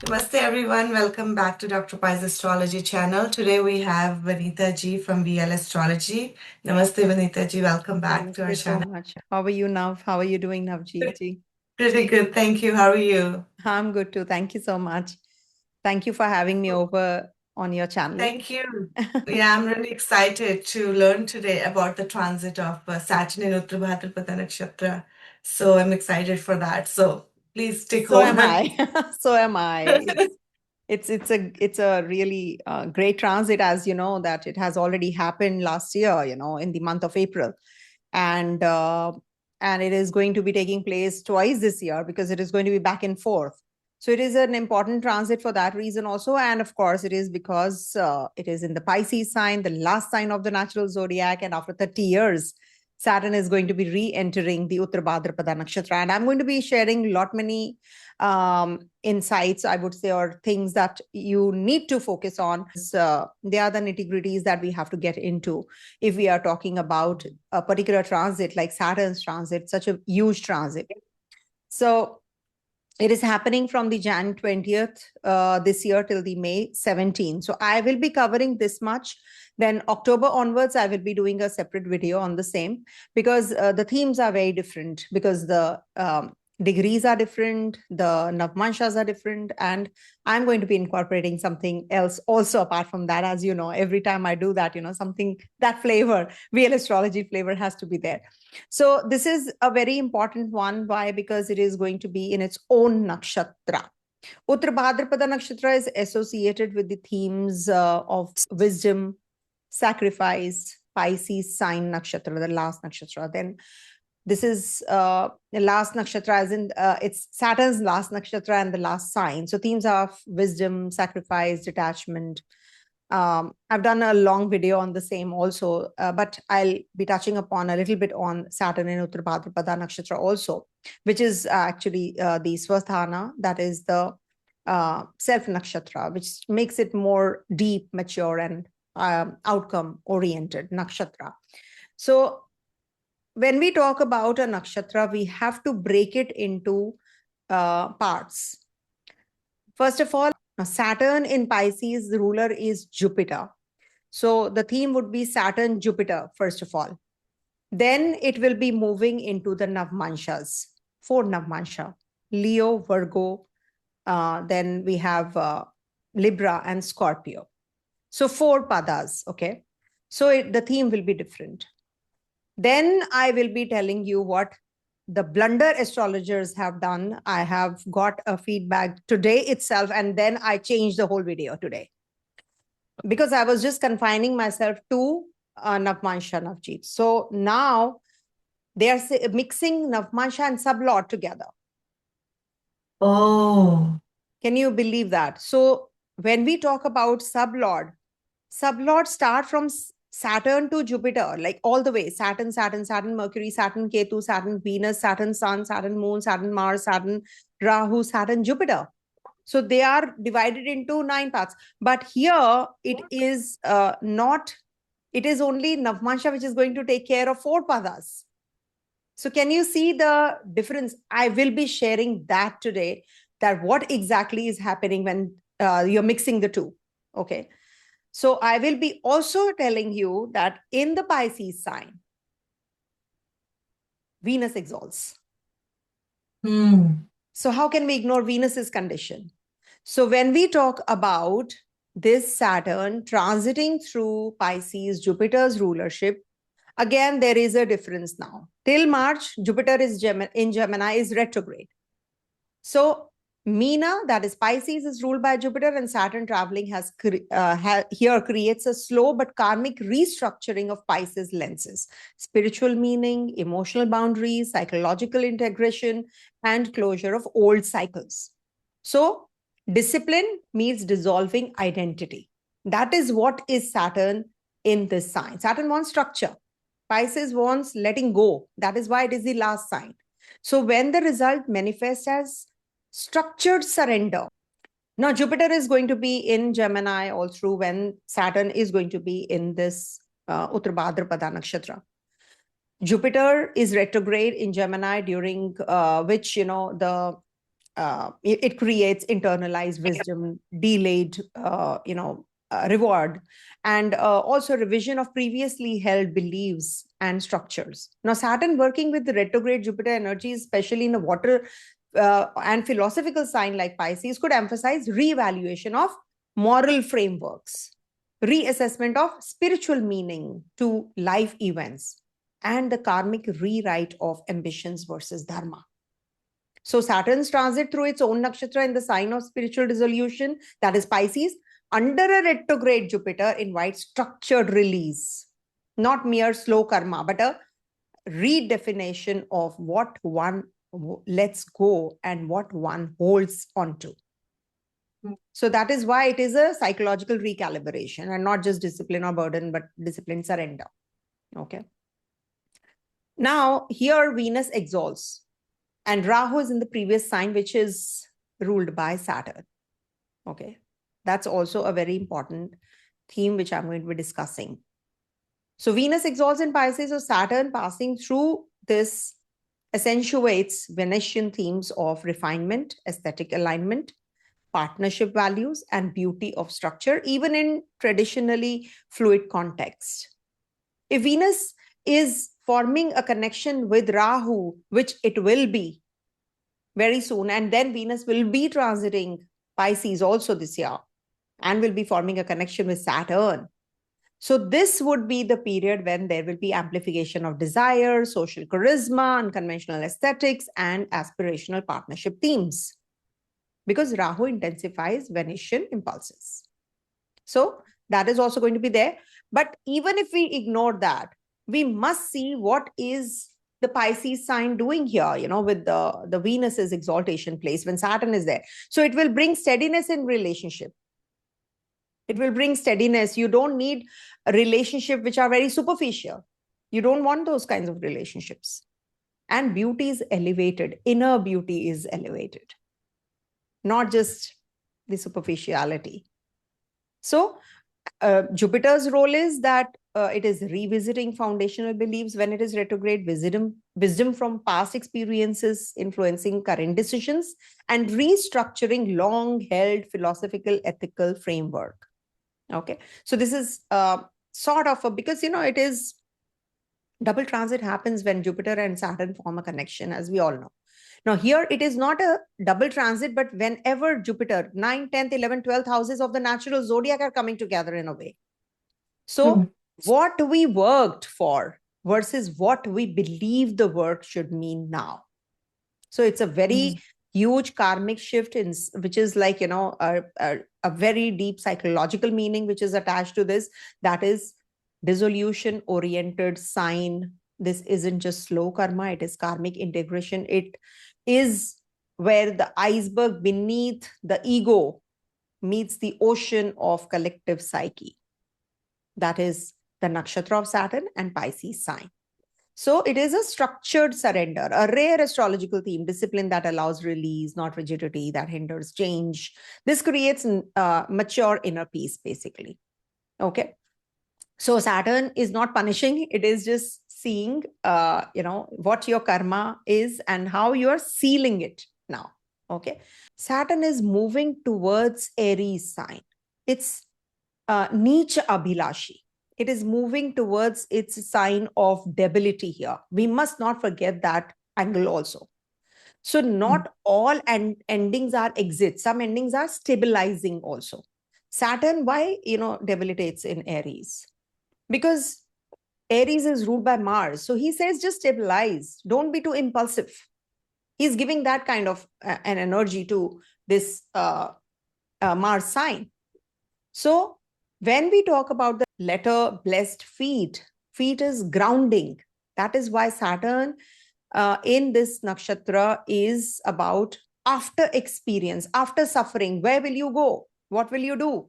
Namaste everyone, welcome back to Dr. Pai's Astrology channel. Today we have Vanita ji from VL Astrology. Namaste Vanita ji, welcome back to our Namaste so channel. much. How are you, Nav? How are you doing, Navjeet ji? Pretty good, thank you. How are you? I'm good too. Thank you so much. Thank you for having me over on your channel. Thank you. Yeah, I'm really excited to learn today about the transit of Saturn in Uttarabhadrapada nakshatra. So I'm excited for that. So please stick So am on. I. So am I. It's a really great transit, as you know, that it has already happened last year, in the month of April. And it is going to be taking place twice this year because it is going to be back and forth. So it is an important transit for that reason also. And of course, it is because it is in the Pisces sign, the last sign of the natural zodiac. And after 30 years, Saturn is going to be re-entering the Uttarabhadrapada nakshatra. And I'm going to be sharing many insights, I would say, or things that you need to focus on. They are the nitty-gritties that we have to get into if we are talking about a particular transit like Saturn's transit, such a huge transit. So it is happening from the Jan 20th this year till the May 17th. So I will be covering this much. Then October onwards, I will be doing a separate video on the same because the themes are very different because the degrees are different, the Navamsas are different, and I'm going to be incorporating something else also apart from that. As you know, every time I do that, something, that flavor, real astrology flavor has to be there. So this is a very important one. Why? Because it is going to be in its own nakshatra. Uttarabhadrapada nakshatra is associated with the themes of wisdom, sacrifice, Pisces sign nakshatra, the last nakshatra. Then this is the last nakshatra, as in it's Saturn's last nakshatra and the last sign. So themes of wisdom, sacrifice, detachment. I've done a long video on the same also, but I'll be touching upon a little bit on Saturn in Uttarabhadrapada nakshatra also, which is actually the Swasthana, that is the self nakshatra, which makes it more deep, mature, and outcome oriented nakshatra. So when we talk about a nakshatra, we have to break it into parts. First of all, Saturn in Pisces, the ruler is Jupiter. So the theme would be Saturn, Jupiter, first of all. Then it will be moving into the Navamshas, 4 Navamsha, Leo, Virgo, then we have Libra and Scorpio. So 4 padas, okay? So the theme will be different. Then I will be telling you what the blunder astrologers have done. I have got a feedback today itself, and then I changed the whole video today because I was just confining myself to Navamsha, Navjeet. So now they are mixing Navamsha and sublord together. Oh. Can you believe that? So when we talk about sublord start from Saturn to Jupiter, like all the way. Saturn, Mercury, Saturn, Ketu, Saturn, Venus, Saturn, Sun, Saturn, Moon, Saturn, Mars, Saturn, Rahu, Saturn, Jupiter. So they are divided into 9 parts. But here it is not, it is only Navamsha which is going to take care of 4 padas. So can you see the difference? I will be sharing that today, that what exactly is happening when you're mixing the two. Okay. So I will be also telling you that in the Pisces sign, Venus exalts. So how can we ignore Venus's condition? So when we talk about this Saturn transiting through Pisces, Jupiter's rulership, again, there is a difference now. Till March, Jupiter is in Gemini is retrograde. So Meena, that is Pisces, is ruled by Jupiter, and Saturn traveling here creates a slow but karmic restructuring of Pisces lenses, spiritual meaning, emotional boundaries, psychological integration, and closure of old cycles. So discipline means dissolving identity. That is what is Saturn in this sign. Saturn wants structure. Pisces wants letting go. That is why it is the last sign. So when the result manifests as structured surrender. Now, Jupiter is going to be in Gemini all through when Saturn is going to be in this Uttarabhadrapada nakshatra. Jupiter is retrograde in Gemini, during which, the it creates internalized wisdom, delayed, reward, and also revision of previously held beliefs and structures. Now, Saturn working with the retrograde Jupiter energy, especially in a water and philosophical sign like Pisces, could emphasize reevaluation of moral frameworks, reassessment of spiritual meaning to life events, and the karmic rewrite of ambitions versus dharma. So Saturn's transit through its own nakshatra in the sign of spiritual dissolution, that is Pisces, under a retrograde Jupiter invites structured release, not mere slow karma, but a redefinition of what one lets go and what one holds onto. So that is why it is a psychological recalibration and not just discipline or burden, but discipline surrender. Okay. Now, here Venus exalts. And Rahu is in the previous sign, which is ruled by Saturn. Okay. That's also a very important theme, which I'm going to be discussing. So Venus exalts in Pisces, so Saturn passing through this accentuates Venetian themes of refinement, aesthetic alignment, partnership values, and beauty of structure, even in traditionally fluid context. If Venus is forming a connection with Rahu, which it will be very soon, and then Venus will be transiting Pisces also this year, and will be forming a connection with Saturn. So this would be the period when there will be amplification of desire, social charisma, unconventional aesthetics, and aspirational partnership themes, because Rahu intensifies Venetian impulses. So that is also going to be there. But even if we ignore that, we must see what is the Pisces sign doing here, with the Venus's exaltation place when Saturn is there. So it will bring steadiness in relationship. It will bring steadiness. You don't need a relationship which are very superficial. You don't want those kinds of relationships. And beauty is elevated. Inner beauty is elevated, not just the superficiality. So Jupiter's role is that it is revisiting foundational beliefs when it is retrograde, wisdom from past experiences influencing current decisions, and restructuring long-held philosophical ethical framework. Okay, so this is sort of because it is double transit happens when Jupiter and Saturn form a connection, as we all know. Now here it is not a double transit, but whenever Jupiter 9th, 10th, 11th, 12th houses of the natural zodiac are coming together in a way. So what we worked for versus what we believe the work should mean now. So it's a very huge karmic shift, which is like, a very deep psychological meaning which is attached to this. That is dissolution oriented sign. This isn't just slow karma, it is karmic integration. It is where the iceberg beneath the ego meets the ocean of collective psyche. That is the nakshatra of Saturn and Pisces sign. So it is a structured surrender, a rare astrological theme, discipline that allows release, not rigidity, that hinders change. This creates mature inner peace, basically. Okay. So Saturn is not punishing. It is just seeing, what your karma is and how you are sealing it now. Okay. Saturn is moving towards Aries sign. It's Nicha Abhilashi. It is moving towards its sign of debility here. We must not forget that angle also. So not all endings are exits. Some endings are stabilizing also. Saturn, why, debilitates in Aries? Because Aries is ruled by Mars. So he says, just stabilize. Don't be too impulsive. He's giving that kind of an energy to this Mars sign. So when we talk about the letter blessed feet is grounding. That is why Saturn in this nakshatra is about after experience, after suffering. Where will you go? What will you do?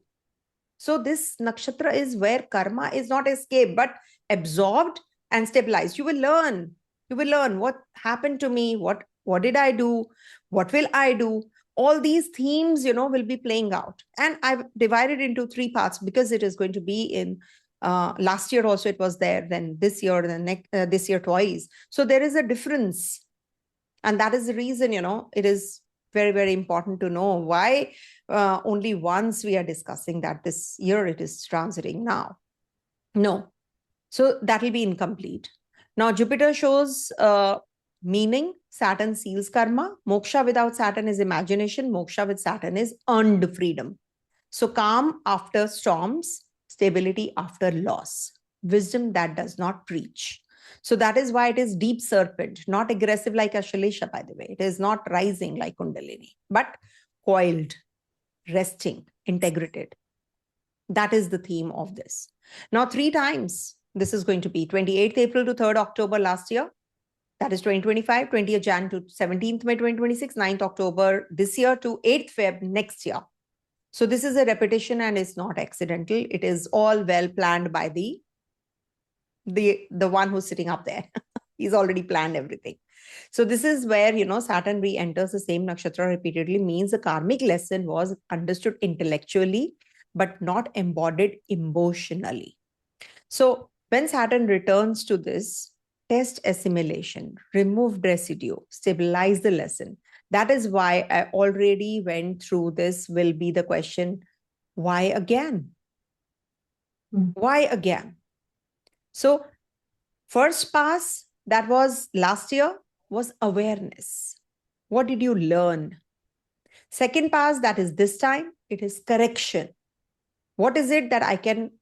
So this nakshatra is where karma is not escaped, but absorbed and stabilized. You will learn. You will learn what happened to me. What did I do? What will I do? All these themes, will be playing out. And I've divided into 3 parts because it is going to be in last year also it was there, then this year, then this year twice. So there is a difference. And that is the reason, it is very, very important to know why only once we are discussing that this year it is transiting now. No. So that will be incomplete. Now, Jupiter shows meaning. Saturn seals karma. Moksha without Saturn is imagination. Moksha with Saturn is earned freedom. So calm after storms, stability after loss. Wisdom that does not preach. So that is why it is deep serpent, not aggressive like Ashalesha, by the way. It is not rising like Kundalini, but coiled, resting, integrated. That is the theme of this. Now, 3 times this is going to be 28th April to 3rd October last year. That is 2025, 20th Jan to 17th May 2026, 9th October this year to 8th Feb next year. So this is a repetition and it's not accidental. It is all well planned by the one who's sitting up there. He's already planned everything. So this is where, Saturn re-enters the same nakshatra repeatedly, means the karmic lesson was understood intellectually, but not embodied emotionally. So when Saturn returns to this, test assimilation, remove residue, stabilize the lesson. That is why I already went through this will be the question, why again? Why again? So first pass, that was last year, was awareness. What did you learn? Second pass, that is this time, it is correction. What is it that I can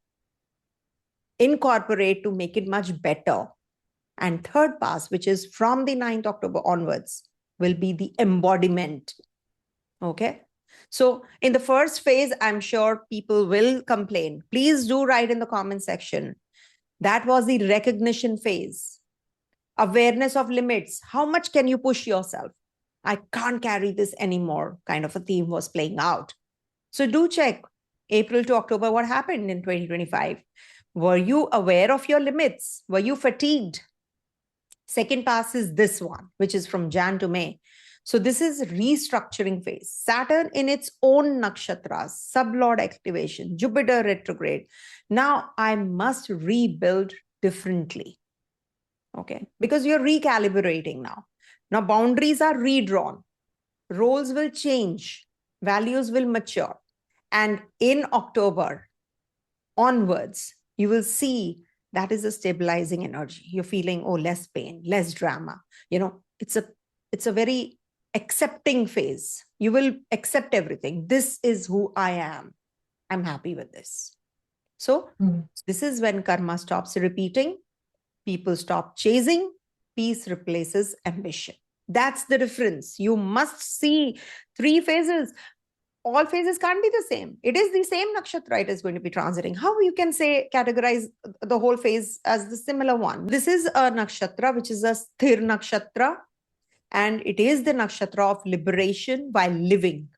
incorporate to make it much better? And third pass, which is from the 9th October onwards, will be the embodiment. Okay. So in the first phase, I'm sure people will complain. Please do write in the comment section. That was the recognition phase. Awareness of limits. How much can you push yourself? I can't carry this anymore. Kind of a theme was playing out. So do check April to October, what happened in 2025. Were you aware of your limits? Were you fatigued? Second pass is this one, which is from Jan to May. So this is restructuring phase. Saturn in its own nakshatras, sublord activation, Jupiter retrograde. Now I must rebuild differently. Okay, because you're recalibrating now. Now boundaries are redrawn. Roles will change. Values will mature. And in October onwards, you will see that is a stabilizing energy. You're feeling, oh, less pain, less drama. It's a very accepting phase. You will accept everything. This is who I am. I'm happy with this. So this is when karma stops repeating. People stop chasing. Peace replaces ambition. That's the difference. You must see 3 phases. All phases can't be the same. It is the same nakshatra it is going to be transiting. How you can categorize the whole phase as the similar one? This is a nakshatra, which is a sthir nakshatra. And it is the nakshatra of liberation while living.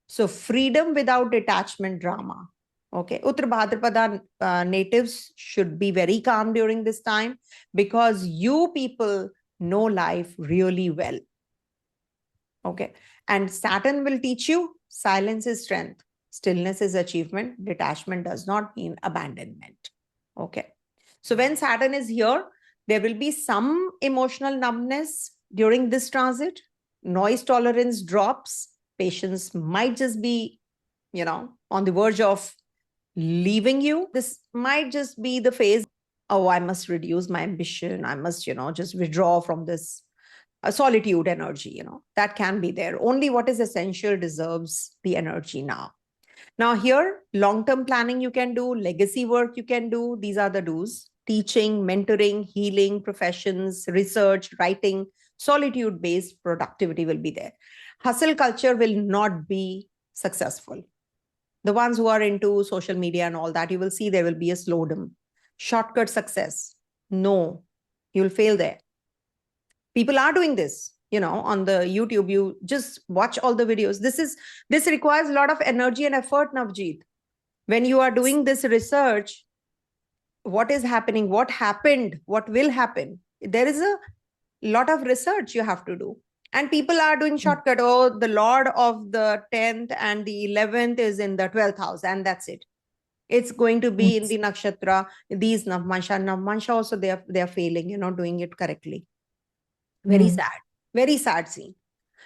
So freedom without detachment drama. Okay. Uttarabhadrapada natives should be very calm during this time because you people know life really well. Okay. And Saturn will teach you silence is strength. Stillness is achievement. Detachment does not mean abandonment. Okay. So when Saturn is here, there will be some emotional numbness during this transit. Noise tolerance drops. Patients might just be, on the verge of leaving you. This might just be the phase. Oh, I must reduce my ambition. I must, just withdraw from this solitude energy, that can be there. Only what is essential deserves the energy now. Now here, long-term planning you can do, legacy work you can do. These are the do's. Teaching, mentoring, healing, professions, research, writing, solitude-based productivity will be there. Hustle culture will not be successful. The ones who are into social media and all that, you will see there will be a slowdown. Shortcut success. No, you'll fail there. People are doing this, on the YouTube. You just watch all the videos. This requires a lot of energy and effort, Navjeet. When you are doing this research, what is happening, what happened, what will happen, there is a lot of research you have to do. And people are doing shortcut. Oh, the Lord of the 10th and the 11th is in the 12th house, and that's it. It's going to be in the nakshatra. These Navamsa also they are failing, doing it correctly. Very sad scene.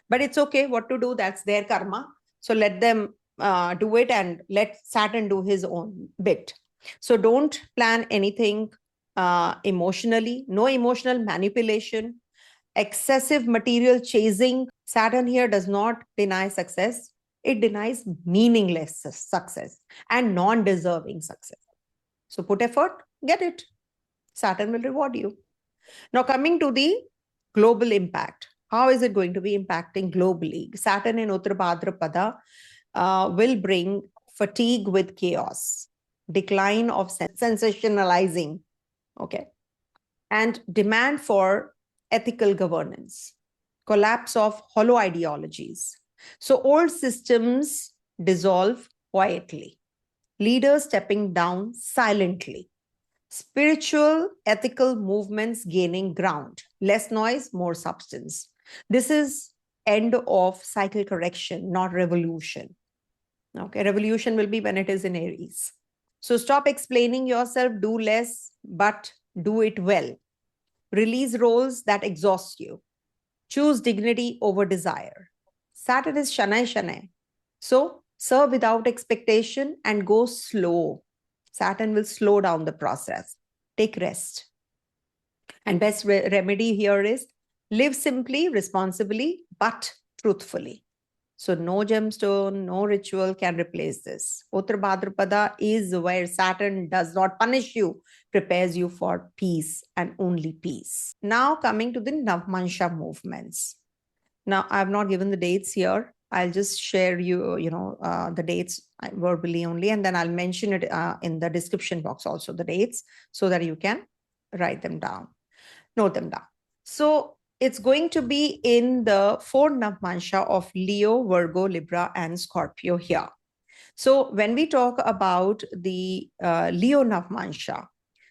But it's okay what to do. That's their karma. So let them do it and let Saturn do his own bit. So don't plan anything emotionally, no emotional manipulation, excessive material chasing. Saturn here does not deny success. It denies meaningless success and non-deserving success. So put effort, get it. Saturn will reward you. Now coming to the global impact. How is it going to be impacting globally? Saturn in Uttarabhadrapada will bring fatigue with chaos, decline of sensationalizing, okay, and demand for ethical governance, collapse of hollow ideologies. So old systems dissolve quietly, leaders stepping down silently, spiritual, ethical movements gaining ground, less noise, more substance. This is end of cycle correction, not revolution. Okay, revolution will be when it is in Aries. So stop explaining yourself, do less, but do it well. Release roles that exhaust you. Choose dignity over desire. Saturn is Shanai Shanai. So serve without expectation and go slow. Saturn will slow down the process. Take rest. And best remedy here is live simply, responsibly, but truthfully. So no gemstone, no ritual can replace this. Uttarabhadrapada is where Saturn does not punish you, prepares you for peace and only peace. Now coming to the Navamsa movements. Now I've not given the dates here. I'll just share you, the dates verbally only, and then I'll mention it in the description box also, the dates, so that you can write them down, note them down. So it's going to be in the 4 Navamsa of Leo, Virgo, Libra, and Scorpio here. So when we talk about the Leo Navamsa,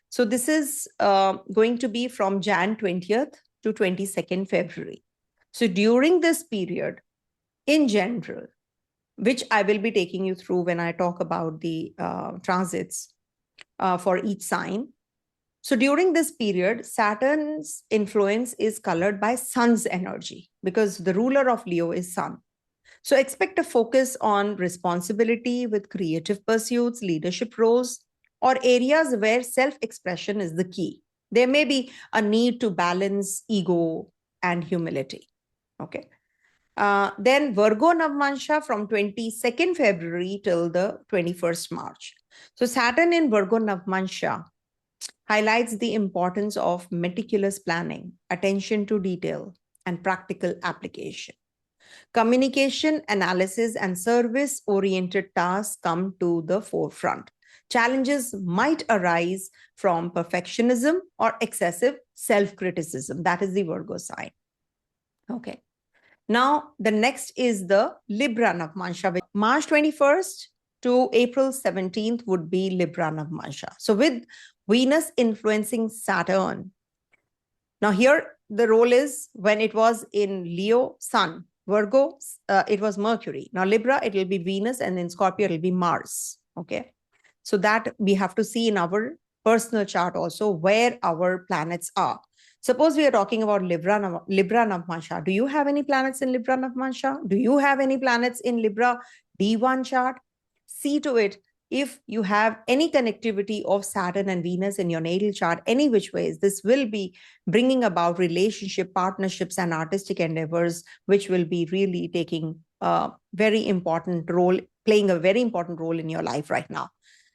so this is going to be from Jan 20th to 22nd February. So during this period, in general, which I will be taking you through when I talk about the transits for each sign. So during this period, Saturn's influence is colored by Sun's energy because the ruler of Leo is Sun. So expect a focus on responsibility with creative pursuits, leadership roles, or areas where self-expression is the key. There may be a need to balance ego and humility. Okay. Then Virgo Navāṁśa from 22nd February till the 21st March. So Saturn in Virgo Navāṁśa highlights the importance of meticulous planning, attention to detail, and practical application. Communication, analysis, and service-oriented tasks come to the forefront. Challenges might arise from perfectionism or excessive self-criticism. That is the Virgo sign. Okay. Now, the next is the Libra Navāṁśa. March 21st to April 17th would be Libra Navāṁśa. So with Venus influencing Saturn. Now here, the role is when it was in Leo, Sun. Virgo, it was Mercury. Now Libra, it will be Venus, and in Scorpio, it will be Mars. Okay. So that we have to see in our personal chart also where our planets are. Suppose we are talking about Libra Navāṁśa. Do you have any planets in Libra Navāṁśa? Do you have any planets in Libra D1 chart? See to it. If you have any connectivity of Saturn and Venus in your natal chart, any which ways, this will be bringing about relationship, partnerships, and artistic endeavors, which will be really taking a very important role, playing a very important role in your life right now.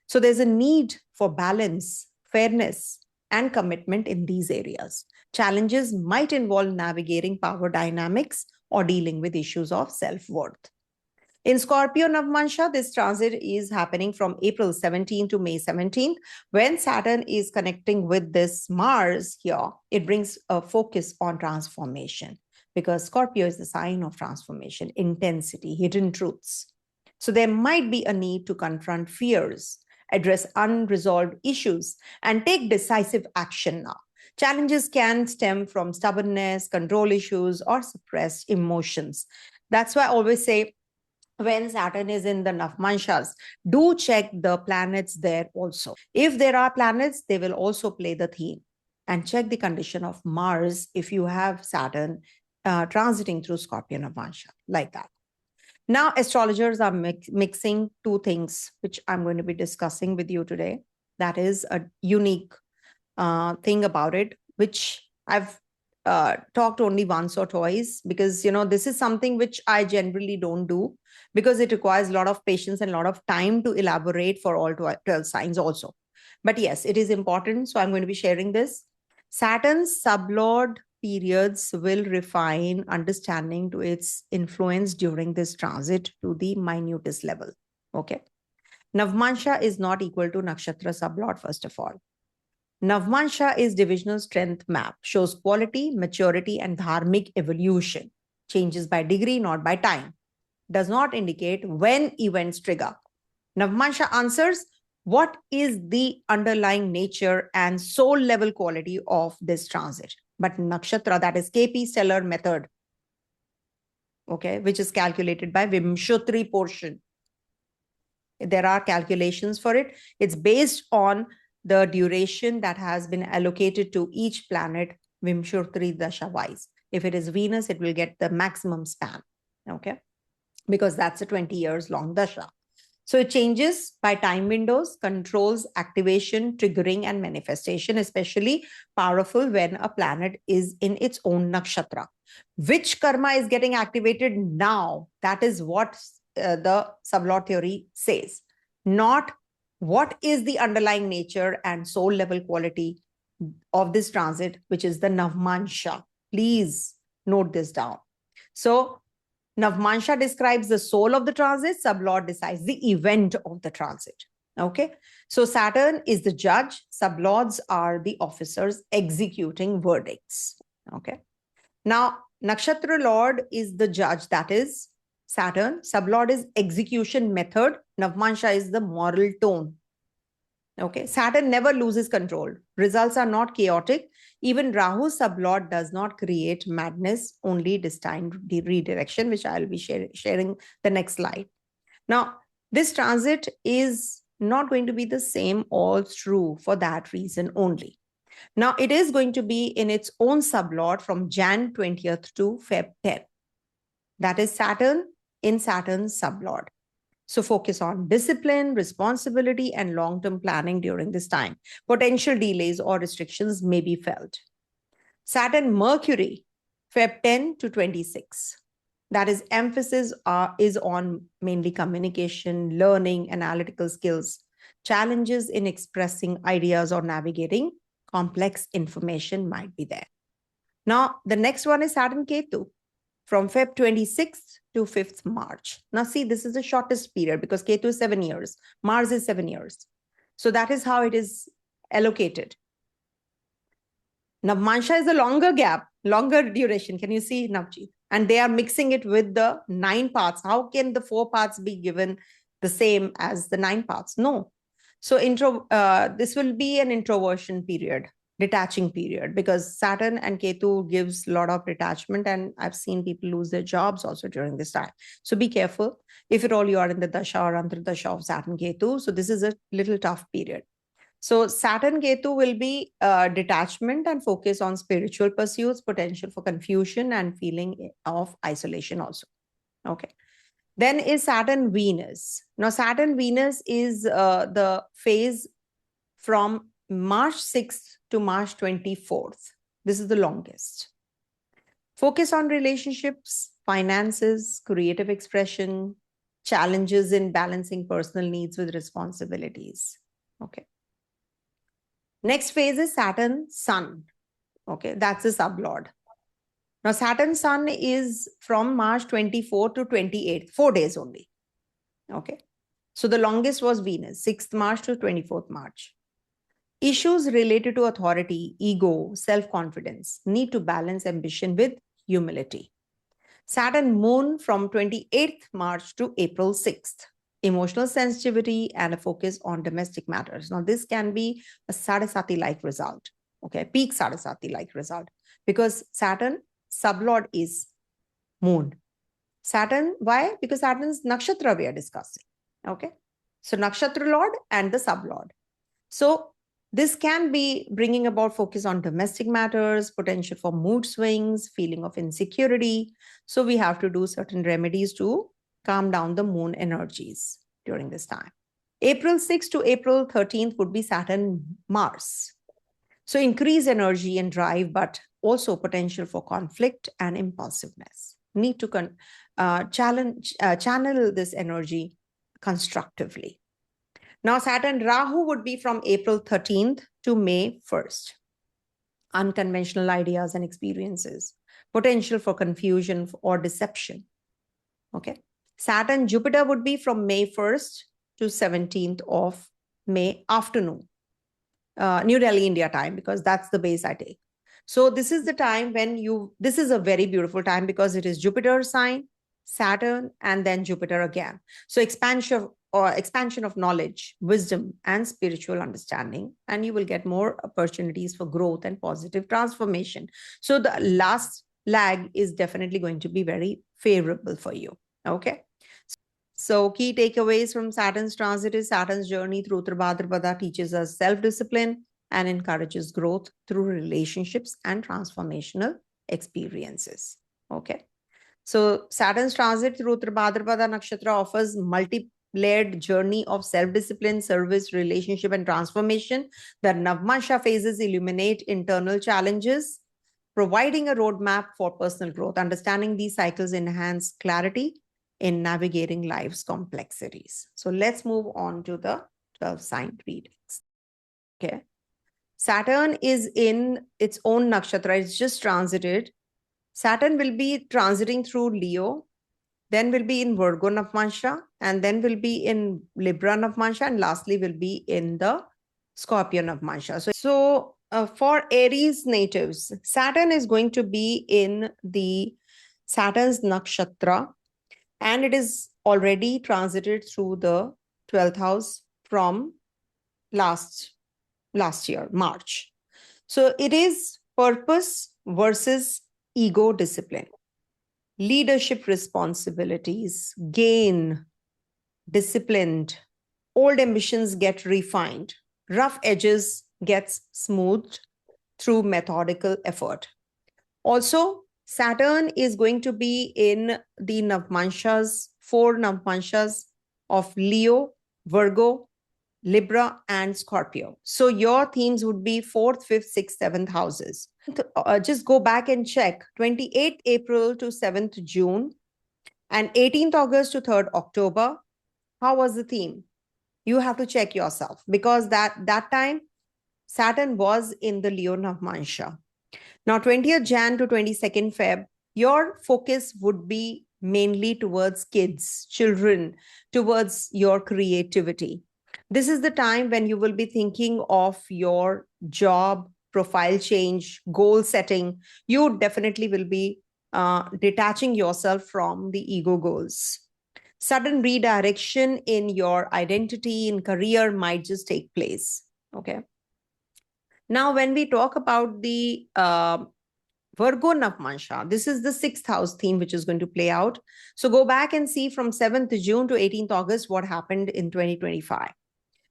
So there's a need for balance, fairness, and commitment in these areas. Challenges might involve navigating power dynamics or dealing with issues of self-worth. In Scorpio Navāṁśa, this transit is happening from April 17th to May 17th. When Saturn is connecting with this Mars here, it brings a focus on transformation because Scorpio is the sign of transformation, intensity, hidden truths. So there might be a need to confront fears, address unresolved issues, and take decisive action now. Challenges can stem from stubbornness, control issues, or suppressed emotions. That's why I always say, when Saturn is in the Navamshas, do check the planets there also. If there are planets, they will also play the theme. And check the condition of Mars if you have Saturn transiting through Scorpio Navāṁśa, like that. Now, astrologers are mixing two things, which I'm going to be discussing with you today. That is a unique thing about it, which I've talked only once or twice, because, this is something which I generally don't do, because it requires a lot of patience and a lot of time to elaborate for all 12 signs also. But yes, it is important. So I'm going to be sharing this. Saturn's sublord periods will refine understanding to its influence during this transit to the minutest level. Okay. Navamsa is not equal to nakshatra sublord, first of all. Navamsa is divisional strength map, shows quality, maturity, and dharmic evolution. Changes by degree, not by time. Does not indicate when events trigger. Navamsa answers what is the underlying nature and soul level quality of this transit. But nakshatra, that is KP stellar method, okay, which is calculated by Vimshutri portion. There are calculations for it. It's based on the duration that has been allocated to each planet, Vimshutri Dasha wise. If it is Venus, it will get the maximum span, okay, because that's a 20 years long Dasha. So it changes by time windows, controls activation, triggering, and manifestation, especially powerful when a planet is in its own nakshatra. Which karma is getting activated now? That is what the sublord theory says. Not what is the underlying nature and soul level quality of this transit, which is the Navamsa. Please note this down. So Navamsa describes the soul of the transit, sublord decides the event of the transit. Okay. So Saturn is the judge, sublords are the officers executing verdicts. Okay. Now, Nakshatra Lord is the judge, that is Saturn. Sublord is execution method. Navamsa is the moral tone. Okay. Saturn never loses control. Results are not chaotic. Even Rahu's sublord does not create madness, only destined redirection, which I'll be sharing the next slide. Now, this transit is not going to be the same all through for that reason only. Now, it is going to be in its own sublord from Jan 20th to Feb 10th. That is Saturn in Saturn's sublord. So focus on discipline, responsibility, and long-term planning during this time. Potential delays or restrictions may be felt. Saturn Mercury, Feb 10 to 26. That is, emphasis is on mainly communication, learning, analytical skills, challenges in expressing ideas or navigating complex information might be there. Now, the next one is Saturn Ketu from Feb 26th to 5th March. Now, see, this is the shortest period because Ketu is 7 years. Mars is 7 years. So that is how it is allocated. Navamsa is a longer gap, longer duration. Can you see, Navji? And they are mixing it with the 9 parts. How can the 4 parts be given the same as the 9 parts? No. So this will be an introversion period, detaching period, because Saturn and Ketu gives a lot of detachment, and I've seen people lose their jobs also during this time. So be careful if at all you are in the Dasha or Antardasha of Saturn Ketu. So this is a little tough period. So Saturn Ketu will be detachment and focus on spiritual pursuits, potential for confusion and feeling of isolation also. Okay. Then is Saturn Venus. Now Saturn Venus is the phase from March 6th to March 24th. This is the longest. Focus on relationships, finances, creative expression, challenges in balancing personal needs with responsibilities. Okay. Next phase is Saturn Sun. Okay, that's the sublord. Now, Saturn Sun is from March 24 to 28, 4 days only. Okay, so the longest was Venus, 6th March to 24th March. Issues related to authority, ego, self-confidence, need to balance ambition with humility. Saturn Moon from 28th March to April 6th. Emotional sensitivity and a focus on domestic matters. Now, this can be a Sadasati-like result, okay, peak Sadasati-like result, because Saturn sublord is Moon. Saturn, why? Because Saturn's nakshatra we are discussing, okay? So, nakshatra lord and the sublord. So, This can be bringing about focus on domestic matters, potential for mood swings, feeling of insecurity. So we have to do certain remedies to calm down the moon energies during this time. April 6th to April 13th would be Saturn Mars. So increase energy and drive, but also potential for conflict and impulsiveness. Need to channel this energy constructively. Now, Saturn Rahu would be from April 13th to May 1st. Unconventional ideas and experiences, potential for confusion or deception. Okay. Saturn Jupiter would be from May 1st to 17th of May afternoon, New Delhi, India time, because that's the base I take. So this is the time when this is a very beautiful time because it is Jupiter sign, Saturn, and then Jupiter again. So expansion of knowledge, wisdom, and spiritual understanding, and you will get more opportunities for growth and positive transformation. So the last lag is definitely going to be very favorable for you. Okay. So key takeaways from Saturn's transit is Saturn's journey through Uttarabhadrapada teaches us self-discipline and encourages growth through relationships and transformational experiences. Okay. So Saturn's transit through Uttarabhadrapada nakshatra offers multi-layered journey of self-discipline, service, relationship, and transformation. The Navamsa phases illuminate internal challenges, providing a roadmap for personal growth. Understanding these cycles enhance clarity in navigating life's complexities. So let's move on to the 12 sign readings. Okay. Saturn is in its own nakshatra. It's just transited. Saturn will be transiting through Leo, then will be in Virgo Navāṁśa, and then will be in Libra Navāṁśa, and lastly will be in the Scorpio Navāṁśa. So for Aries natives, Saturn is going to be in the Saturn's nakshatra, and it is already transited through the 12th house from last year, March. So it is purpose versus ego discipline, leadership responsibilities, gain, disciplined, old ambitions get refined, rough edges gets smoothed through methodical effort. Also, Saturn is going to be in the Navamshas, 4 Navamshas of Leo, Virgo, Libra, and Scorpio. So your themes would be 4th, 5th, 6th, 7th houses. Just go back and check 28th April to 7th June and 18th August to 3rd October. How was the theme? You have to check yourself because that time Saturn was in the Leo Navāṁśa. Now 20th Jan to 22nd Feb, your focus would be mainly towards kids, children, towards your creativity. This is the time when you will be thinking of your job, profile change, goal setting. You definitely will be detaching yourself from the ego goals. Sudden redirection in your identity, in career might just take place. Okay. Now, when we talk about the Virgo Navāṁśa, this is the 6th house theme which is going to play out. So go back and see from 7th June to 18th August what happened in 2025.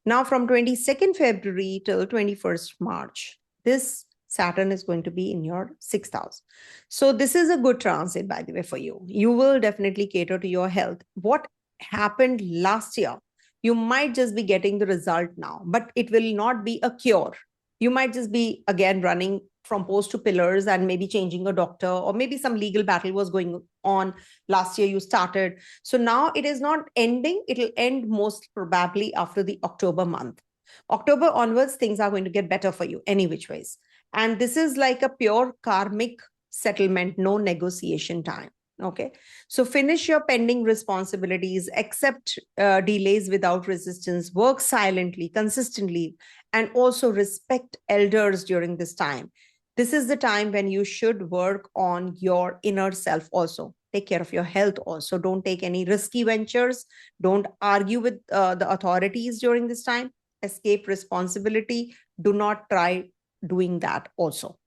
Now from 22nd February till 21st March, this Saturn is going to be in your 6th house. So this is a good transit, by the way, for you. You will definitely cater to your health. What happened last year, you might just be getting the result now, but it will not be a cure. You might just be again running from post to pillars and maybe changing a doctor, or maybe some legal battle was going on last year you started. So now it is not ending. It will end most probably after the October month. October onwards, things are going to get better for you any which ways. And this is like a pure karmic settlement, no negotiation time. Okay. So finish your pending responsibilities, accept delays without resistance, work silently, consistently, and also respect elders during this time. This is the time when you should work on your inner self also. Take care of your health also. Don't take any risky ventures. Don't argue with the authorities during this time. Escape responsibility. Do not try doing that also.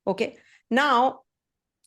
Okay. Now,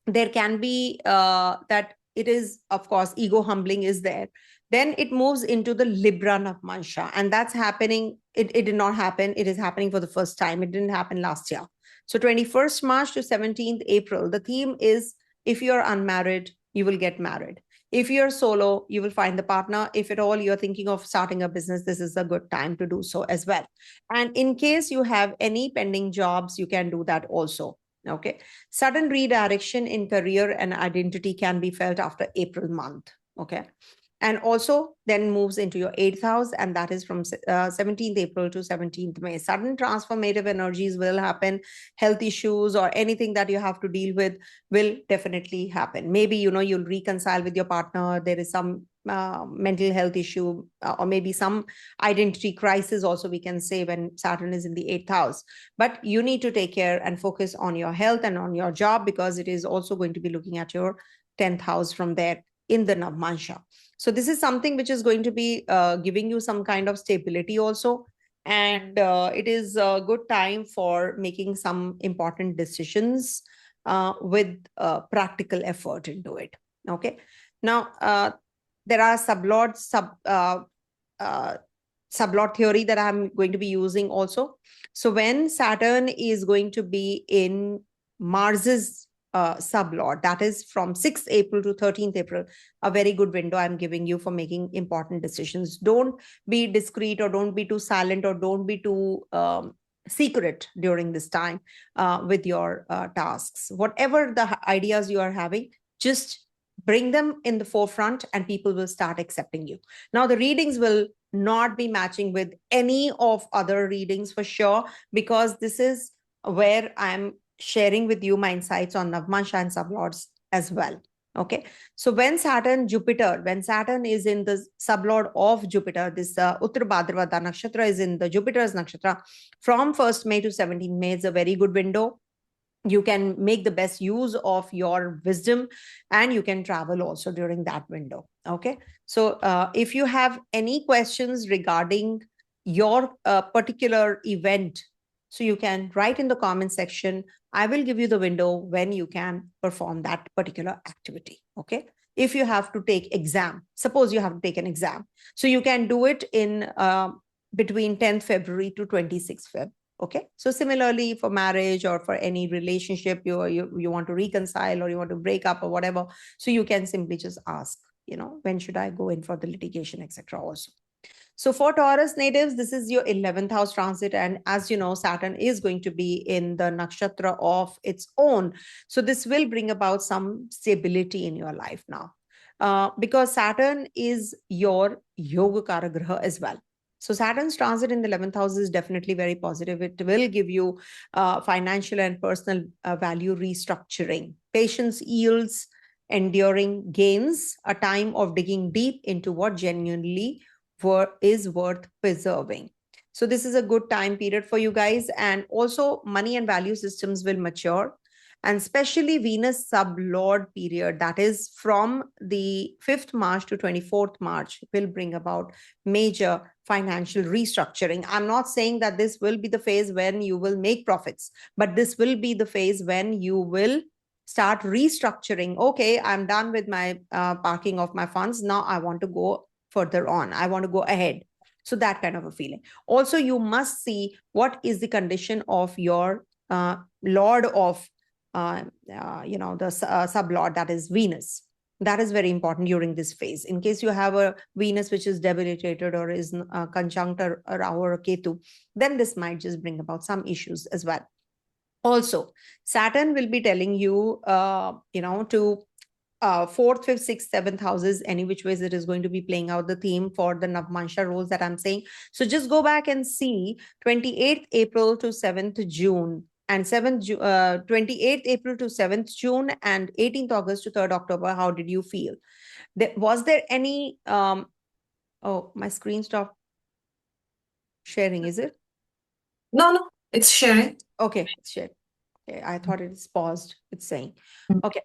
there can be that it is, of course, ego humbling is there. Then it moves into the Libra Navāṁśa, and that's happening. It did not happen. It is happening for the first time. It didn't happen last year. So 21st March to 17th April, the theme is, if you're unmarried, you will get married. If you're solo, you will find the partner. If at all you're thinking of starting a business, this is a good time to do so as well. And in case you have any pending jobs, you can do that also. Okay. Sudden redirection in career and identity can be felt after April month. Okay. And also then moves into your 8th house, and that is from 17th April to 17th May. Sudden transformative energies will happen. Health issues or anything that you have to deal with will definitely happen. Maybe, you'll reconcile with your partner. There is some mental health issue, or maybe some identity crisis also, we can say, when Saturn is in the 8th house. But you need to take care and focus on your health and on your job, because it is also going to be looking at your 10th house from there in the Navāṁśa. So this is something which is going to be giving you some kind of stability also. And it is a good time for making some important decisions with practical effort into it. Okay. Now, there are sublot theory that I'm going to be using also. So when Saturn is going to be in Mars's sublot, that is from 6th April to 13th April, a very good window I'm giving you for making important decisions. Don't be discreet, or don't be too silent, or don't be too secret during this time with your tasks. Whatever the ideas you are having, just bring them in the forefront and people will start accepting you. Now, the readings will not be matching with any of other readings for sure, because this is where I'm sharing with you my insights on Navāṁśa and sublots as well. Okay. So when Saturn is in the sublord of Jupiter, this Uttarabhadrapada nakshatra is in the Jupiter's nakshatra from 1st May to 17th May. It's a very good window. You can make the best use of your wisdom, and you can travel also during that window. Okay. So if you have any questions regarding your particular event, so you can write in the comment section. I will give you the window when you can perform that particular activity. Okay. If you have to take exam, suppose you have to take an exam, so you can do it in between 10th February to 26th Feb. Okay. So similarly for marriage or for any relationship you want to reconcile or you want to break up or whatever. So you can simply just ask, when should I go in for the litigation, etc. also. So for Taurus natives, this is your 11th house transit. And as you know, Saturn is going to be in the nakshatra of its own. So this will bring about some stability in your life now. Because Saturn is your Yogakara Graha as well. So Saturn's transit in the 11th house is definitely very positive. It will give you financial and personal value restructuring. Patience yields enduring gains, a time of digging deep into what genuinely is worth preserving. So this is a good time period for you guys. And also money and value systems will mature. And especially Venus sublord period, that is from the 5th March to 24th March, will bring about major financial restructuring. I'm not saying that this will be the phase when you will make profits, but this will be the phase when you will start restructuring. Okay, I'm done with my parking of my funds. Now I want to go further on. I want to go ahead. So that kind of a feeling. Also, you must see what is the condition of your Lord of the sublord, that is Venus. That is very important during this phase. In case you have a Venus which is debilitated or is conjunct a Rahu or a Ketu, then this might just bring about some issues as well. Also, Saturn will be telling you, to 4th, 5th, 6th, 7th houses, any which ways it is going to be playing out the theme for the Navāṁśa rules that I'm saying. So just go back and see 28th April to 7th June. And 28th April to 7th June and 18th August to 3rd October, how did you feel? Was there any, oh, my screen stopped sharing, is it? No, it's sharing. Okay, it's shared. Okay, I thought it's paused, it's saying. Okay,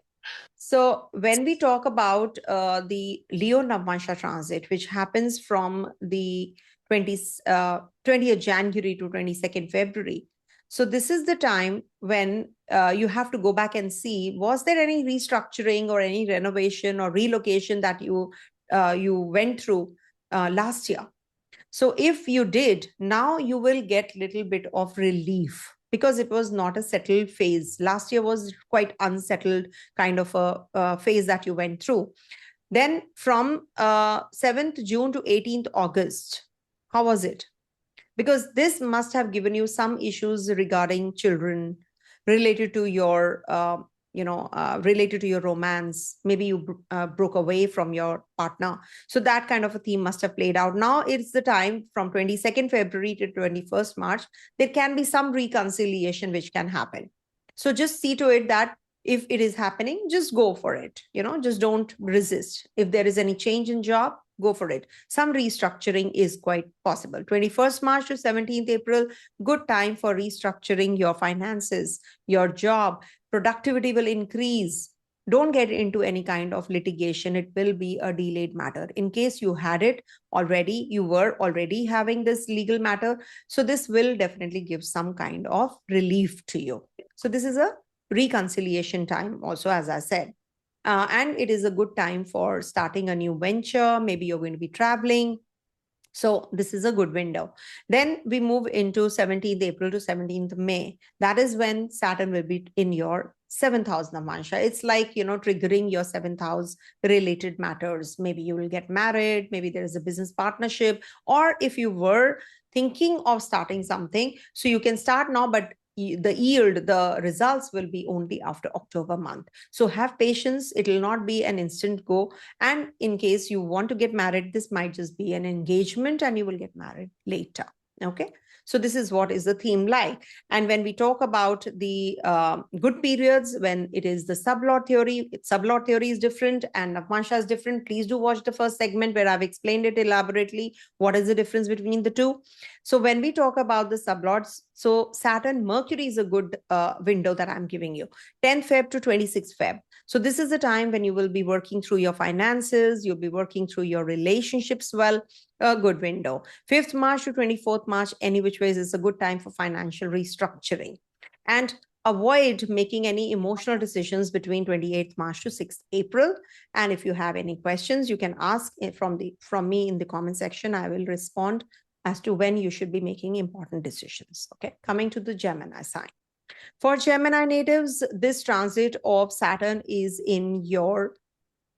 so when we talk about the Leo Navāṁśa transit, which happens from the 20th January to 22nd February, So this is the time when you have to go back and see, was there any restructuring or any renovation or relocation that you went through last year? So if you did, now you will get little bit of relief because it was not a settled phase. Last year was quite unsettled kind of a phase that you went through. Then from 7th June to 18th August, how was it? Because this must have given you some issues regarding children, related to your related to your romance. Maybe you broke away from your partner, so that kind of a theme must have played out. Now it's the time from 22nd February to 21st March, there can be some reconciliation which can happen. So just see to it that if it is happening, just go for it, just don't resist. If there is any change in job, go for it. Some restructuring is quite possible. 21st March to 17th April, good time for restructuring your finances, your job. Productivity will increase. Don't get into any kind of litigation. It will be a delayed matter. In case you had it already, you were already having this legal matter. So this will definitely give some kind of relief to you. So this is a reconciliation time also, as I said. And it is a good time for starting a new venture. Maybe you're going to be traveling. So this is a good window. Then we move into 17th April to 17th May. That is when Saturn will be in your 7th house Navamsa. It's like, triggering your 7th house related matters. Maybe you will get married. Maybe there is a business partnership. Or if you were thinking of starting something, so you can start now, but the yield, the results will be only after October month. So have patience. It will not be an instant go. And in case you want to get married, this might just be an engagement and you will get married later. Okay. So this is what is the theme like. And when we talk about the good periods, when it is the sublord theory is different and Navamsa is different. Please do watch the first segment where I've explained it elaborately. What is the difference between the two? So when we talk about the sublords, so Saturn, Mercury is a good window that I'm giving you. 10th Feb to 26th Feb. So this is the time when you will be working through your finances. You'll be working through your relationships well. A good window. 5th March to 24th March, any which ways, is a good time for financial restructuring. And avoid making any emotional decisions between 28th March to 6th April. And if you have any questions, you can ask from me in the comment section. I will respond as to when you should be making important decisions. Okay, coming to the Gemini sign. For Gemini natives, this transit of Saturn is in your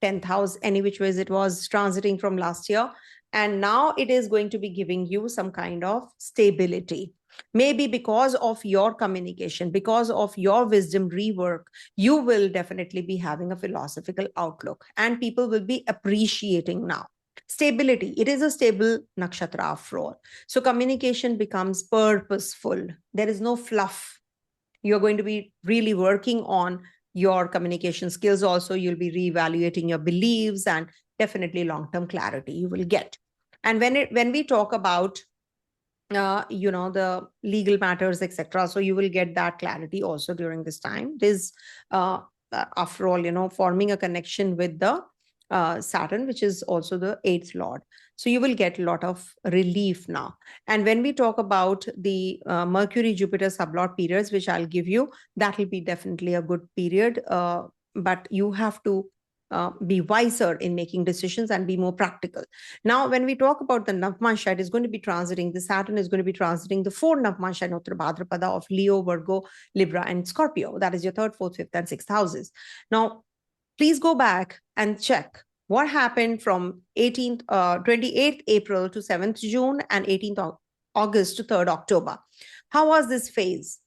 10th house, any which ways it was transiting from last year. And now it is going to be giving you some kind of stability. Maybe because of your communication, because of your wisdom rework, you will definitely be having a philosophical outlook and people will be appreciating now. Stability, it is a stable nakshatra after all. So communication becomes purposeful. There is no fluff. You're going to be really working on your communication skills also. You'll be reevaluating your beliefs and definitely long-term clarity you will get. And when we talk about the legal matters, etc., so you will get that clarity also during this time. It is after all, forming a connection with the Saturn, which is also the 8th lord. So you will get a lot of relief now. And when we talk about the Mercury Jupiter sublord periods, which I'll give you, that will be definitely a good period. But you have to be wiser in making decisions and be more practical. Now, when we talk about the Navamsa, it is going to be transiting, the Saturn is going to be transiting the 4 Navamsa and Uttarabhadrapada of Leo, Virgo, Libra, and Scorpio. That is your 3rd, 4th, 5th, and 6th houses. Now, please go back and check what happened from 28th April to 7th June and 18th August to 3rd October. How was this phase?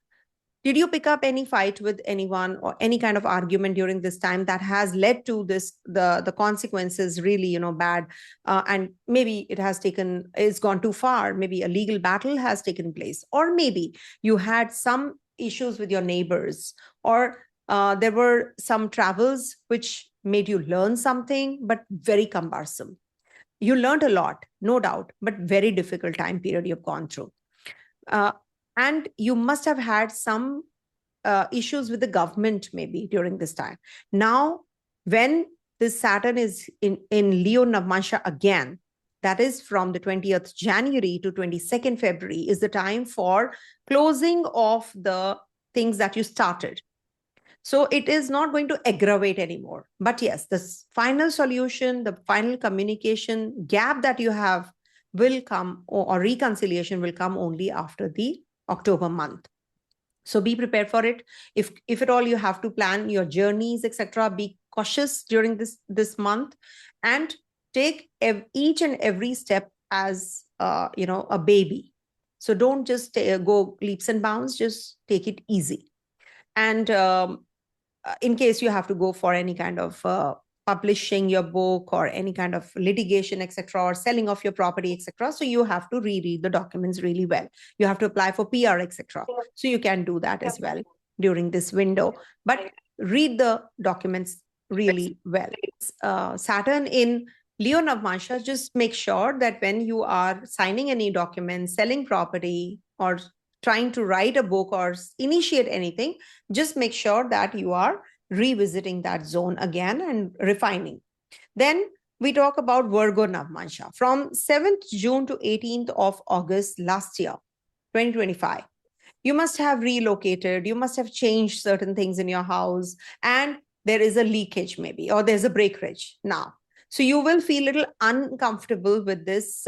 Did you pick up any fight with anyone or any kind of argument during this time that has led to this, the consequences really, bad? And maybe it's gone too far. Maybe a legal battle has taken place, or maybe you had some issues with your neighbors, or there were some travels which made you learn something, but very cumbersome. You learned a lot, no doubt, but very difficult time period you've gone through. And you must have had some issues with the government maybe during this time. Now, when this Saturn is in Leo Navamsa again, that is from the 20th January to 22nd February, is the time for closing of the things that you started. So it is not going to aggravate anymore. But yes, the final solution, the final communication gap that you have will come, or reconciliation will come only after the October month. So be prepared for it. If at all you have to plan your journeys, etc., be cautious during this month, and take each and every step as a baby. So don't just go leaps and bounds, just take it easy. And in case you have to go for any kind of publishing your book or any kind of litigation, etc., or selling of your property, etc., so you have to reread the documents really well. You have to apply for PR, etc. So you can do that as well during this window, but read the documents really well. Saturn in Leo Navāṁśa, just make sure that when you are signing any document, selling property, or trying to write a book or initiate anything, just make sure that you are revisiting that zone again and refining. Then we talk about Virgo Navāṁśa from 7th June to 18th of August last year, 2025. You must have relocated, you must have changed certain things in your house, and there is a leakage maybe, or there's a breakage now. So you will feel a little uncomfortable with this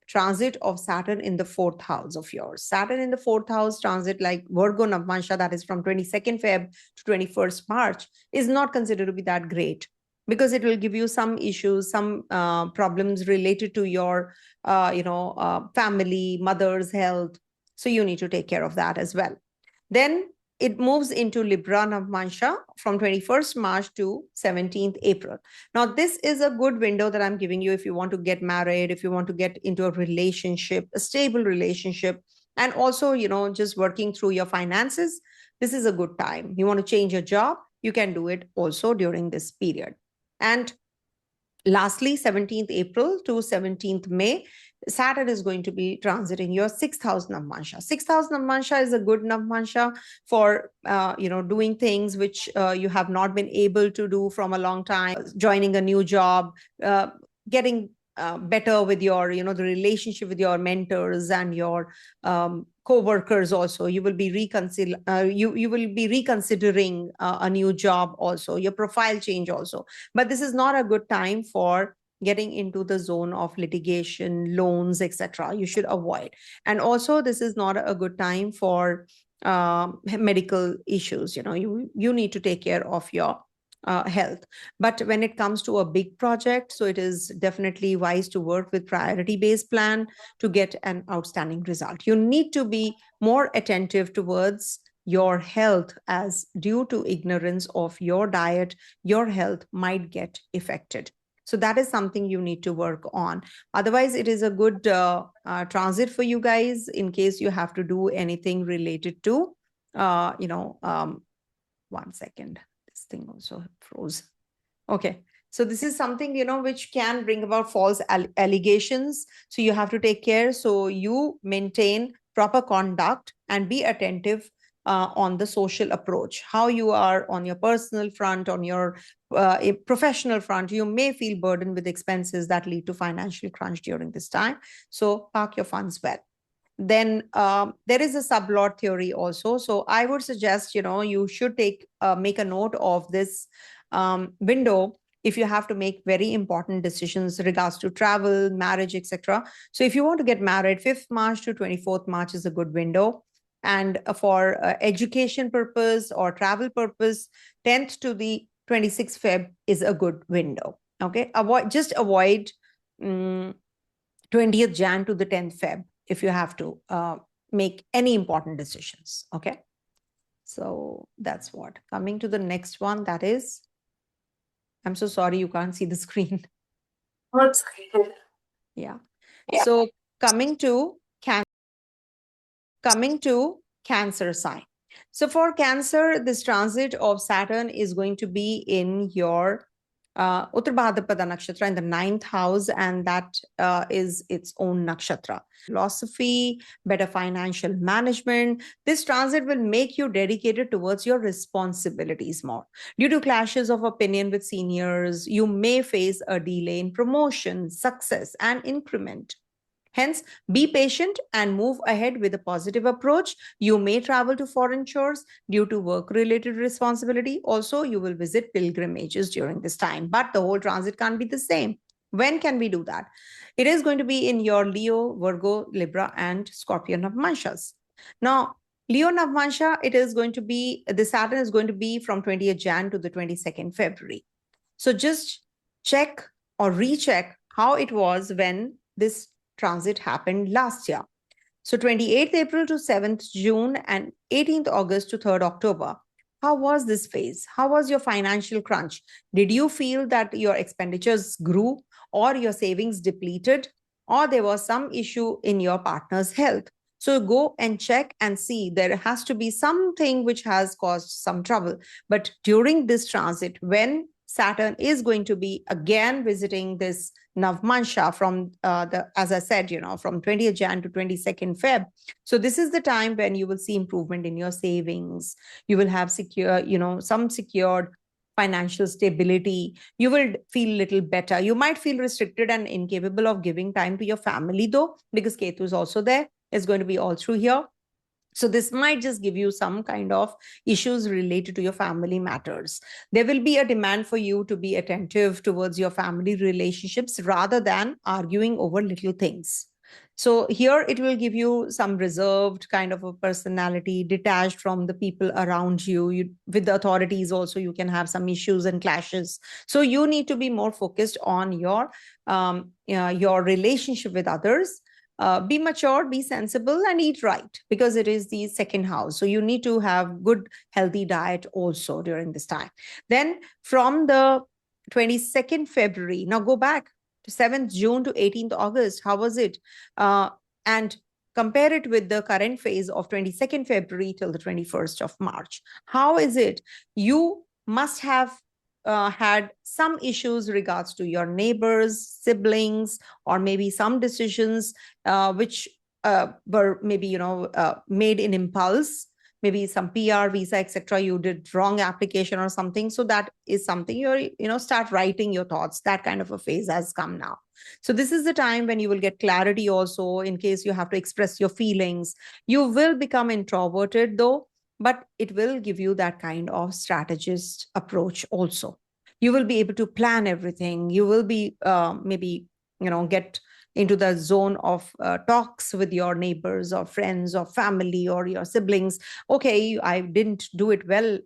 transit of Saturn in the 4th house of yours. Saturn in the 4th house transit, like Virgo Navāṁśa, that is from 22nd Feb to 21st March, is not considered to be that great, because it will give you some issues, some problems related to your, family, mother's health. So you need to take care of that as well. Then it moves into Libra Navāṁśa from 21st March to 17th April. Now, this is a good window that I'm giving you if you want to get married, if you want to get into a relationship, a stable relationship, and also, just working through your finances. This is a good time. You want to change your job, you can do it also during this period. And lastly, 17th April to 17th May, Saturn is going to be transiting your 6th house Navāṁśa. 6th house Navāṁśa is a good Navāṁśa for, doing things which you have not been able to do from a long time, joining a new job, getting better with your, the relationship with your mentors and your co-workers also. You will be you will be reconsidering a new job also, your profile change also. But this is not a good time for getting into the zone of litigation, loans, etc. You should avoid. And also, this is not a good time for medical issues. You need to take care of your health. But when it comes to a big project, so it is definitely wise to work with priority-based plan to get an outstanding result. You need to be more attentive towards your health, as due to ignorance of your diet, your health might get affected. So that is something you need to work on. Otherwise, it is a good transit for you guys in case you have to do anything related to, 1 second. This thing also froze. Okay. So this is something, which can bring about false allegations. So you have to take care. So you maintain proper conduct and be attentive on the social approach, how you are on your personal front, on your professional front. You may feel burdened with expenses that lead to financial crunch during this time. So park your funds well. Then there is a sublot theory also. So I would suggest, you should make a note of this window if you have to make very important decisions regards to travel, marriage, etc. So if you want to get married, 5th March to 24th March is a good window. And for education purpose or travel purpose, 10th to the 26th Feb is a good window. Okay, avoid 20th Jan to the 10th Feb if you have to make any important decisions. Okay, so that's what. Coming to the next one, that is, I'm so sorry you can't see the screen. What's good? Yeah. So coming to Cancer sign. So for Cancer, this transit of Saturn is going to be in your Utbhd nakshatra in the 9th house, and that is its own nakshatra. Philosophy, better financial management. This transit will make you dedicated towards your responsibilities more. Due to clashes of opinion with seniors, you may face a delay in promotion, success, and increment. Hence, be patient and move ahead with a positive approach. You may travel to foreign shores due to work-related responsibility. Also, you will visit pilgrimages during this time, but the whole transit can't be the same. When can we do that? It is going to be in your Leo, Virgo, Libra, and Scorpio Navāṁśas. Now, Leo Navāṁśa, it is going to be, the Saturn is going to be from 20th Jan to the 22nd February. So just check or recheck how it was when this transit happened last year. So 28th April to 7th June and 18th August to 3rd October. How was this phase? How was your financial crunch? Did you feel that your expenditures grew or your savings depleted, or there was some issue in your partner's health? So go and check and see. There has to be something which has caused some trouble. But during this transit, when Saturn is going to be again visiting this Navamsa from as I said, from 20th Jan to 22nd Feb. So this is the time when you will see improvement in your savings. You will have some secured financial stability. You will feel a little better. You might feel restricted and incapable of giving time to your family though, because Ketu is also there. It's going to be all through here. So this might just give you some kind of issues related to your family matters. There will be a demand for you to be attentive towards your family relationships rather than arguing over little things. So here it will give you some reserved kind of a personality, detached from the people around you. With the authorities also, you can have some issues and clashes. So you need to be more focused on your relationship with others. Be mature, be sensible, and eat right, because it is the second house. So you need to have good, healthy diet also during this time. Then from the 22nd February, now go back to 7th June to 18th August. How was it? And compare it with the current phase of 22nd February till the 21st of March. How is it? You must have had some issues regards to your neighbors, siblings, or maybe some decisions which were maybe made in impulse, maybe some PR, visa, etc. You did wrong application or something. So that is something you're start writing your thoughts. That kind of a phase has come now. So this is the time when you will get clarity also in case you have to express your feelings. You will become introverted though, but it will give you that kind of strategist approach also. You will be able to plan everything. You will be maybe, get into the zone of talks with your neighbors or friends or family or your siblings. Okay, I didn't do it well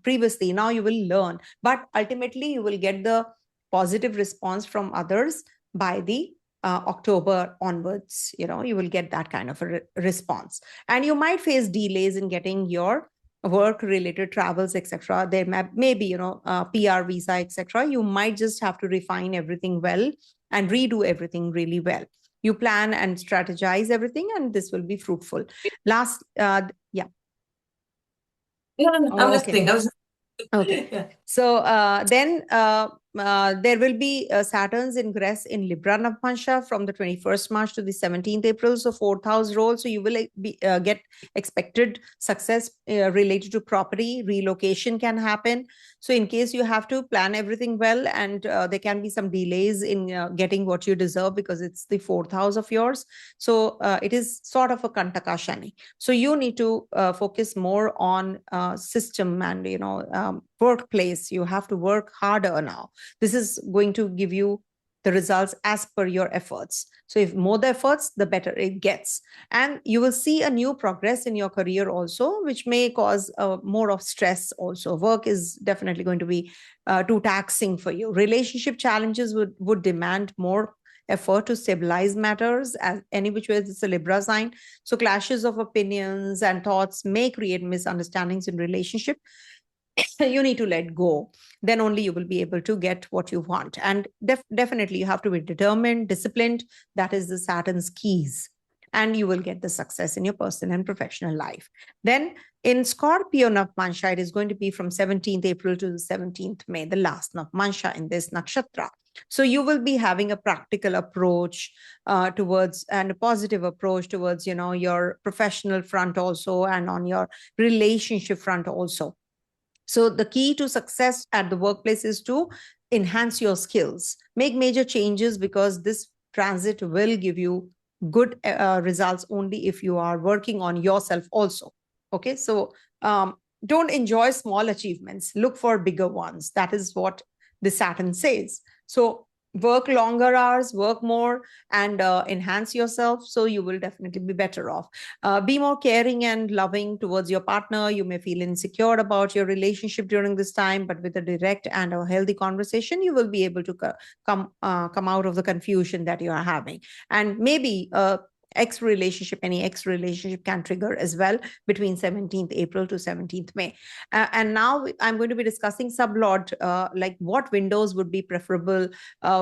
previously. Now you will learn. But ultimately, you will get the positive response from others by the October onwards. You will get that kind of a response. And you might face delays in getting your work-related travels, etc. There may be, PR, visa, etc. You might just have to refine everything well and redo everything really well. You plan and strategize everything, and this will be fruitful. Last, yeah. No, I'm listening. Okay. Yeah. So then there will be Saturn's ingress in Libra Navāṁśa from the 21st March to the 17th April. So 4th house role. So you will get expected success related to property. Relocation can happen. So in case you have to plan everything well, and there can be some delays in getting what you deserve because it's the 4th house of yours. So it is sort of a Kantaka Shani. So you need to focus more on system and, workplace. You have to work harder now. This is going to give you the results as per your efforts. So if more the efforts, the better it gets. And you will see a new progress in your career also, which may cause more of stress also. Work is definitely going to be too taxing for you. Relationship challenges would demand more effort to stabilize matters, as any which way it's a Libra sign. So clashes of opinions and thoughts may create misunderstandings in relationship. You need to let go. Then only you will be able to get what you want. And definitely you have to be determined, disciplined. That is the Saturn's keys. and you will get the success in your personal and professional life. Then in Scorpio Navāṁśa, it is going to be from 17th April to the 17th May, the last Navāṁśa in this nakshatra. So you will be having a practical approach towards, and a positive approach towards, your professional front also, and on your relationship front also. So the key to success at the workplace is to enhance your skills, make major changes, because this transit will give you good results only if you are working on yourself also. Okay, so don't enjoy small achievements, look for bigger ones. That is what the Saturn says. So work longer hours, work more, and enhance yourself, so you will definitely be better off. Be more caring and loving towards your partner. You may feel insecure about your relationship during this time, but with a direct and a healthy conversation, you will be able to come out of the confusion that you are having. And maybe any ex relationship can trigger as well between 17th April to 17th May. And now I'm going to be discussing sublot, like what windows would be preferable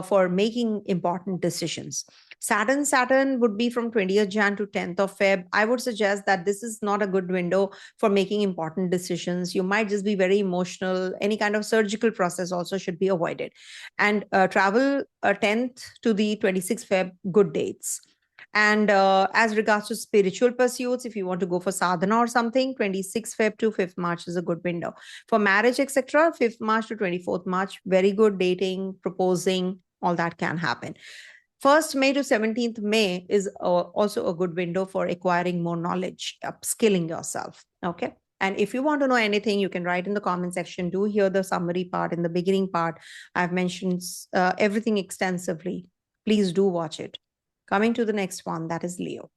for making important decisions. Saturn would be from 20th Jan to 10th of Feb. I would suggest that this is not a good window for making important decisions. You might just be very emotional. Any kind of surgical process also should be avoided. And travel 10th to the 26th Feb, good dates. And as regards to spiritual pursuits, if you want to go for sadhana or something, 26th Feb to 5th March is a good window. For marriage, etc., 5th March to 24th March, very good. Dating, proposing, all that can happen. 1st May to 17th May is also a good window for acquiring more knowledge, upskilling yourself. Okay. And if you want to know anything, you can write in the comment section. Do hear the summary part. In the beginning part, I've mentioned everything extensively. Please do watch it. Coming to the next one, that is Leo.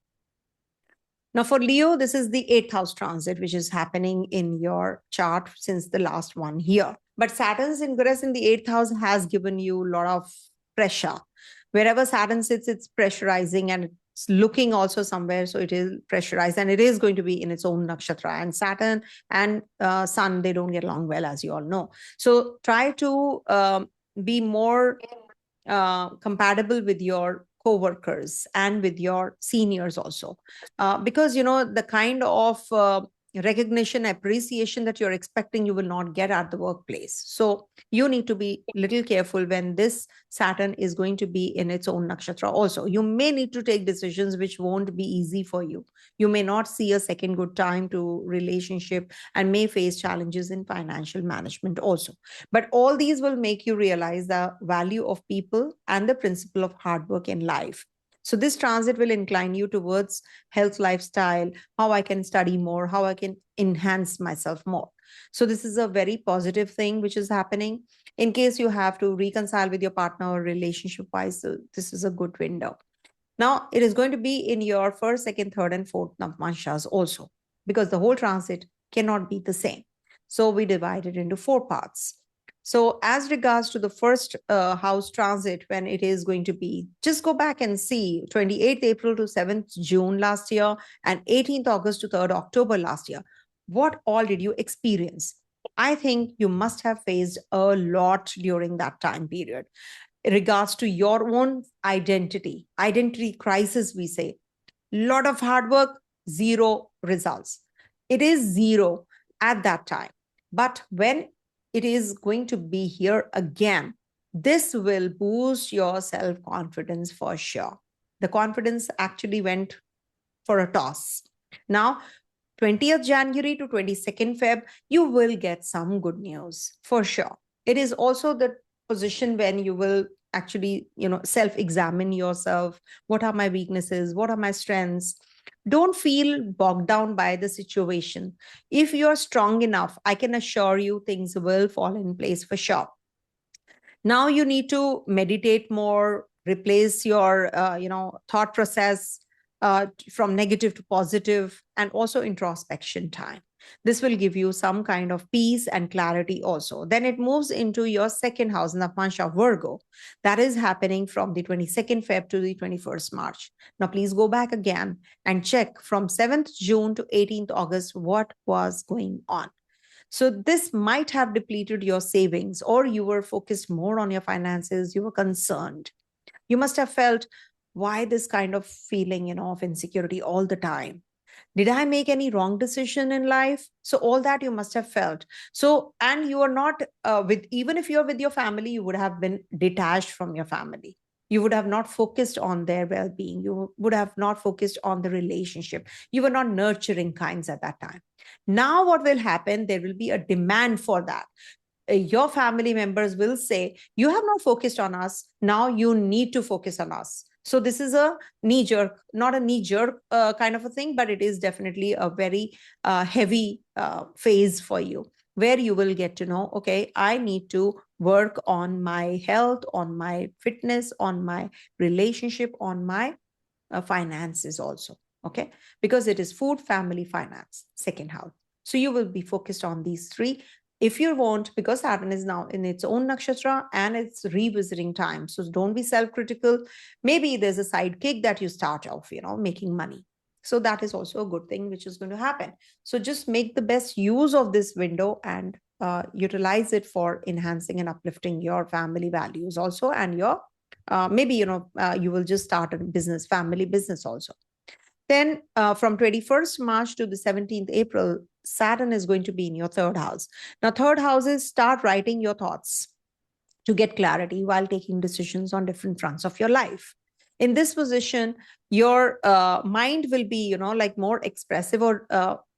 Now for Leo, this is the 8th house transit, which is happening in your chart since the last one here. But Saturn's ingress in the 8th house has given you a lot of pressure. Wherever Saturn sits, it's pressurizing, and it's looking also somewhere. So it is pressurized, and it is going to be in its own nakshatra. And Saturn and Sun, they don't get along well, as you all know. So try to be more compatible with your co-workers and with your seniors also, because the kind of recognition, appreciation that you're expecting, you will not get at the workplace. So you need to be a little careful when this Saturn is going to be in its own nakshatra also. You may need to take decisions which won't be easy for you. You may not see a second good time to relationship, and may face challenges in financial management also. But all these will make you realize the value of people and the principle of hard work in life. So this transit will incline you towards health, lifestyle, how I can study more, how I can enhance myself more. So this is a very positive thing which is happening. In case you have to reconcile with your partner or relationship-wise, so this is a good window. Now, it is going to be in your 1st, 2nd, 3rd, and 4th Navamshas also, because the whole transit cannot be the same. So we divide it into 4 parts. So as regards to the 1st house transit, when it is going to be, just go back and see 28th April to 7th June last year, and 18th August to 3rd October last year. What all did you experience? I think you must have faced a lot during that time period. In regards to your own identity crisis, we say, lot of hard work, 0 results. It is 0 at that time. But when it is going to be here again, this will boost your self-confidence for sure. The confidence actually went for a toss. Now, 20th January to 22nd Feb, you will get some good news for sure. It is also the position when you will actually, self-examine yourself. What are my weaknesses? What are my strengths? Don't feel bogged down by the situation. If you're strong enough, I can assure you things will fall in place for sure. Now you need to meditate more, replace your, thought process from negative to positive, and also introspection time. This will give you some kind of peace and clarity also. Then it moves into your 2nd house, Navamsa Virgo. That is happening from the 22nd Feb to the 21st March. Now, please go back again and check from 7th June to 18th August what was going on. So this might have depleted your savings, or you were focused more on your finances. You were concerned. You must have felt, why this kind of feeling, of insecurity all the time? Did I make any wrong decision in life? So all that you must have felt. So, and you are not even if you're with your family, you would have been detached from your family. You would have not focused on their well-being. You would have not focused on the relationship. You were not nurturing kinds at that time. Now what will happen? There will be a demand for that. Your family members will say, you have not focused on us. Now you need to focus on us. So this is a knee jerk, not a knee jerk kind of a thing, but it is definitely a very heavy phase for you, where you will get to know, okay, I need to work on my health, on my fitness, on my relationship, on my finances also. Okay, because it is food, family, finance, second house. So you will be focused on these three. If you want, because Saturn is now in its own nakshatra and it's revisiting time. So don't be self-critical. Maybe there's a sidekick that you start off, making money. So that is also a good thing which is going to happen. So just make the best use of this window and utilize it for enhancing and uplifting your family values also. And your maybe, you will just start a business, family business also. Then from 21st March to the 17th April, Saturn is going to be in your third house. Now, third houses start writing your thoughts to get clarity while taking decisions on different fronts of your life. In this position, your mind will be, like more expressive or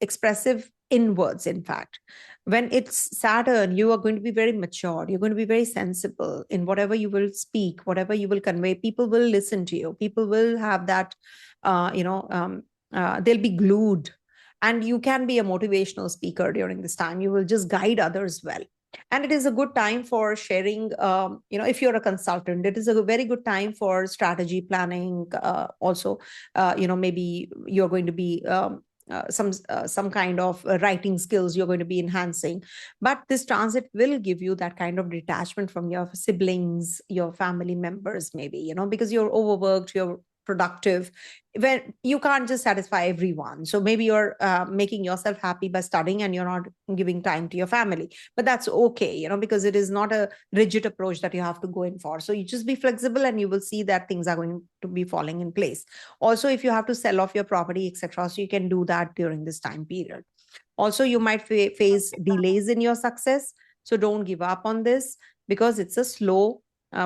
expressive inwards, in fact. When it's Saturn, you are going to be very mature. You're going to be very sensible in whatever you will speak, whatever you will convey. People will listen to you. People will have that, they'll be glued. And you can be a motivational speaker during this time. You will just guide others well. And it is a good time for sharing, if you're a consultant, it is a very good time for strategy planning. Also, maybe you're going to be some kind of writing skills you're going to be enhancing. But this transit will give you that kind of detachment from your siblings, your family members, maybe, because you're overworked, you're productive, when you can't just satisfy everyone. So maybe you're making yourself happy by studying and you're not giving time to your family, but that's okay, because it is not a rigid approach that you have to go in for. So you just be flexible and you will see that things are going to be falling in place. Also, if you have to sell off your property, etc., so you can do that during this time period. Also, you might face delays in your success. So don't give up on this, because it's a slow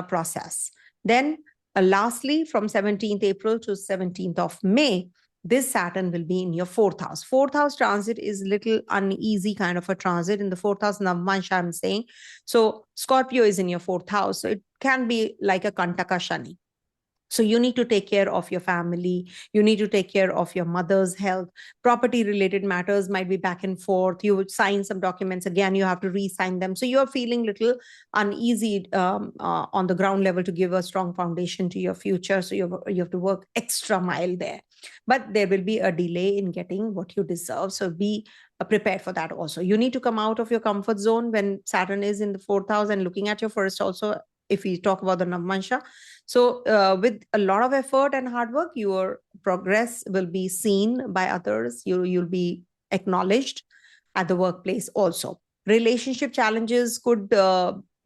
process. Then lastly, from 17th April to 17th of May, this Saturn will be in your fourth house. Fourth house transit is little uneasy kind of a transit. In the fourth house, Navamsa, I'm saying. So Scorpio is in your fourth house. So it can be like a Kantaka Shani. So you need to take care of your family. You need to take care of your mother's health. Property related matters might be back and forth. You would sign some documents. Again, you have to re-sign them. So you're feeling little uneasy on the ground level to give a strong foundation to your future. So you have to work extra mile there. But there will be a delay in getting what you deserve. So be prepared for that also. You need to come out of your comfort zone when Saturn is in the fourth house and looking at your first also, if we talk about the Navamsa. So with a lot of effort and hard work, your progress will be seen by others. You'll be acknowledged at the workplace also. Relationship challenges could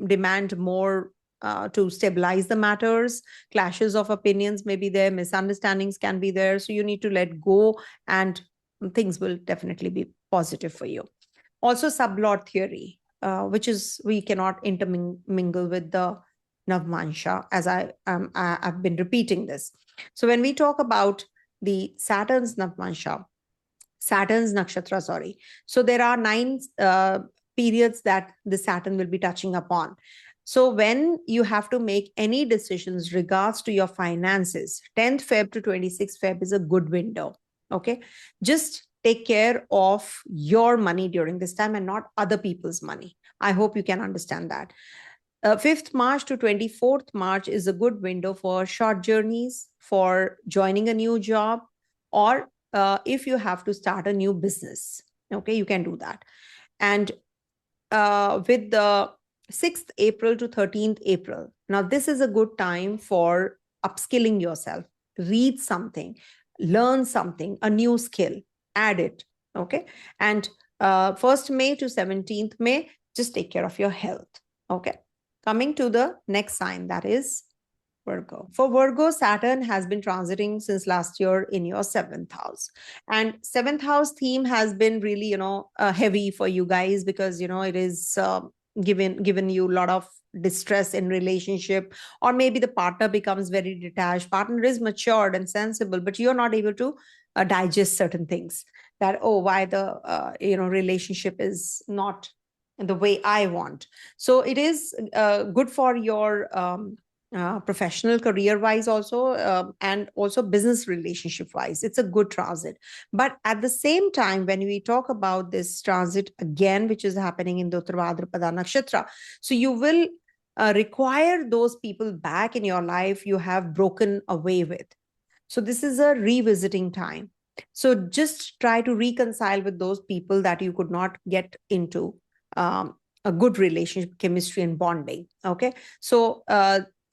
demand more to stabilize the matters. Clashes of opinions may be there. Misunderstandings can be there. So you need to let go and things will definitely be positive for you. Also, sublord theory, which is we cannot intermingle with the Navamsa, as I've been repeating this. So when we talk about the Saturn's Navamsa, Saturn's nakshatra, sorry. So there are 9 periods that the Saturn will be touching upon. So when you have to make any decisions regards to your finances, 10th Feb to 26th Feb is a good window. Okay, just take care of your money during this time and not other people's money. I hope you can understand that. 5th March to 24th March is a good window for short journeys, for joining a new job, or if you have to start a new business. Okay, you can do that. And with the 6th April to 13th April, now this is a good time for upskilling yourself. Read something, learn something, a new skill, add it. Okay, and 1st May to 17th May, just take care of your health. Okay. Coming to the next sign, that is Virgo. For Virgo, Saturn has been transiting since last year in your seventh house. And seventh house theme has been really, heavy for you guys because, it is given you a lot of distress in relationship, or maybe the partner becomes very detached. Partner is matured and sensible, but you're not able to digest certain things that, oh, why the, relationship is not the way I want. So it is good for your professional career wise also, and also business relationship wise. It's a good transit. But at the same time, when we talk about this transit again, which is happening in the Uttarabhadrapada nakshatra, so you will require those people back in your life you have broken away with. So this is a revisiting time. So just try to reconcile with those people that you could not get into a good relationship, chemistry, and bonding. Okay. So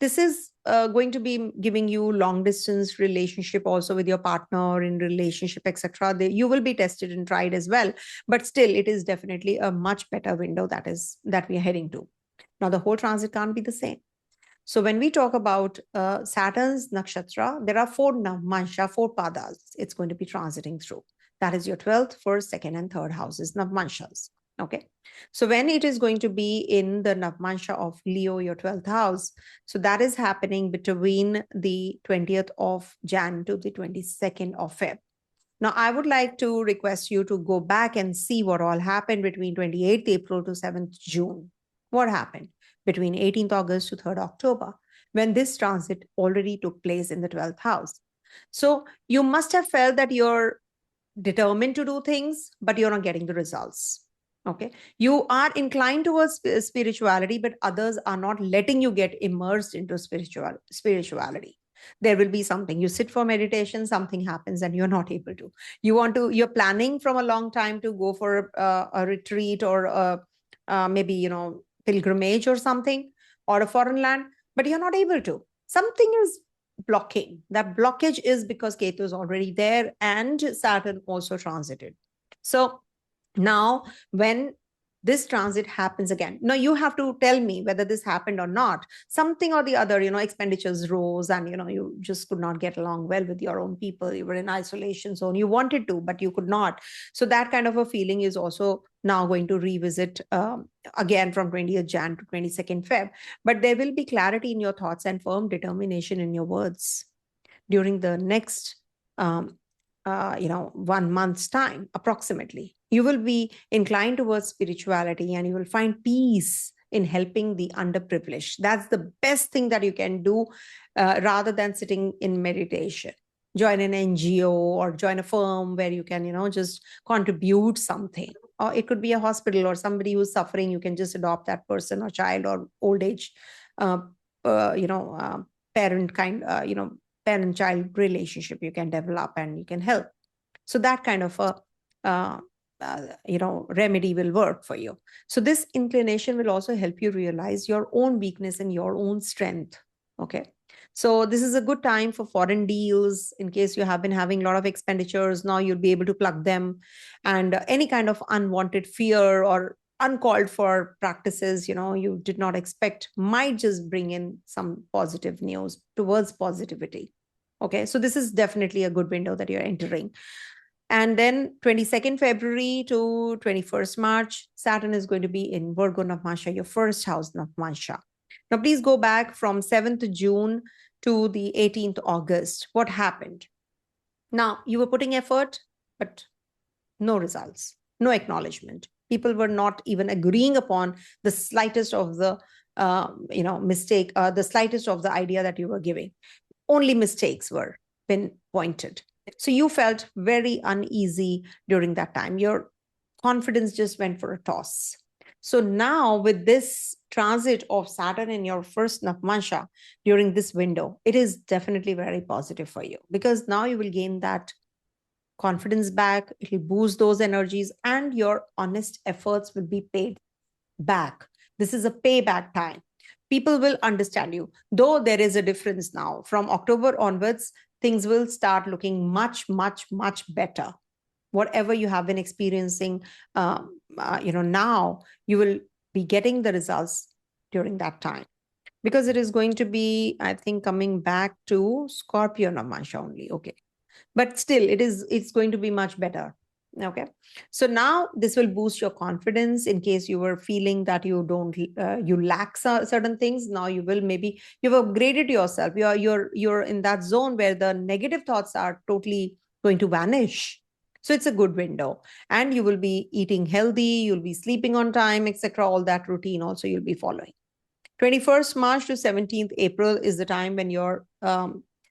this is going to be giving you long distance relationship also with your partner, in relationship, etc. You will be tested and tried as well, but still it is definitely a much better window that we are heading to. Now the whole transit can't be the same. So when we talk about Saturn's nakshatra, there are 4 Navamsa, 4 padas it's going to be transiting through. That is your 12th, 1st, 2nd, and 3rd houses, Navamsas. Okay. So when it is going to be in the Navamsa of Leo, your 12th house, so that is happening between the 20th of Jan to the 22nd of Feb. Now, I would like to request you to go back and see what all happened between 28th April to 7th June. What happened between 18th August to 3rd October, when this transit already took place in the 12th house. So you must have felt that you're determined to do things, but you're not getting the results. Okay. You are inclined towards spirituality, but others are not letting you get immersed into spirituality. There will be something, you sit for meditation, something happens and you're not able to. You're planning from a long time to go for a retreat or maybe, pilgrimage or something, or a foreign land, but you're not able to. Something is blocking. That blockage is because Ketu is already there and Saturn also transited. So now when this transit happens again, now you have to tell me whether this happened or not. Something or the other, expenditures rose and, you just could not get along well with your own people. You were in isolation zone. You wanted to, but you could not. So that kind of a feeling is also now going to revisit again from 20th Jan to 22nd Feb. But there will be clarity in your thoughts and firm determination in your words during the next 1 month's time, approximately. You will be inclined towards spirituality and you will find peace in helping the underprivileged. That's the best thing that you can do rather than sitting in meditation. Join an NGO or join a firm where you can, just contribute something. Or it could be a hospital or somebody who's suffering. You can just adopt that person or child or old age, parent-child relationship you can develop and you can help. So that kind of a remedy will work for you. So this inclination will also help you realize your own weakness and your own strength. Okay. So this is a good time for foreign deals. In case you have been having a lot of expenditures, now you'll be able to plug them. And any kind of unwanted fear or uncalled for practices, you did not expect, might just bring in some positive news towards positivity. Okay. So this is definitely a good window that you're entering. And then 22nd February to 21st March, Saturn is going to be in Virgo Navāṁśa, your first house Navāṁśa. Now, please go back from 7th June to the 18th August. What happened? Now, you were putting effort, but no results, no acknowledgement. People were not even agreeing upon the slightest of the, mistake, the slightest of the idea that you were giving. Only mistakes were pinpointed. So you felt very uneasy during that time. Your confidence just went for a toss. So now with this transit of Saturn in your first Navamsa during this window, it is definitely very positive for you because now you will gain that confidence back. It will boost those energies and your honest efforts will be paid back. This is a payback time. People will understand you, though there is a difference now. From October onwards, things will start looking much, much, much better. Whatever you have been experiencing, now you will be getting the results during that time. because it is going to be, I think, coming back to Scorpio Navāṁśa only. Okay. But still, it's going to be much better. Okay. So now this will boost your confidence in case you were feeling that you lack certain things. Now you've upgraded yourself. You're in that zone where the negative thoughts are totally going to vanish. So it's a good window, and you will be eating healthy, you'll be sleeping on time, etc. All that routine also you'll be following. 21st March to 17th April is the time when your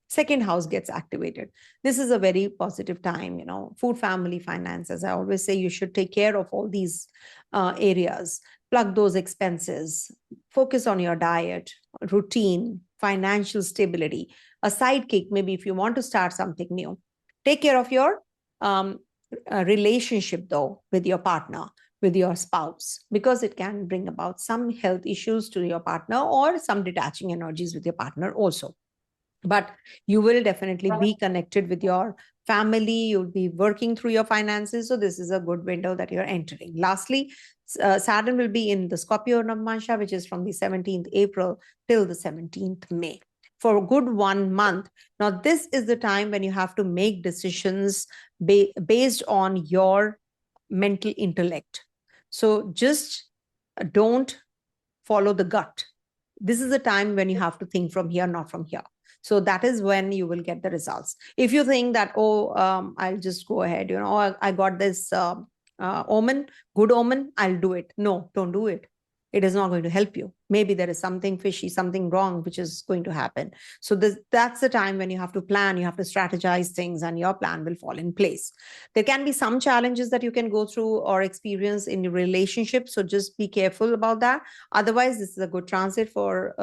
second house gets activated. This is a very positive time, food, family, finances. I always say you should take care of all these areas, plug those expenses, focus on your diet, routine, financial stability, a sidekick, maybe if you want to start something new. Take care of your relationship though with your partner, with your spouse, because it can bring about some health issues to your partner or some detaching energies with your partner also. But you will definitely be connected with your family. You'll be working through your finances. So this is a good window that you're entering. Lastly, Saturn will be in the Scorpio Navāṁśa, which is from the 17th April till the 17th May. For a good 1 month. Now, this is the time when you have to make decisions based on your mental intellect. So just don't follow the gut. This is the time when you have to think from here, not from here. So that is when you will get the results. If you think that, I'll just go ahead, I got this omen, good omen, I'll do it. No, don't do it. It is not going to help you. Maybe there is something fishy, something wrong, which is going to happen. So that's the time when you have to plan, you have to strategize things, and your plan will fall in place. There can be some challenges that you can go through or experience in your relationship. So just be careful about that. Otherwise, this is a good transit for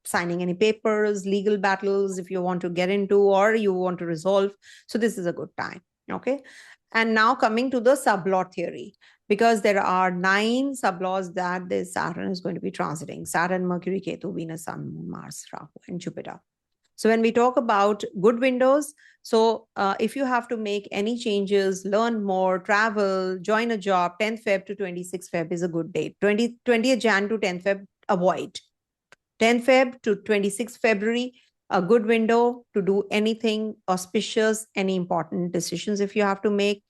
signing any papers, legal battles, if you want to get into or you want to resolve. So this is a good time. Okay. And now coming to the sublot theory, because there are 9 sublaws that this Saturn is going to be transiting: Saturn, Mercury, Ketu, Venus, Sun, Moon, Mars, Rahu, and Jupiter. So when we talk about good windows, so if you have to make any changes, learn more, travel, join a job, 10th Feb to 26th Feb is a good date. 20th Jan to 10th Feb, avoid. 10th Feb to 26th February, a good window to do anything auspicious, any important decisions if you have to make.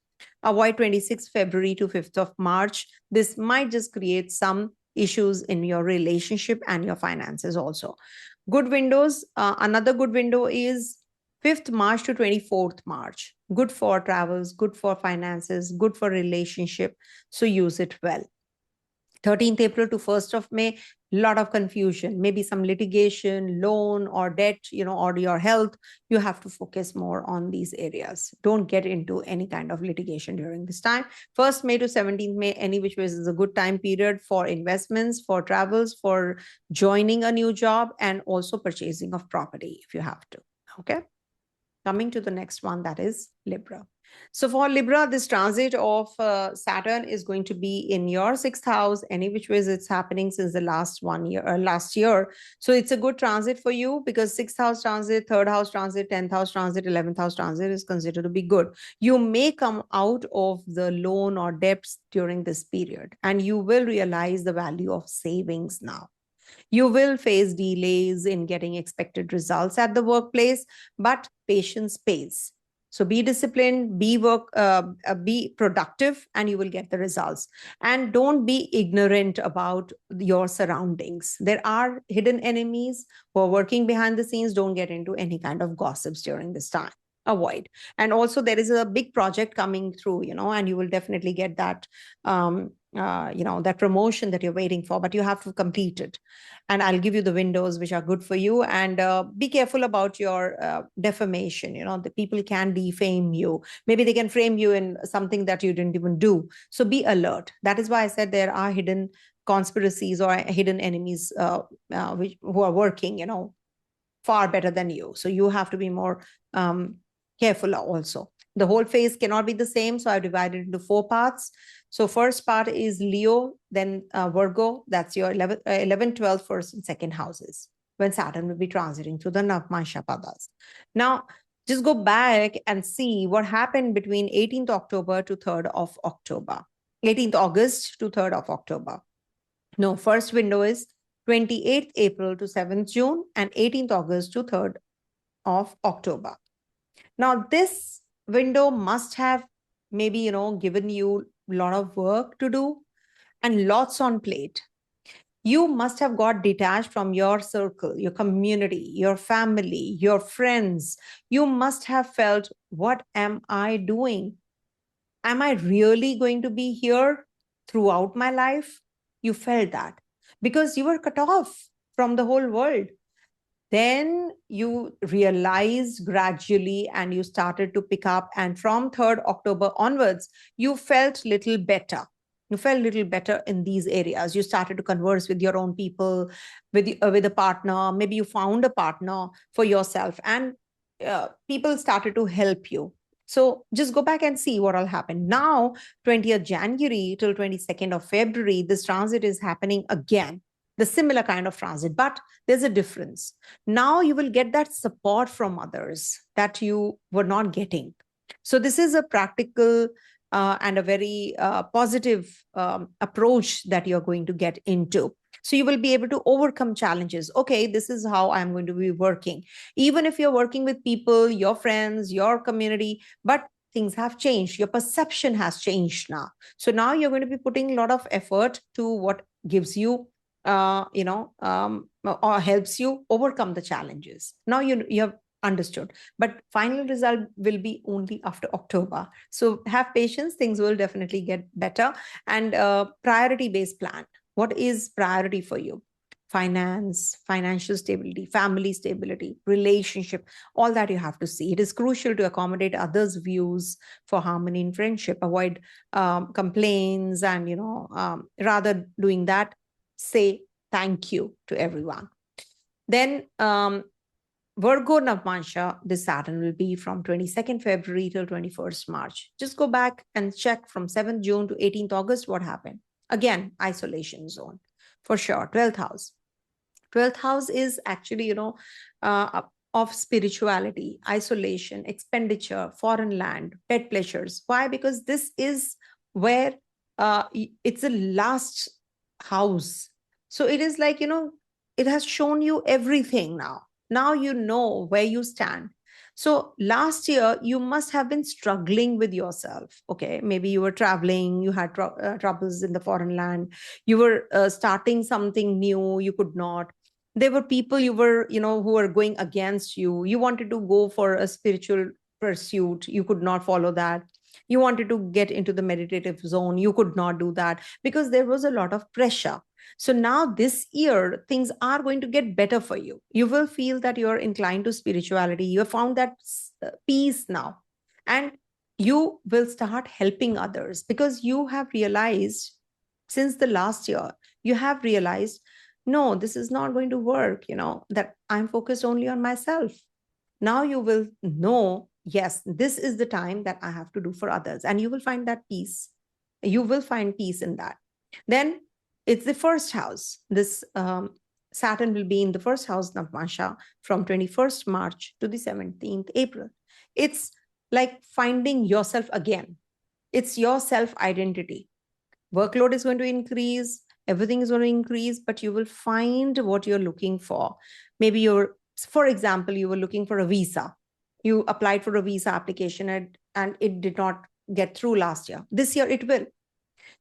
Avoid 26th February to 5th of March. This might just create some issues in your relationship and your finances also. Good windows, another good window is 5th March to 24th March. Good for travels, good for finances, good for relationship. So use it well. 13th April to 1st of May, lot of confusion, maybe some litigation, loan or debt, or your health. You have to focus more on these areas. Don't get into any kind of litigation during this time. 1st May to 17th May, any which ways is a good time period for investments, for travels, for joining a new job, and also purchasing of property if you have to. Okay. Coming to the next one, that is Libra. So for Libra, this transit of Saturn is going to be in your 6th house, any which ways it's happening since the last year. So it's a good transit for you because 6th house transit, 3rd house transit, 10th house transit, 11th house transit is considered to be good. You may come out of the loan or debts during this period, and you will realize the value of savings now. You will face delays in getting expected results at the workplace, but patience pays. So be disciplined, be productive, and you will get the results. And don't be ignorant about your surroundings. There are hidden enemies who are working behind the scenes. Don't get into any kind of gossips during this time. Avoid. And also there is a big project coming through, and you will definitely get that, that promotion that you're waiting for, but you have to complete it. And I'll give you the windows which are good for you. And be careful about your defamation. The people can defame you. Maybe they can frame you in something that you didn't even do. So be alert. That is why I said there are hidden conspiracies or hidden enemies who are working, far better than you. So you have to be more careful also. The whole phase cannot be the same. So I've divided into 4 parts. So first part is Leo, then Virgo. That's your 11, 12th, 1st, and 2nd houses when Saturn will be transiting through the Navamsa padas. Now, just go back and see what happened between 18th October to 3rd of October. 18th August to 3rd of October. No, first window is 28th April to 7th June, and 18th August to 3rd of October. Now, this window must have maybe, given you a lot of work to do and lots on plate. You must have got detached from your circle, your community, your family, your friends. You must have felt, what am I doing? Am I really going to be here throughout my life? You felt that because you were cut off from the whole world. Then you realized gradually and you started to pick up. And from 3rd October onwards, you felt little better. You felt little better in these areas. You started to converse with your own people, with a partner. Maybe you found a partner for yourself, and people started to help you. So just go back and see what will happen. Now, 20th January till 22nd of February, this transit is happening again, the similar kind of transit, but there's a difference. Now you will get that support from others that you were not getting. So this is a practical and a very positive approach that you're going to get into. So you will be able to overcome challenges. Okay, this is how I'm going to be working. Even if you're working with people, your friends, your community, but things have changed. Your perception has changed now. So now you're going to be putting a lot of effort to what gives you or helps you overcome the challenges. Now you have understood, but final result will be only after October. So have patience, things will definitely get better. And priority based plan. What is priority for you? Finance, financial stability, family stability, relationship, all that you have to see. It is crucial to accommodate others' views for harmony in friendship. Avoid complaints, and rather doing that, say thank you to everyone. Then Virgo Navāṁśa, this Saturn will be from 22nd February till 21st March. Just go back and check from 7th June to 18th August what happened. Again, isolation zone for sure. 12th house. 12th house is actually, of spirituality, isolation, expenditure, foreign land, pet pleasures. Why? Because this is where it's the last house. So it is like, it has shown you everything now. Now you know where you stand. So last year, you must have been struggling with yourself. Okay, maybe you were traveling, you had troubles in the foreign land, you were starting something new, you could not. There were people you were, who were going against you. You wanted to go for a spiritual pursuit, you could not follow that. You wanted to get into the meditative zone, you could not do that because there was a lot of pressure. So now this year, things are going to get better for you. You will feel that you're inclined to spirituality. You have found that peace now. And you will start helping others because you have realized since the last year, you have realized, no, this is not going to work, that I'm focused only on myself. Now you will know, yes, this is the time that I have to do for others. And you will find that peace. You will find peace in that. Then it's the first house. This Saturn will be in the first house, Navāṁśa, from 21st March to the 17th April. It's like finding yourself again. It's your self-identity. Workload is going to increase. Everything is going to increase, but you will find what you're looking for. Maybe for example, you were looking for a visa. You applied for a visa application and it did not get through last year. This year it will.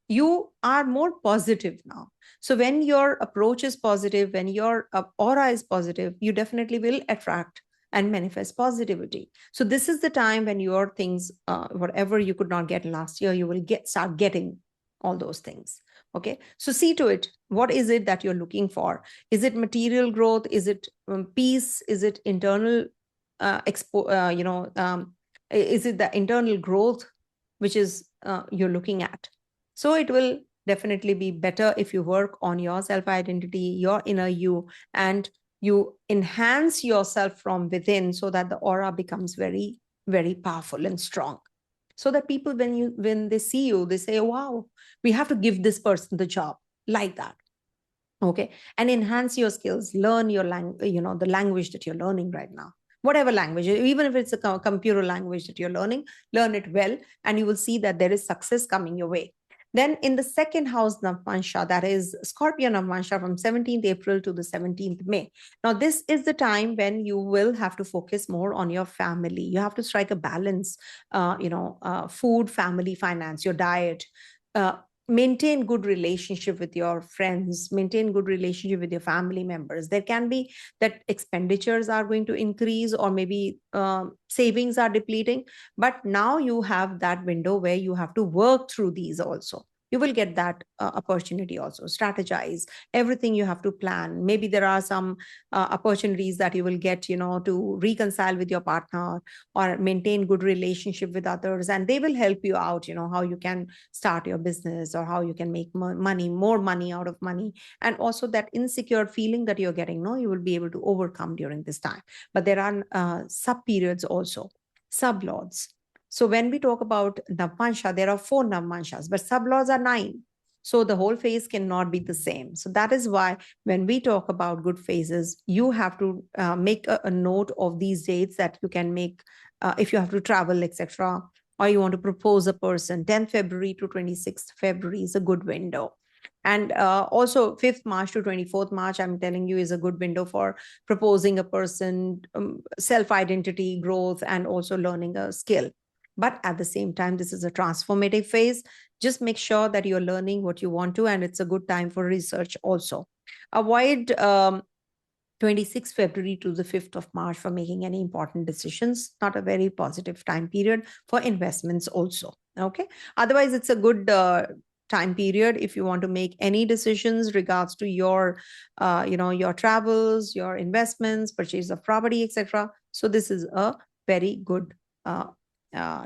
You are more positive now. So when your approach is positive, when your aura is positive, you definitely will attract and manifest positivity. So this is the time when your things, whatever you could not get last year, you will start getting all those things. Okay. So see to it. What is it that you're looking for? Is it material growth? Is it peace? Is it internal is it the internal growth, which is you're looking at? So it will definitely be better if you work on your self-identity, your inner you, and you enhance yourself from within so that the aura becomes very, very powerful and strong. So that people, when they see you, they say, wow, we have to give this person the job, like that. Okay. And enhance your skills, learn your language, the language that you're learning right now. Whatever language, even if it's a computer language that you're learning, learn it well, and you will see that there is success coming your way. Then in the second house Navamsa, that is Scorpio Navāṁśa from 17th April to the 17th May. Now, this is the time when you will have to focus more on your family. You have to strike a balance, food, family, finance, your diet. Maintain good relationship with your friends, maintain good relationship with your family members. There can be that expenditures are going to increase, or maybe savings are depleting, but now you have that window where you have to work through these also. You will get that opportunity also. Strategize everything, you have to plan. Maybe there are some opportunities that you will get, to reconcile with your partner or maintain good relationship with others, and they will help you out, how you can start your business or how you can make more money out of money. And also that insecure feeling that you're getting, no, you will be able to overcome during this time. But there are sub periods also, sub lords. So when we talk about Navamsa, there are 4 Navamsas, but sub lords are 9. So the whole phase cannot be the same. So that is why when we talk about good phases, you have to make a note of these dates that you can make if you have to travel, etc., or you want to propose a person. 10th February to 26th February is a good window. And also 5th March to 24th March, I'm telling you, is a good window for proposing a person, self-identity growth, and also learning a skill. But at the same time, this is a transformative phase. Just make sure that you're learning what you want to, and it's a good time for research also. Avoid 26th February to the 5th of March for making any important decisions. Not a very positive time period for investments also. Okay. Otherwise, it's a good time period if you want to make any decisions regards to your, your travels, your investments, purchase of property, etc. So this is a very good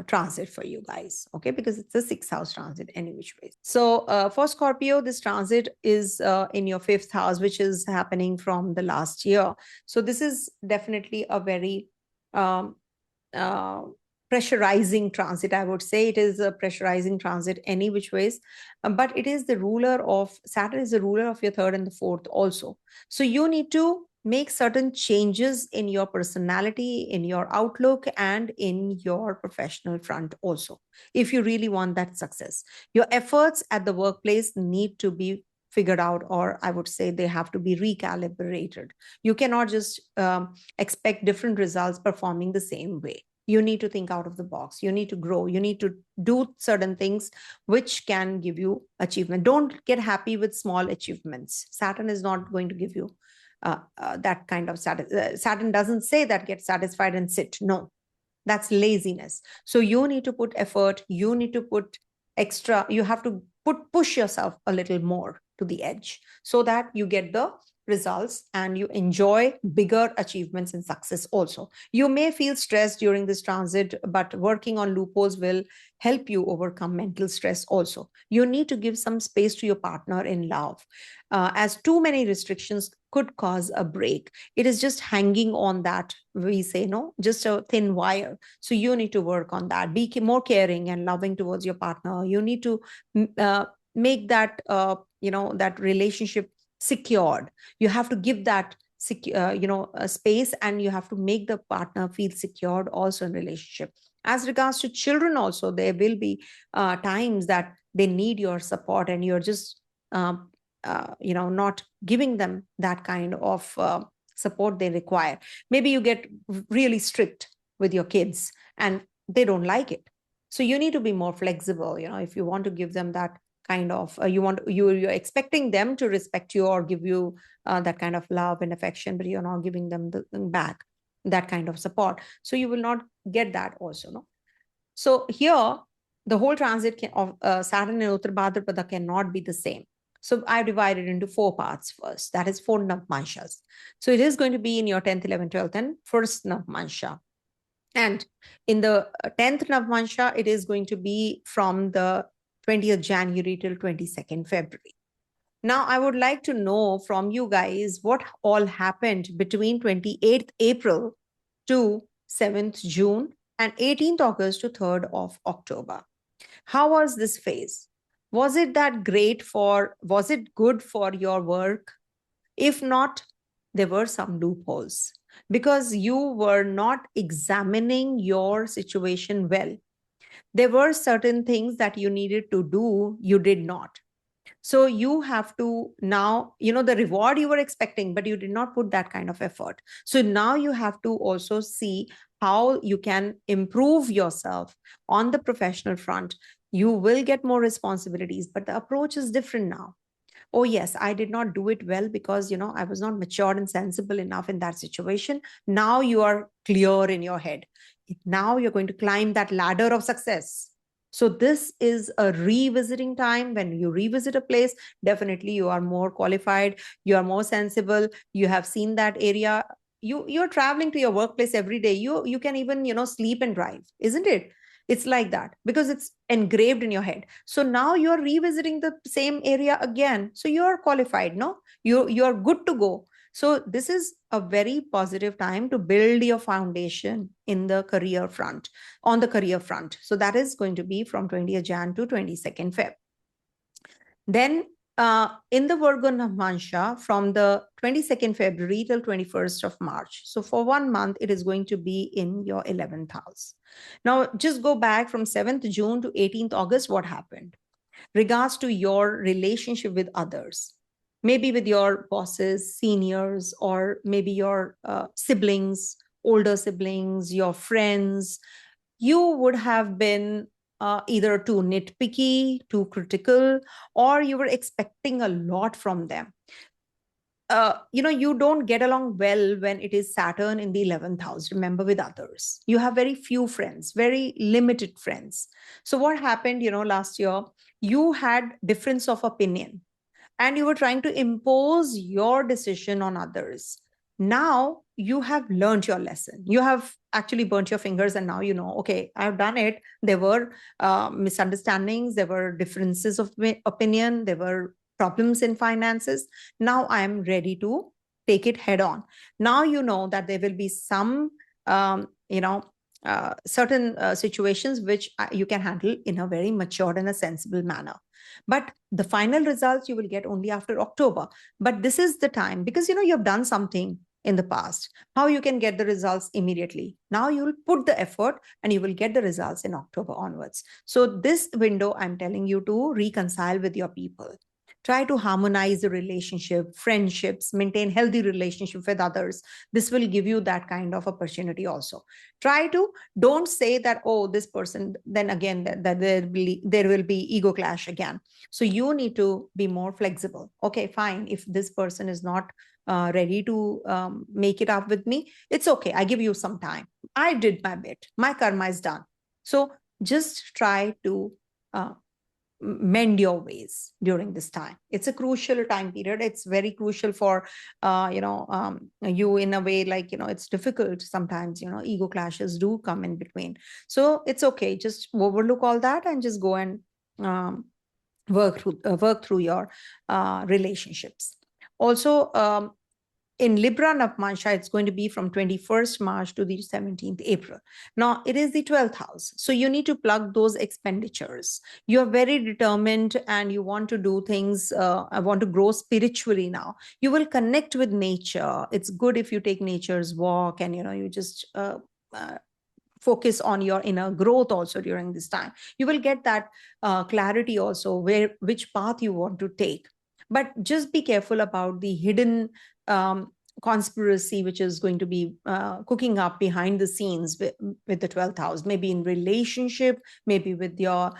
transit for you guys, okay, because it's a 6th house transit any which way. So for Scorpio, this transit is in your 5th house, which is happening from the last year. So this is definitely a very pressurizing transit. I would say it is a pressurizing transit any which ways, but it is the ruler of, Saturn is the ruler of your 3rd and the 4th also. So you need to make certain changes in your personality, in your outlook, and in your professional front also, if you really want that success. Your efforts at the workplace need to be figured out, or I would say they have to be recalibrated. You cannot just expect different results performing the same way. You need to think out of the box. You need to grow. You need to do certain things which can give you achievement. Don't get happy with small achievements. Saturn is not going to give you that kind of Saturn doesn't say that get satisfied and sit. No, that's laziness. So you need to put effort. You need to put extra. You have to push yourself a little more to the edge so that you get the results and you enjoy bigger achievements and success also. You may feel stressed during this transit, but working on loopholes will help you overcome mental stress also. You need to give some space to your partner in love, as too many restrictions could cause a break. It is just hanging on that, we say, no, just a thin wire. So you need to work on that. Be more caring and loving towards your partner. You need to make that, that relationship secured. You have to give that a space, and you have to make the partner feel secured also in relationship. As regards to children also, there will be times that they need your support, and you're just not giving them that kind of support they require. Maybe you get really strict with your kids and they don't like it. So you need to be more flexible, if you want to give them that kind of, you're expecting them to respect you or give you that kind of love and affection, but you're not giving them back that kind of support. So you will not get that also, no? So here, the whole transit of Saturn and Uttarabhadrapada cannot be the same. So I divided into 4 parts first. That is 4 Navamshas. So it is going to be in your 10th, 11th, 12th, and 1st Navamsha. And in the 10th Navamsha, it is going to be from the 20th January till 22nd February. Now, I would like to know from you guys what all happened between 28th April to 7th June and 18th August to 3rd of October. How was this phase? Was it was it good for your work? If not, there were some loopholes because you were not examining your situation well. There were certain things that you needed to do, you did not. So you have to now, the reward you were expecting, but you did not put that kind of effort. So now you have to also see how you can improve yourself on the professional front. You will get more responsibilities, but the approach is different now. Oh yes, I did not do it well because I was not mature and sensible enough in that situation. Now you are clear in your head. Now you're going to climb that ladder of success. So this is a revisiting time. When you revisit a place, definitely you are more qualified, you are more sensible, you have seen that area. You're traveling to your workplace every day. You can even sleep and drive, isn't it? It's like that because it's engraved in your head. So now you're revisiting the same area again. So you're qualified, no? You're good to go. So this is a very positive time to build your foundation in the career front, on the career front. So that is going to be from 20th Jan to 22nd Feb. Then in the Virgo Navāṁśa from the 22nd February till 21st of March. So for 1 month, it is going to be in your 11th house. Now, just go back from 7th June to 18th August, what happened? Regards to your relationship with others, maybe with your bosses, seniors, or maybe your siblings, older siblings, your friends, you would have been either too nitpicky, too critical, or you were expecting a lot from them. You don't get along well when it is Saturn in the 11th house, remember, with others. You have very few friends, very limited friends. So what happened, last year, you had difference of opinion and you were trying to impose your decision on others. Now you have learned your lesson. You have actually burnt your fingers and now okay, I've done it. There were misunderstandings, there were differences of opinion, there were problems in finances. Now I am ready to take it head on. Now you know that there will be some, certain situations which you can handle in a very matured and a sensible manner. But the final results you will get only after October. But this is the time because, you've done something in the past, how you can get the results immediately. Now you will put the effort and you will get the results in October onwards. So this window, I'm telling you to reconcile with your people. Try to harmonize the relationship, friendships, maintain healthy relationship with others. This will give you that kind of opportunity also. Don't say that, oh, this person, then again, that there will be ego clash again. So you need to be more flexible. Okay, fine. If this person is not ready to make it up with me, it's okay. I give you some time. I did my bit. My karma is done. So just try to mend your ways during this time. It's a crucial time period. It's very crucial for you in a way, like it's difficult sometimes. Ego clashes do come in between. So it's okay. Just overlook all that and just go and work through your relationships. Also, in Libra Navāṁśa, it's going to be from 21st March to the 17th April. Now, it is the 12th house. So you need to plug those expenditures. You're very determined and you want to do things, I want to grow spiritually now. You will connect with nature. It's good if you take nature's walk and, you just focus on your inner growth also during this time. You will get that clarity also, which path you want to take. But just be careful about the hidden conspiracy which is going to be cooking up behind the scenes with the 12th house, maybe in relationship, maybe with your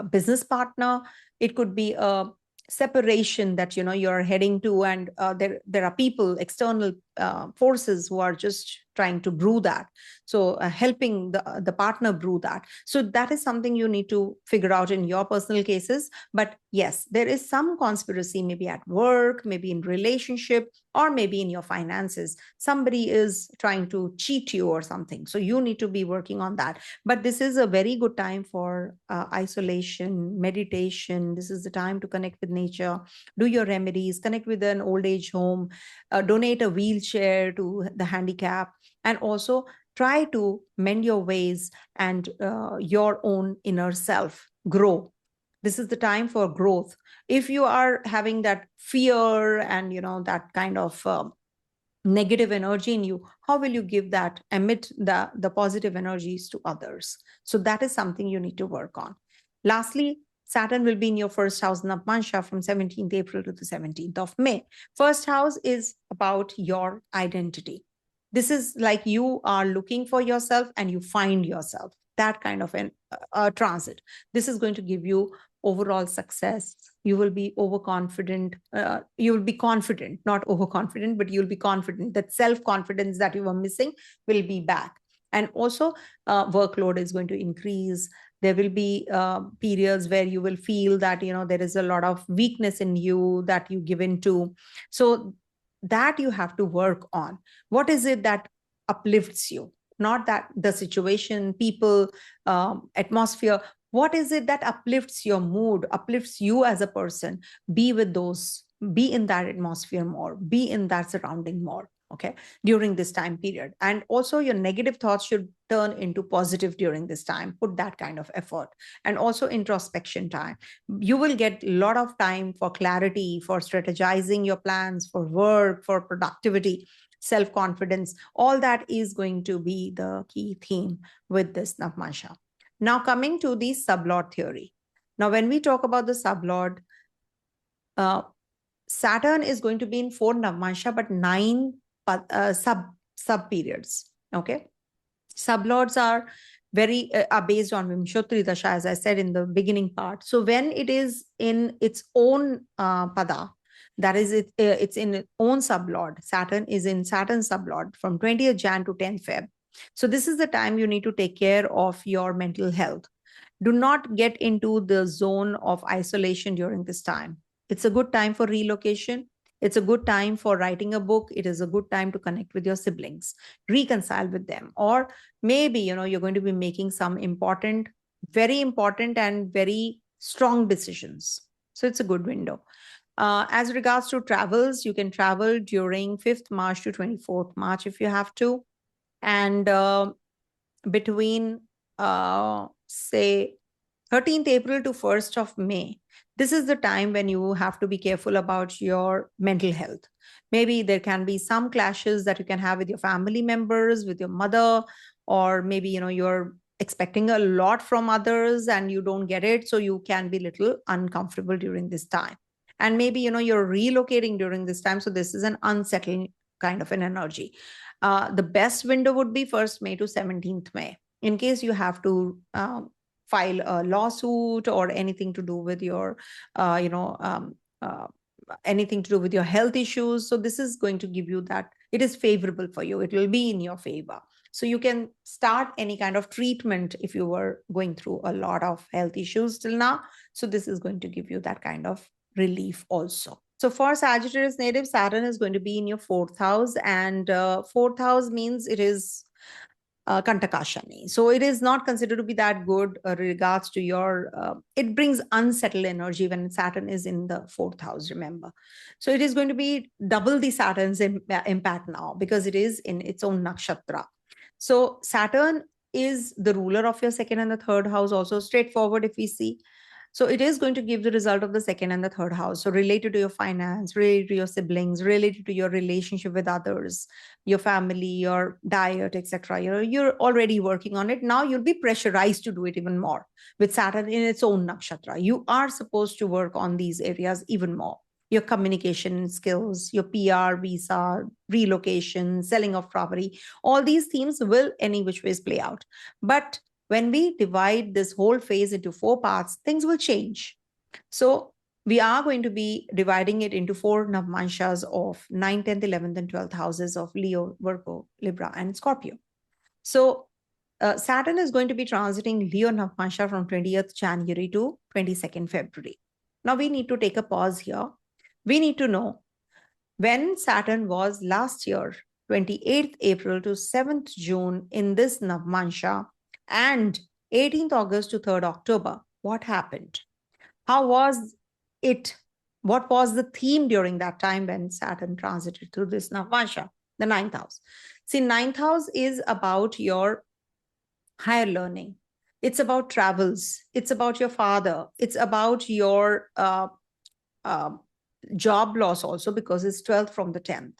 business partner. It could be a separation that you're heading to, and there are people, external forces who are just trying to brew that. So helping the partner brew that. So that is something you need to figure out in your personal cases. But yes, there is some conspiracy, maybe at work, maybe in relationship, or maybe in your finances. Somebody is trying to cheat you or something. So you need to be working on that. But this is a very good time for isolation, meditation. This is the time to connect with nature, do your remedies, connect with an old age home, donate a wheelchair to the handicap, and also try to mend your ways and your own inner self grow. This is the time for growth. If you are having that fear and that kind of negative energy in you, how will you give that, emit the positive energies to others? So that is something you need to work on. Lastly, Saturn will be in your first house, Navamsa, from 17th April to the 17th of May. First house is about your identity. This is like you are looking for yourself and you find yourself, that kind of a transit. This is going to give you overall success. You will be overconfident. You will be confident, not overconfident, but you'll be confident. That self-confidence that you were missing will be back. And also workload is going to increase. There will be periods where you will feel that, there is a lot of weakness in you that you give into. So that you have to work on. What is it that uplifts you? Not that the situation, people, atmosphere. What is it that uplifts your mood, uplifts you as a person? Be with those, be in that atmosphere more, be in that surrounding more, okay, during this time period. And also your negative thoughts should turn into positive during this time. Put that kind of effort. And also introspection time. You will get a lot of time for clarity, for strategizing your plans, for work, for productivity, self-confidence. All that is going to be the key theme with this Navamsa. Now coming to the sublord theory. Now when we talk about the sublord, Saturn is going to be in 4 Navamsa, but 9 sub periods. Okay, sublords are based on Vimshottari Dasha, as I said in the beginning part. So when it is in its own pada, that is it's in its own sublord. Saturn is in Saturn sublord from 20th Jan to 10th Feb. So this is the time you need to take care of your mental health. Do not get into the zone of isolation during this time. It's a good time for relocation. It's a good time for writing a book. It is a good time to connect with your siblings, reconcile with them. Or maybe, you're going to be making some very important and very strong decisions. So it's a good window. As regards to travels, you can travel during 5th March to 24th March if you have to. And between, say, 13th April to 1st of May, this is the time when you have to be careful about your mental health. Maybe there can be some clashes that you can have with your family members, with your mother, or maybe, you're expecting a lot from others and you don't get it. So you can be a little uncomfortable during this time. And maybe, you're relocating during this time. So this is an unsettling kind of an energy. The best window would be 1st May to 17th May. In case you have to file a lawsuit or anything to do with your, anything to do with your health issues. So this is going to give you that. It is favorable for you. It will be in your favor. So you can start any kind of treatment if you were going through a lot of health issues till now. So this is going to give you that kind of relief also. So for Sagittarius native, Saturn is going to be in your 4th house, and 4th house means it is Kantakashani. So it is not considered to be that good regards to your, it brings unsettled energy when Saturn is in the 4th house, remember. So it is going to be double the Saturn's impact now because it is in its own nakshatra. So Saturn is the ruler of your 2nd and the 3rd house, also straightforward if we see. So it is going to give the result of the 2nd and the 3rd house. So related to your finance, related to your siblings, related to your relationship with others, your family, your diet, etc. You're already working on it. Now you'll be pressurized to do it even more with Saturn in its own nakshatra. You are supposed to work on these areas even more. Your communication skills, your PR, visa, relocation, selling of property, all these themes will any which ways play out. But when we divide this whole phase into 4 parts, things will change. So we are going to be dividing it into 4 Navamshas of 9th, 10th, 11th, and 12th houses of Leo, Virgo, Libra, and Scorpio. So Saturn is going to be transiting Leo Navamsha from 20th January to 22nd February. Now we need to take a pause here. We need to know when Saturn was last year, 28th April to 7th June in this Navamsha, and 18th August to 3rd October, what happened? How was it? What was the theme during that time when Saturn transited through this Navamsha, the 9th house? See, 9th house is about your higher learning. It's about travels. It's about your father. It's about your job loss also because it's 12th from the 10th.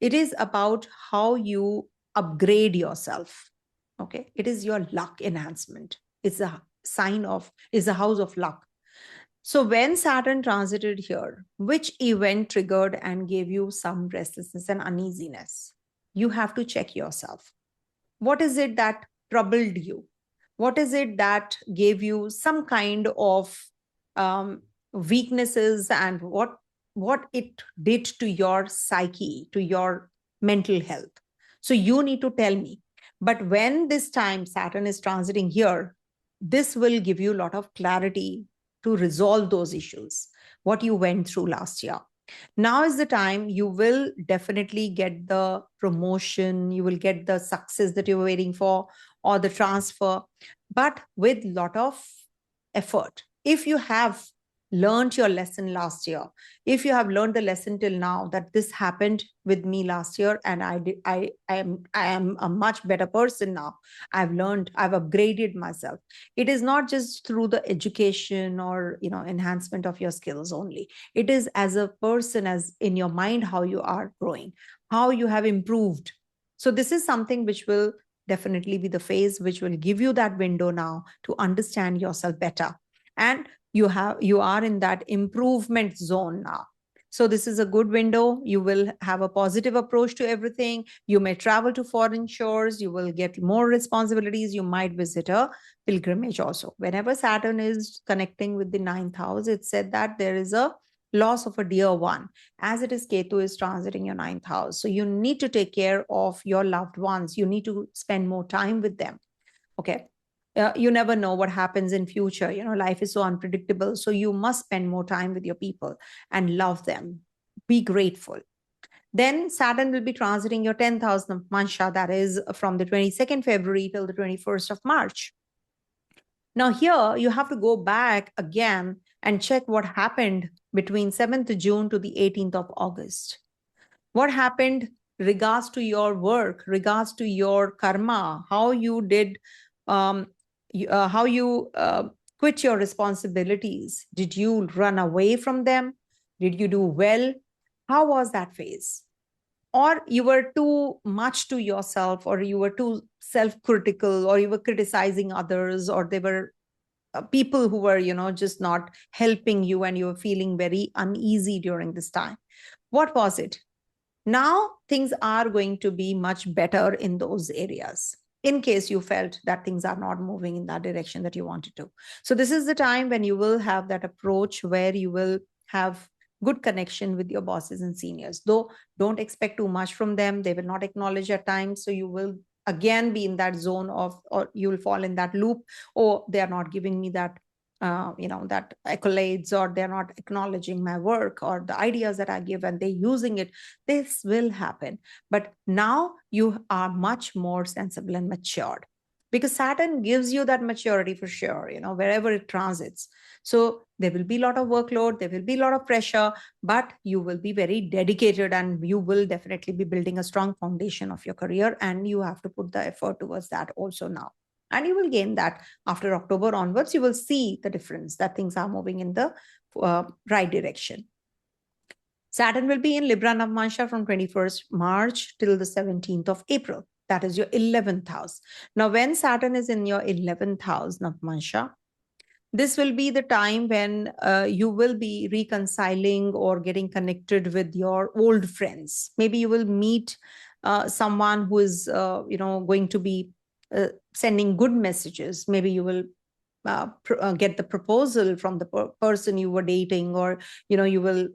It is about how you upgrade yourself. Okay. It is your luck enhancement. It's a sign of, is a house of luck. So when Saturn transited here, which event triggered and gave you some restlessness and uneasiness? You have to check yourself. What is it that troubled you? What is it that gave you some kind of weaknesses, and what it did to your psyche, to your mental health? So you need to tell me. But when this time Saturn is transiting here, this will give you a lot of clarity to resolve those issues, what you went through last year. Now is the time you will definitely get the promotion, you will get the success that you're waiting for, or the transfer, but with lot of effort. If you have learned your lesson last year, if you have learned the lesson till now that this happened with me last year, and I am a much better person now, I've learned, I've upgraded myself. It is not just through the education or enhancement of your skills only. It is as a person, as in your mind, how you are growing, how you have improved. So this is something which will definitely be the phase which will give you that window now to understand yourself better. And you are in that improvement zone now. So this is a good window. You will have a positive approach to everything. You may travel to foreign shores. You will get more responsibilities. You might visit a pilgrimage also. Whenever Saturn is connecting with the ninth house, it said that there is a loss of a dear one, as it is Ketu is transiting your ninth house. So you need to take care of your loved ones. You need to spend more time with them. Okay. You never know what happens in future. Life is so unpredictable. So you must spend more time with your people and love them. Be grateful. Then Saturn will be transiting your 10th house of Navamsa, that is from the 22nd February till the 21st of March. Now here you have to go back again and check what happened between 7th June to the 18th of August. What happened regards to your work, regards to your karma, how you did, how you quit your responsibilities. Did you run away from them? Did you do well? How was that phase? Or you were too much to yourself, or you were too self-critical, or you were criticizing others, or they were people who were, just not helping you, and you were feeling very uneasy during this time. What was it? Now things are going to be much better in those areas, in case you felt that things are not moving in that direction that you wanted to. So this is the time when you will have that approach where you will have good connection with your bosses and seniors. Though don't expect too much from them. They will not acknowledge at times. So you will again be in that zone of, or you will fall in that loop. Oh, they are not giving me that that accolades, or they're not acknowledging my work or the ideas that I give, and they're using it. This will happen. But now you are much more sensible and matured, because Saturn gives you that maturity for sure, wherever it transits. So there will be a lot of workload, there will be a lot of pressure, but you will be very dedicated, and you will definitely be building a strong foundation of your career, and you have to put the effort towards that also now. And you will gain that after October onwards. You will see the difference, that things are moving in the right direction. Saturn will be in Libra Navāṁśa from 21st March till the 17th of April. That is your 11th house. Now, when Saturn is in your 11th house, Navāṁśa, this will be the time when you will be reconciling or getting connected with your old friends. Maybe you will meet someone who is, going to be sending good messages. Maybe you will get the proposal from the person you were dating, or you will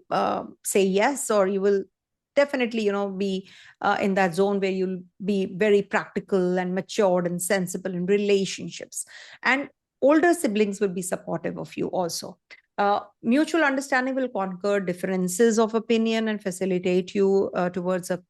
say yes, or you will definitely be in that zone where you'll be very practical and matured and sensible in relationships. And older siblings will be supportive of you also. Mutual understanding will conquer differences of opinion and facilitate you towards a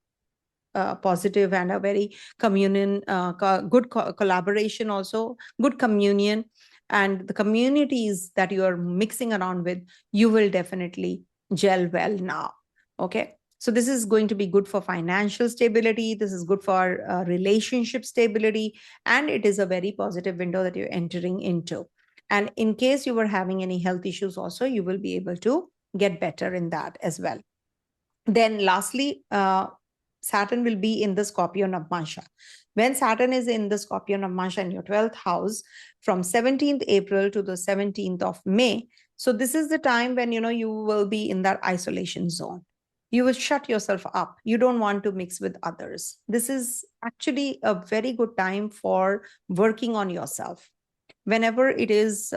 positive and a very good collaboration, also good communion. And the communities that you are mixing around with, you will definitely gel well now. Okay. So this is going to be good for financial stability. This is good for relationship stability. And it is a very positive window that you're entering into. And in case you were having any health issues also, you will be able to get better in that as well. Then lastly, Saturn will be in the Scorpio Navāṁśa. When Saturn is in the Scorpio Navāṁśa in your 12th house from 17th April to the 17th of May, so this is the time when, you will be in that isolation zone. You will shut yourself up. You don't want to mix with others. This is actually a very good time for working on yourself. Whenever it is,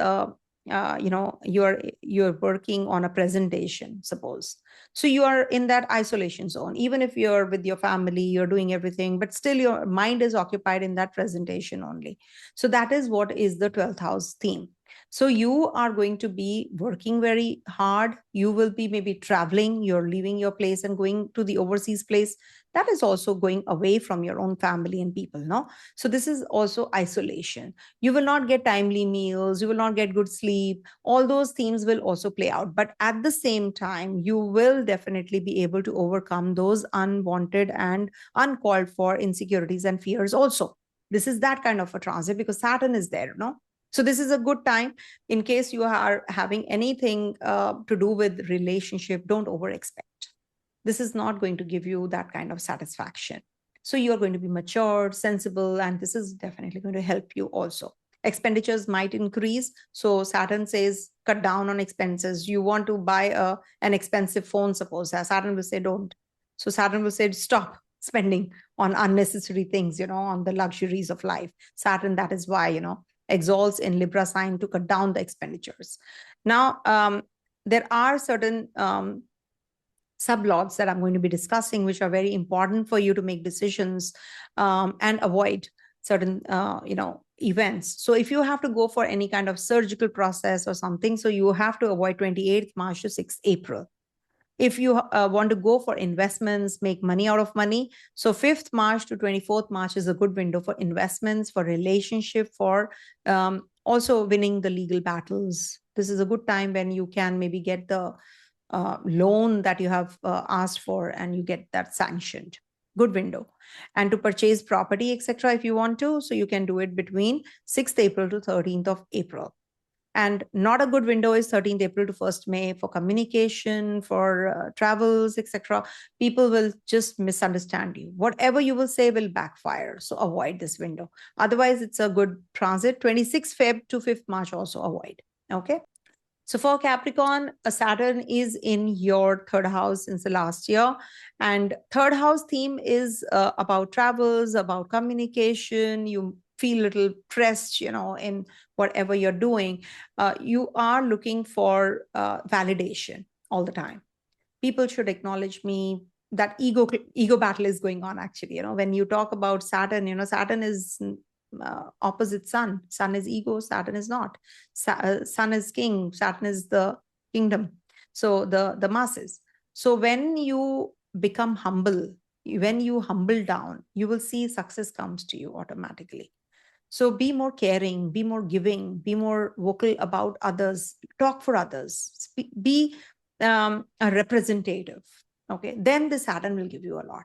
you're working on a presentation, suppose. So you are in that isolation zone. Even if you're with your family, you're doing everything, but still your mind is occupied in that presentation only. So that is what is the 12th house theme. So you are going to be working very hard. You will be maybe traveling, you're leaving your place and going to the overseas place. That is also going away from your own family and people, no? So this is also isolation. You will not get timely meals, you will not get good sleep. All those themes will also play out. But at the same time, you will definitely be able to overcome those unwanted and uncalled for insecurities and fears also. This is that kind of a transit because Saturn is there, no? So this is a good time. In case you are having anything to do with relationship, don't over expect. This is not going to give you that kind of satisfaction. So you're going to be mature, sensible, and this is definitely going to help you also. Expenditures might increase. So Saturn says, cut down on expenses. You want to buy an expensive phone, suppose. Saturn will say, don't. So Saturn will say, stop spending on unnecessary things, on the luxuries of life. Saturn, that is why, exalts in Libra sign to cut down the expenditures. Now, there are certain sublots that I'm going to be discussing, which are very important for you to make decisions and avoid certain, events. So if you have to go for any kind of surgical process or something, so you have to avoid 28th March to 6th April. If you want to go for investments, make money out of money, so 5th March to 24th March is a good window for investments, for relationship, for also winning the legal battles. This is a good time when you can maybe get the loan that you have asked for and you get that sanctioned. Good window. And to purchase property, etc., if you want to, so you can do it between 6th April to 13th of April. And not a good window is 13th April to 1st May for communication, for travels, etc. People will just misunderstand you. Whatever you will say will backfire. So avoid this window. Otherwise, it's a good transit. 26th Feb to 5th March also avoid. Okay. So for Capricorn, Saturn is in your 3rd house since the last year. And 3rd house theme is about travels, about communication. You feel a little pressed, in whatever you're doing. You are looking for validation all the time. People should acknowledge me. That ego battle is going on, actually. When you talk about Saturn, Saturn is opposite Sun. Sun is ego, Saturn is not. Sun is king, Saturn is the kingdom. So the masses. So when you become humble, when you humble down, you will see success comes to you automatically. So be more caring, be more giving, be more vocal about others, talk for others, be a representative. Okay, then the Saturn will give you a lot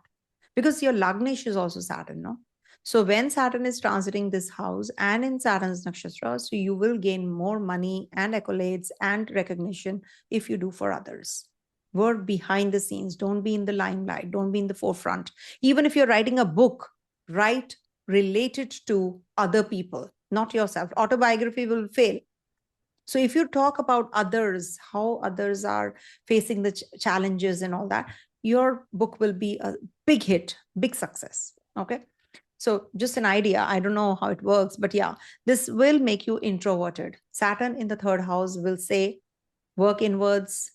because your Lagnesh is also Saturn, no? So when Saturn is transiting this house and in Saturn's nakshatra, so you will gain more money and accolades and recognition if you do for others. Work behind the scenes. Don't be in the limelight. Don't be in the forefront. Even if you're writing a book, write related to other people, not yourself. Autobiography will fail. So if you talk about others, how others are facing the challenges and all that, your book will be a big hit, big success. Okay. So just an idea. I don't know how it works, but yeah, this will make you introverted. Saturn in the 3rd house will say, work inwards,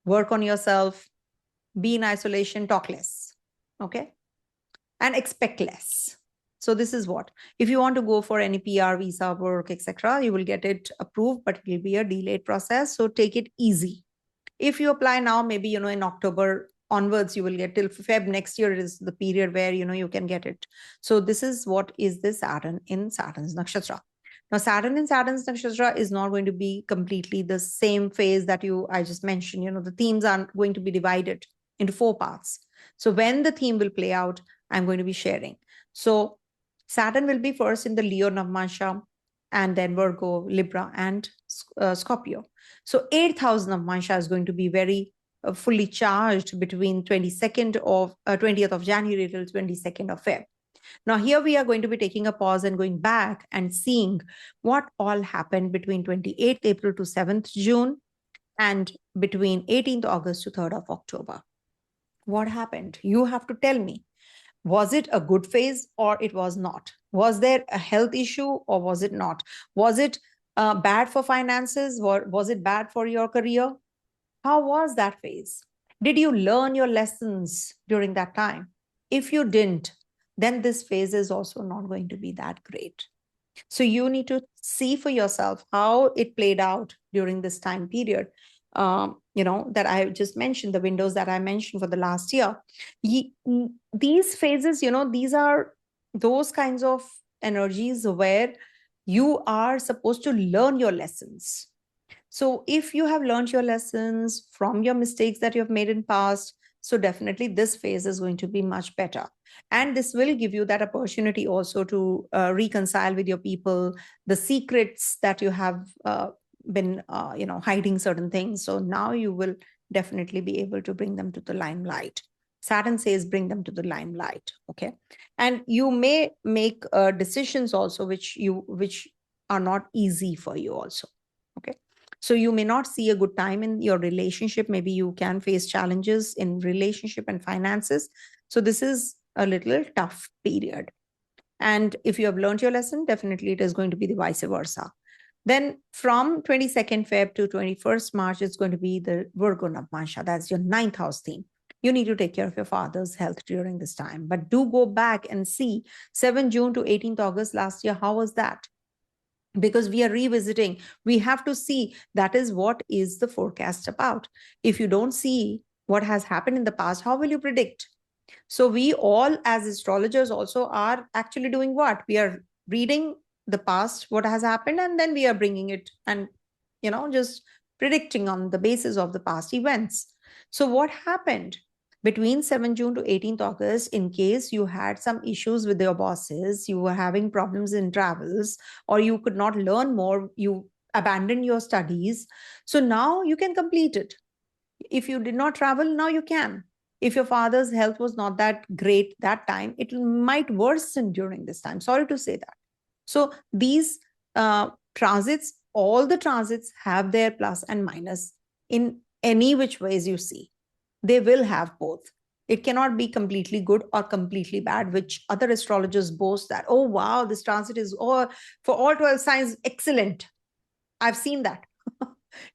work on yourself, be in isolation, talk less. Okay. And expect less. So this is what, if you want to go for any PR, visa, work, etc., you will get it approved, but it will be a delayed process. So take it easy. If you apply now, maybe, in October onwards, you will get till Feb next year is the period where, you can get it. So this is what is the Saturn in Saturn's nakshatra. Now, Saturn in Saturn's nakshatra is not going to be completely the same phase that I just mentioned. The themes are going to be divided into 4 parts. So when the theme will play out, I'm going to be sharing. So Saturn will be first in the Leo Navāṁśa, and then Virgo, Libra, and Scorpio. So 8th house Navāṁśa is going to be very fully charged between 20th of January till 22nd of Feb. Now, here we are going to be taking a pause and going back and seeing what all happened between 28th April to 7th June and between 18th August to 3rd of October. What happened? You have to tell me. Was it a good phase or it was not? Was there a health issue or was it not? Was it bad for finances or was it bad for your career? How was that phase? Did you learn your lessons during that time? If you didn't, then this phase is also not going to be that great. So you need to see for yourself how it played out during this time period. That I just mentioned, the windows that I mentioned for the last year. These phases, these are those kinds of energies where you are supposed to learn your lessons. So if you have learned your lessons from your mistakes that you have made in past, so definitely this phase is going to be much better. And this will give you that opportunity also to reconcile with your people, the secrets that you have been, hiding certain things. So now you will definitely be able to bring them to the limelight. Saturn says bring them to the limelight. Okay. And you may make decisions also which are not easy for you also. Okay. So you may not see a good time in your relationship. Maybe you can face challenges in relationship and finances. So this is a little tough period. And if you have learned your lesson, definitely it is going to be the vice versa. Then from 22nd Feb to 21st March, it's going to be the Virgo Navāṁśa. That's your 9th house theme. You need to take care of your father's health during this time. But do go back and see 7 June to 18th August last year. How was that? Because we are revisiting, we have to see that is what is the forecast about. If you don't see what has happened in the past, how will you predict? So we all as astrologers also are actually doing what? We are reading the past, what has happened, and then we are bringing it and, just predicting on the basis of the past events. So what happened between 7 June to 18th August, in case you had some issues with your bosses, you were having problems in travels, or you could not learn more, you abandoned your studies. So now you can complete it. If you did not travel, now you can. If your father's health was not that great that time, it might worsen during this time. Sorry to say that. So these transits, all the transits have their plus and minus in any which ways you see. They will have both. It cannot be completely good or completely bad, which other astrologers boast that, oh, wow, this transit is for all 12 signs, excellent. I've seen that.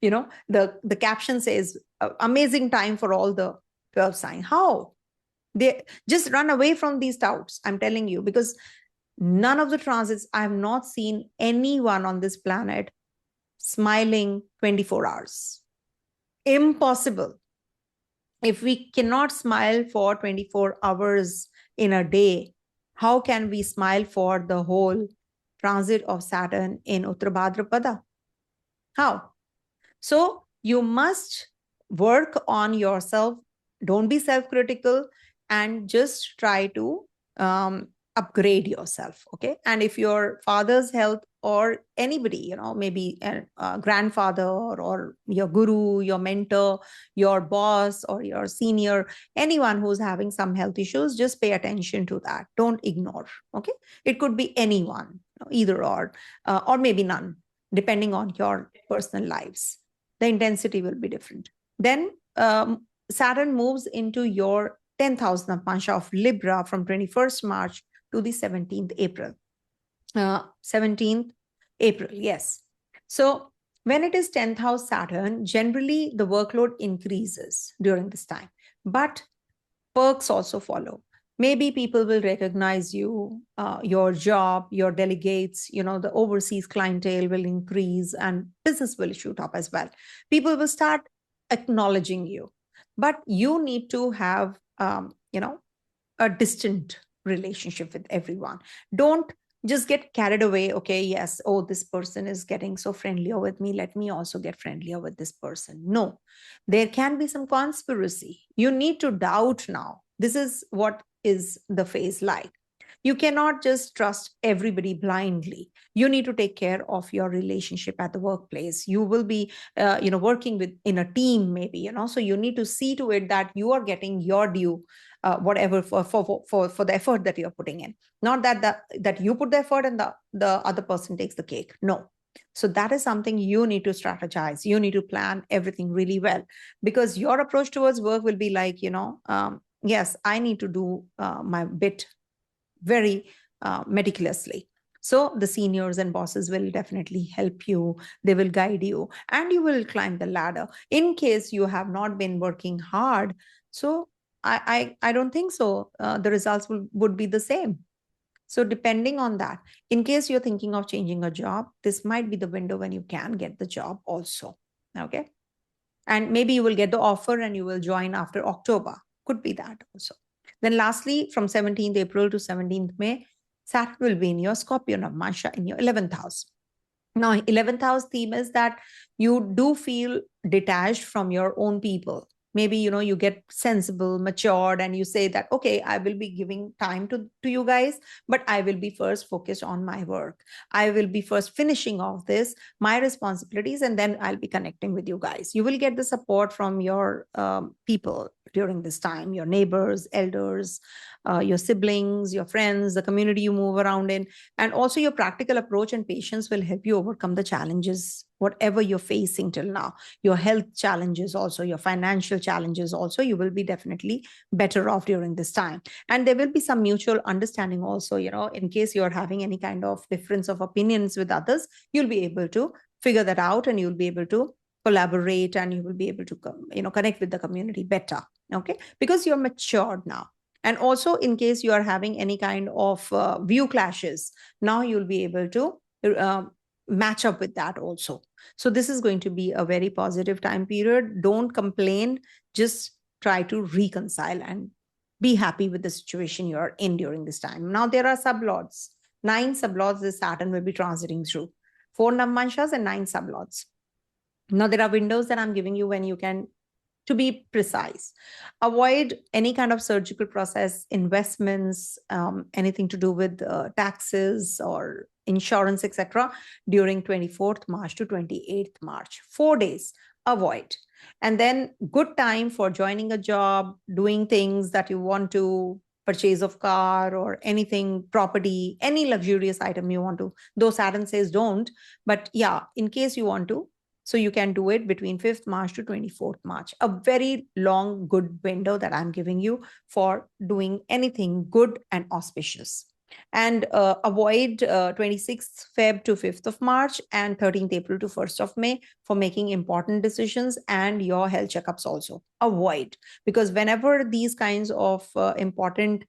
The caption says, amazing time for all the 12 signs. How? They just run away from these doubts, I'm telling you, because none of the transits, I have not seen anyone on this planet smiling 24 hours. Impossible. If we cannot smile for 24 hours in a day, how can we smile for the whole transit of Saturn in Uttarabhadrapada? How? So you must work on yourself. Don't be self-critical and just try to upgrade yourself. Okay. And if your father's health or anybody, maybe a grandfather or your guru, your mentor, your boss or your senior, anyone who's having some health issues, just pay attention to that. Don't ignore. Okay. It could be anyone, either or maybe none, depending on your personal lives. The intensity will be different. Then Saturn moves into your 10th house Navamsa of Libra from 21st March to the 17th April. 17th April, yes. So when it is 10th house Saturn, generally the workload increases during this time, but perks also follow. Maybe people will recognize you, your job, your delegates, the overseas clientele will increase and business will shoot up as well. People will start acknowledging you, but you need to have, a distant relationship with everyone. Don't just get carried away. Okay, yes, oh, this person is getting so friendlier with me. Let me also get friendlier with this person. No, there can be some conspiracy. You need to doubt now. This is what is the phase like. You cannot just trust everybody blindly. You need to take care of your relationship at the workplace. You will be, working in a team, maybe, so you need to see to it that you are getting your due, whatever for the effort that you're putting in. Not that you put the effort and the other person takes the cake. No. So that is something you need to strategize. You need to plan everything really well, because your approach towards work will be like, yes, I need to do my bit very meticulously. So the seniors and bosses will definitely help you. They will guide you and you will climb the ladder. In case you have not been working hard, so I don't think so. The results would be the same. So depending on that, in case you're thinking of changing a job, this might be the window when you can get the job also. Okay. And maybe you will get the offer and you will join after October. Could be that also. Then lastly, from 17th April to 17th May, Saturn will be in your Scorpio Navāṁśa in your 11th house. Now, 11th house theme is that you do feel detached from your own people. Maybe, you get sensible, matured, and you say that, okay, I will be giving time to you guys, but I will be first focused on my work. I will be first finishing off my responsibilities, and then I'll be connecting with you guys. You will get the support from your people during this time, your neighbors, elders, your siblings, your friends, the community you move around in. And also your practical approach and patience will help you overcome the challenges, whatever you're facing till now. Your health challenges also, your financial challenges also, you will be definitely better off during this time. And there will be some mutual understanding also, in case you're having any kind of difference of opinions with others, you'll be able to figure that out and you'll be able to collaborate and you will be able to connect with the community better. Okay, because you're matured now. And also in case you are having any kind of view clashes, now you'll be able to match up with that also. So this is going to be a very positive time period. Don't complain, just try to reconcile and be happy with the situation you're in during this time. Now there are sublords. 9 sublords this Saturn will be transiting through. 4 Navamshas and 9 sublords. Now there are windows that I'm giving you when you can, to be precise, avoid any kind of surgical process, investments, anything to do with taxes or insurance, etc. during 24th March to 28th March. 4 days, avoid. And then good time for joining a job, doing things that you want to, purchase of car or anything, property, any luxurious item you want to. Though Saturn says don't, but yeah, in case you want to, so you can do it between 5th March to 24th March. A very long, good window that I'm giving you for doing anything good and auspicious. And avoid 26th Feb to 5th of March and 13th April to 1st of May for making important decisions and your health checkups also. Avoid, because whenever these kinds of important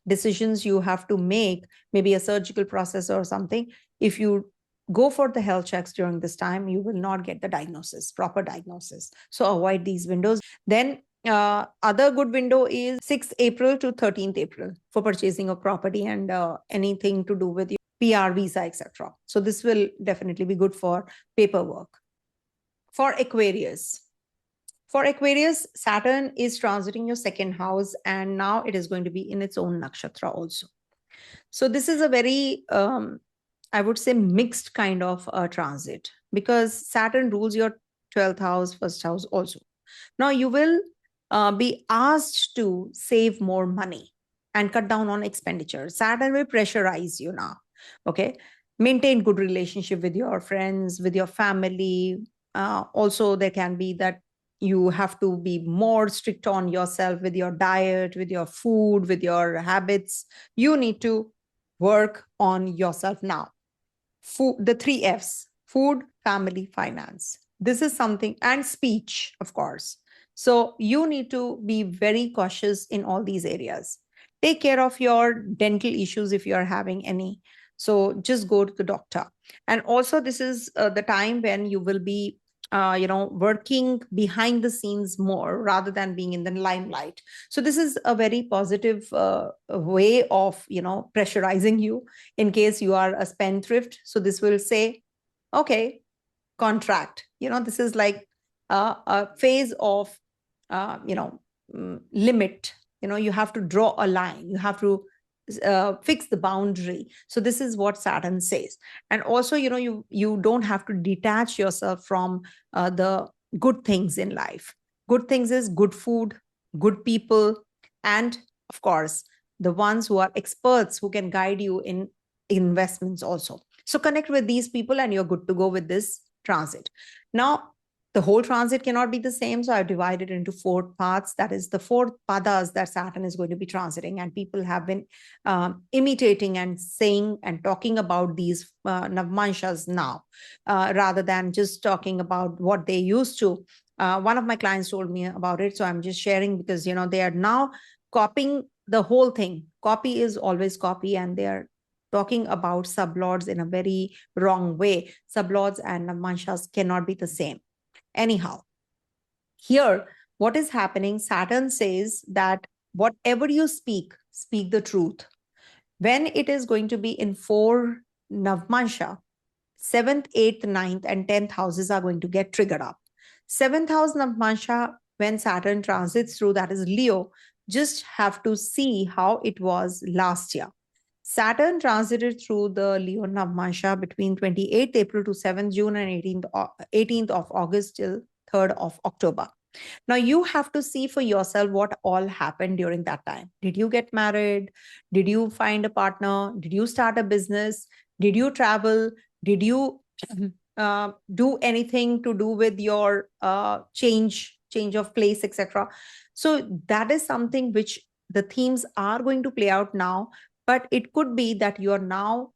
decisions you have to make, maybe a surgical process or something, if you go for the health checks during this time, you will not get the diagnosis, proper diagnosis. So avoid these windows. Then other good window is 6th April to 13th April for purchasing of property and anything to do with your PR, visa, etc. So this will definitely be good for paperwork. For Aquarius, Saturn is transiting your 2nd house and now it is going to be in its own nakshatra also. So this is a very I would say mixed kind of transit, because Saturn rules your 12th house, 1st house also. Now you will be asked to save more money and cut down on expenditure. Saturn will pressurize you now. Okay. Maintain good relationship with your friends, with your family. Also, there can be that you have to be more strict on yourself with your diet, with your food, with your habits. You need to work on yourself now. Food, the 3 F's, food, family, finance. This is something, and speech, of course. So you need to be very cautious in all these areas. Take care of your dental issues if you are having any. So just go to the doctor. And also this is the time when you will be working behind the scenes more rather than being in the limelight. So this is a very positive way of, pressurizing you in case you are a spendthrift. So this will say, okay, contract, this is like a phase of, limit, you have to draw a line. You have to fix the boundary. So this is what Saturn says. And also, you don't have to detach yourself from the good things in life. Good things is good food, good people, and of course, the ones who are experts who can guide you in investments also. So connect with these people and you're good to go with this transit. Now, the whole transit cannot be the same. So I've divided into 4 parts. That is the 4 padas that Saturn is going to be transiting. And people have been imitating and saying and talking about these Navamsas now, rather than just talking about what they used to. One of my clients told me about it. So I'm just sharing because, they are now copying the whole thing. Copy is always copy, and they are talking about sublords in a very wrong way. Sublords and Navamsas cannot be the same. Anyhow, here, what is happening? Saturn says that whatever you speak the truth. When it is going to be in 4 Navamsha, 7th, 8th, 9th, and 10th houses are going to get triggered up. 7th house Navamsha, when Saturn transits through, that is Leo, just have to see how it was last year. Saturn transited through the Leo Navamsha between 28th April to 7th June and 18th of August till 3rd of October. Now you have to see for yourself what all happened during that time. Did you get married? Did you find a partner? Did you start a business? Did you travel? Did you do anything to do with your change of place, etc.? So that is something which the themes are going to play out now. But it could be that you are now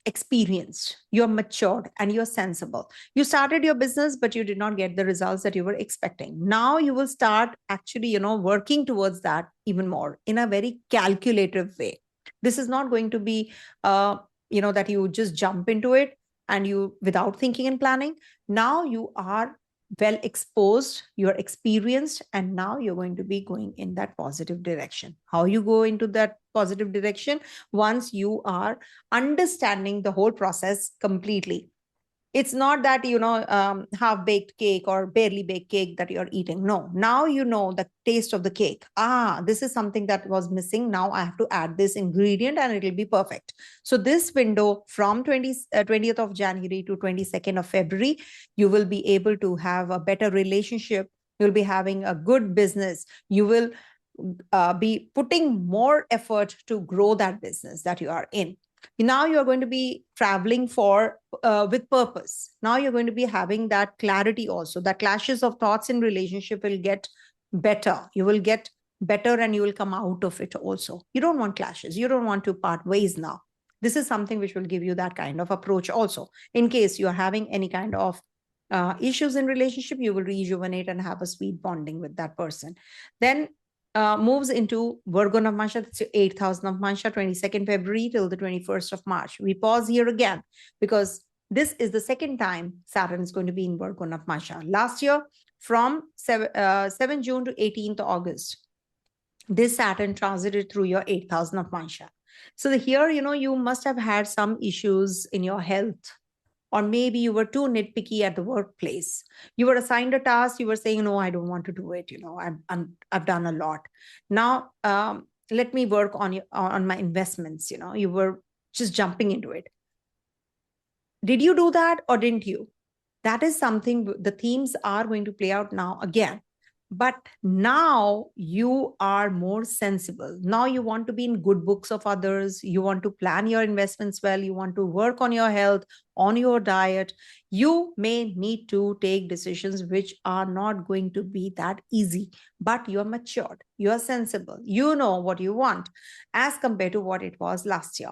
experienced, you're matured, and you're sensible. You started your business, but you did not get the results that you were expecting. Now you will start actually, working towards that even more in a very calculative way. This is not going to be, that you just jump into it and you without thinking and planning. Now you are well exposed, you're experienced, and now you're going to be going in that positive direction. How you go into that positive direction? Once you are understanding the whole process completely. It's not that, half-baked cake or barely baked cake that you're eating. No, now you know the taste of the cake. This is something that was missing. Now I have to add this ingredient and it'll be perfect. So this window from 20th of January to 22nd of February, you will be able to have a better relationship. You'll be having a good business. You will be putting more effort to grow that business that you are in. Now you're going to be traveling with purpose. Now you're going to be having that clarity also. The clashes of thoughts in relationship will get better. You will get better and you will come out of it also. You don't want clashes. You don't want to part ways now. This is something which will give you that kind of approach also. In case you're having any kind of issues in relationship, you will rejuvenate and have a sweet bonding with that person. Then moves into Virgo Navāṁśa, that's your 8th house Navāṁśa, 22nd February till the 21st of March. We pause here again because this is the second time Saturn is going to be in Virgo Navāṁśa. Last year, from 7 June to 18th August, this Saturn transited through your 8th house Navāṁśa. So here, you must have had some issues in your health. Or maybe you were too nitpicky at the workplace. You were assigned a task. You were saying, no, I don't want to do it. I've done a lot. Now, let me work on my investments. You were just jumping into it. Did you do that or didn't you? That is something the themes are going to play out now again. But now you are more sensible. Now you want to be in good books of others. You want to plan your investments well. You want to work on your health, on your diet. You may need to take decisions which are not going to be that easy, but you're matured. You're sensible. You know what you want as compared to what it was last year.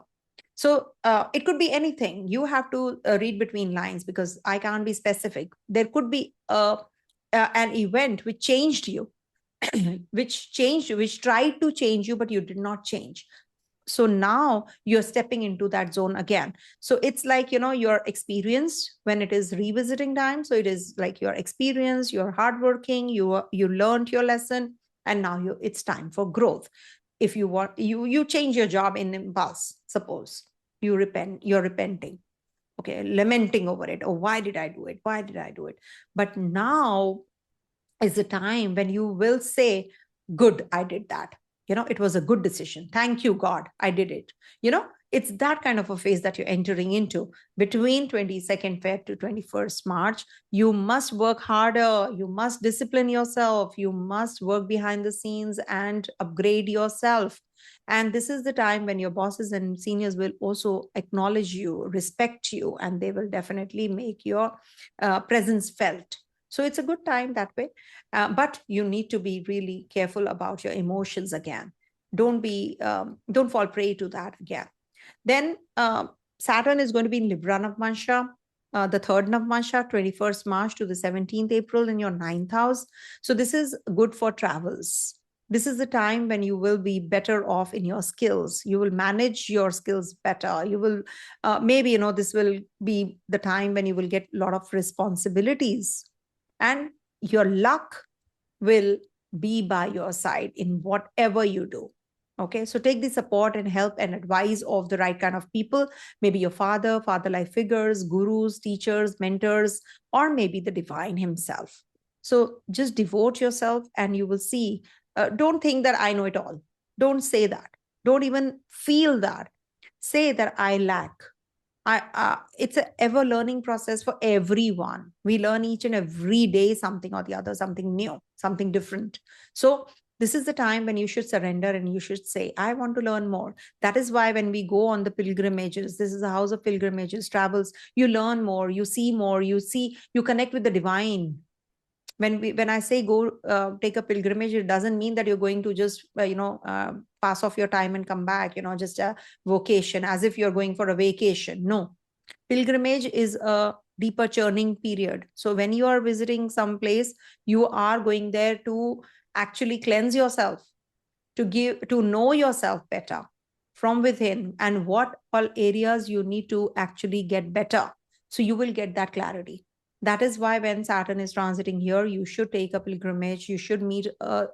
So it could be anything. You have to read between lines because I can't be specific. There could be an event which changed you, which tried to change you, but you did not change. So now you're stepping into that zone again. So it's like, you're experienced when it is revisiting time. So it is like you're experienced, you're hardworking, you learned your lesson, and now it's time for growth. If you want, you change your job in impulse, suppose you're repenting. Okay, lamenting over it. Oh, why did I do it? Why did I do it? But now is the time when you will say, good, I did that. It was a good decision. Thank you, God, I did it. It's that kind of a phase that you're entering into. Between 22nd Feb to 21st March, you must work harder. You must discipline yourself. You must work behind the scenes and upgrade yourself. And this is the time when your bosses and seniors will also acknowledge you, respect you, and they will definitely make your presence felt. So it's a good time that way. But you need to be really careful about your emotions again. Don't fall prey to that again. Then Saturn is going to be in Libra Navāṁśa, the third Navāṁśa, 21st March to the 17th April in your 9th house. So this is good for travels. This is the time when you will be better off in your skills. You will manage your skills better. You will, maybe, this will be the time when you will get a lot of responsibilities. And your luck will be by your side in whatever you do. Okay, so take the support and help and advice of the right kind of people, maybe your father-like figures, gurus, teachers, mentors, or maybe the divine himself. So just devote yourself and you will see. Don't think that I know it all. Don't say that. Don't even feel that. Say that I lack. It's an ever learning process for everyone. We learn each and every day something or the other, something new, something different. So this is the time when you should surrender and you should say, I want to learn more. That is why when we go on the pilgrimages, this is a house of pilgrimages, travels, you learn more, you see more, you connect with the divine. When I say go take a pilgrimage, it doesn't mean that you're going to just, pass off your time and come back, just a vocation, as if you're going for a vacation. No, pilgrimage is a deeper churning period. So when you are visiting some place, you are going there to actually cleanse yourself, to know yourself better from within and what all areas you need to actually get better. So you will get that clarity. That is why when Saturn is transiting here, you should take a pilgrimage. You should meet a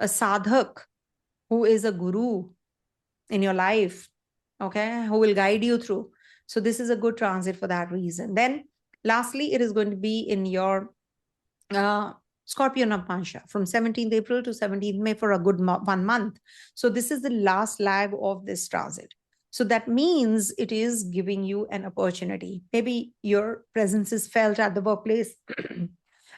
sadhak who is a guru in your life, okay, who will guide you through. So this is a good transit for that reason. Then lastly, it is going to be in your Scorpio Navāṁśa from 17th April to 17th May for a good 1 month. So this is the last lag of this transit. So that means it is giving you an opportunity. Maybe your presence is felt at the workplace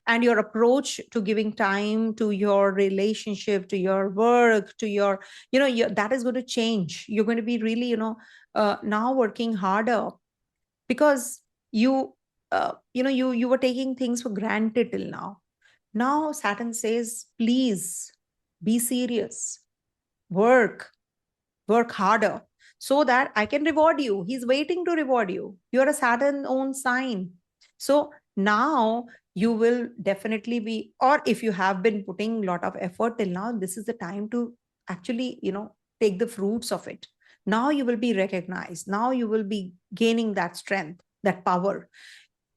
and your approach to giving time to your relationship, to your work, to your, that is going to change. You're going to be really, now working harder because you were taking things for granted till now. Now Saturn says, please be serious, work harder, so that I can reward you. He's waiting to reward you. You're a Saturn own sign. So now you will definitely be, or if you have been putting a lot of effort till now, this is the time to actually, take the fruits of it. Now you will be recognized. Now you will be gaining that strength, that power,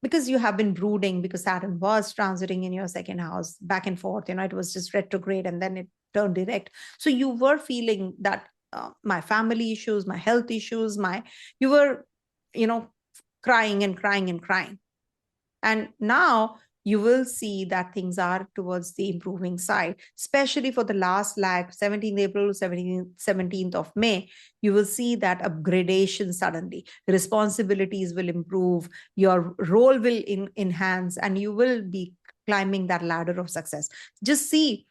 because you have been brooding, because Saturn was transiting in your second house back and forth. It was just retrograde and then it turned direct. So you were feeling that my family issues, my health issues, you were, crying and crying and crying. And now you will see that things are towards the improving side, especially for the last lag, 17th April to 17th of May, you will see that upgradation suddenly. Responsibilities will improve, your role will enhance, and you will be climbing that ladder of success. Just see,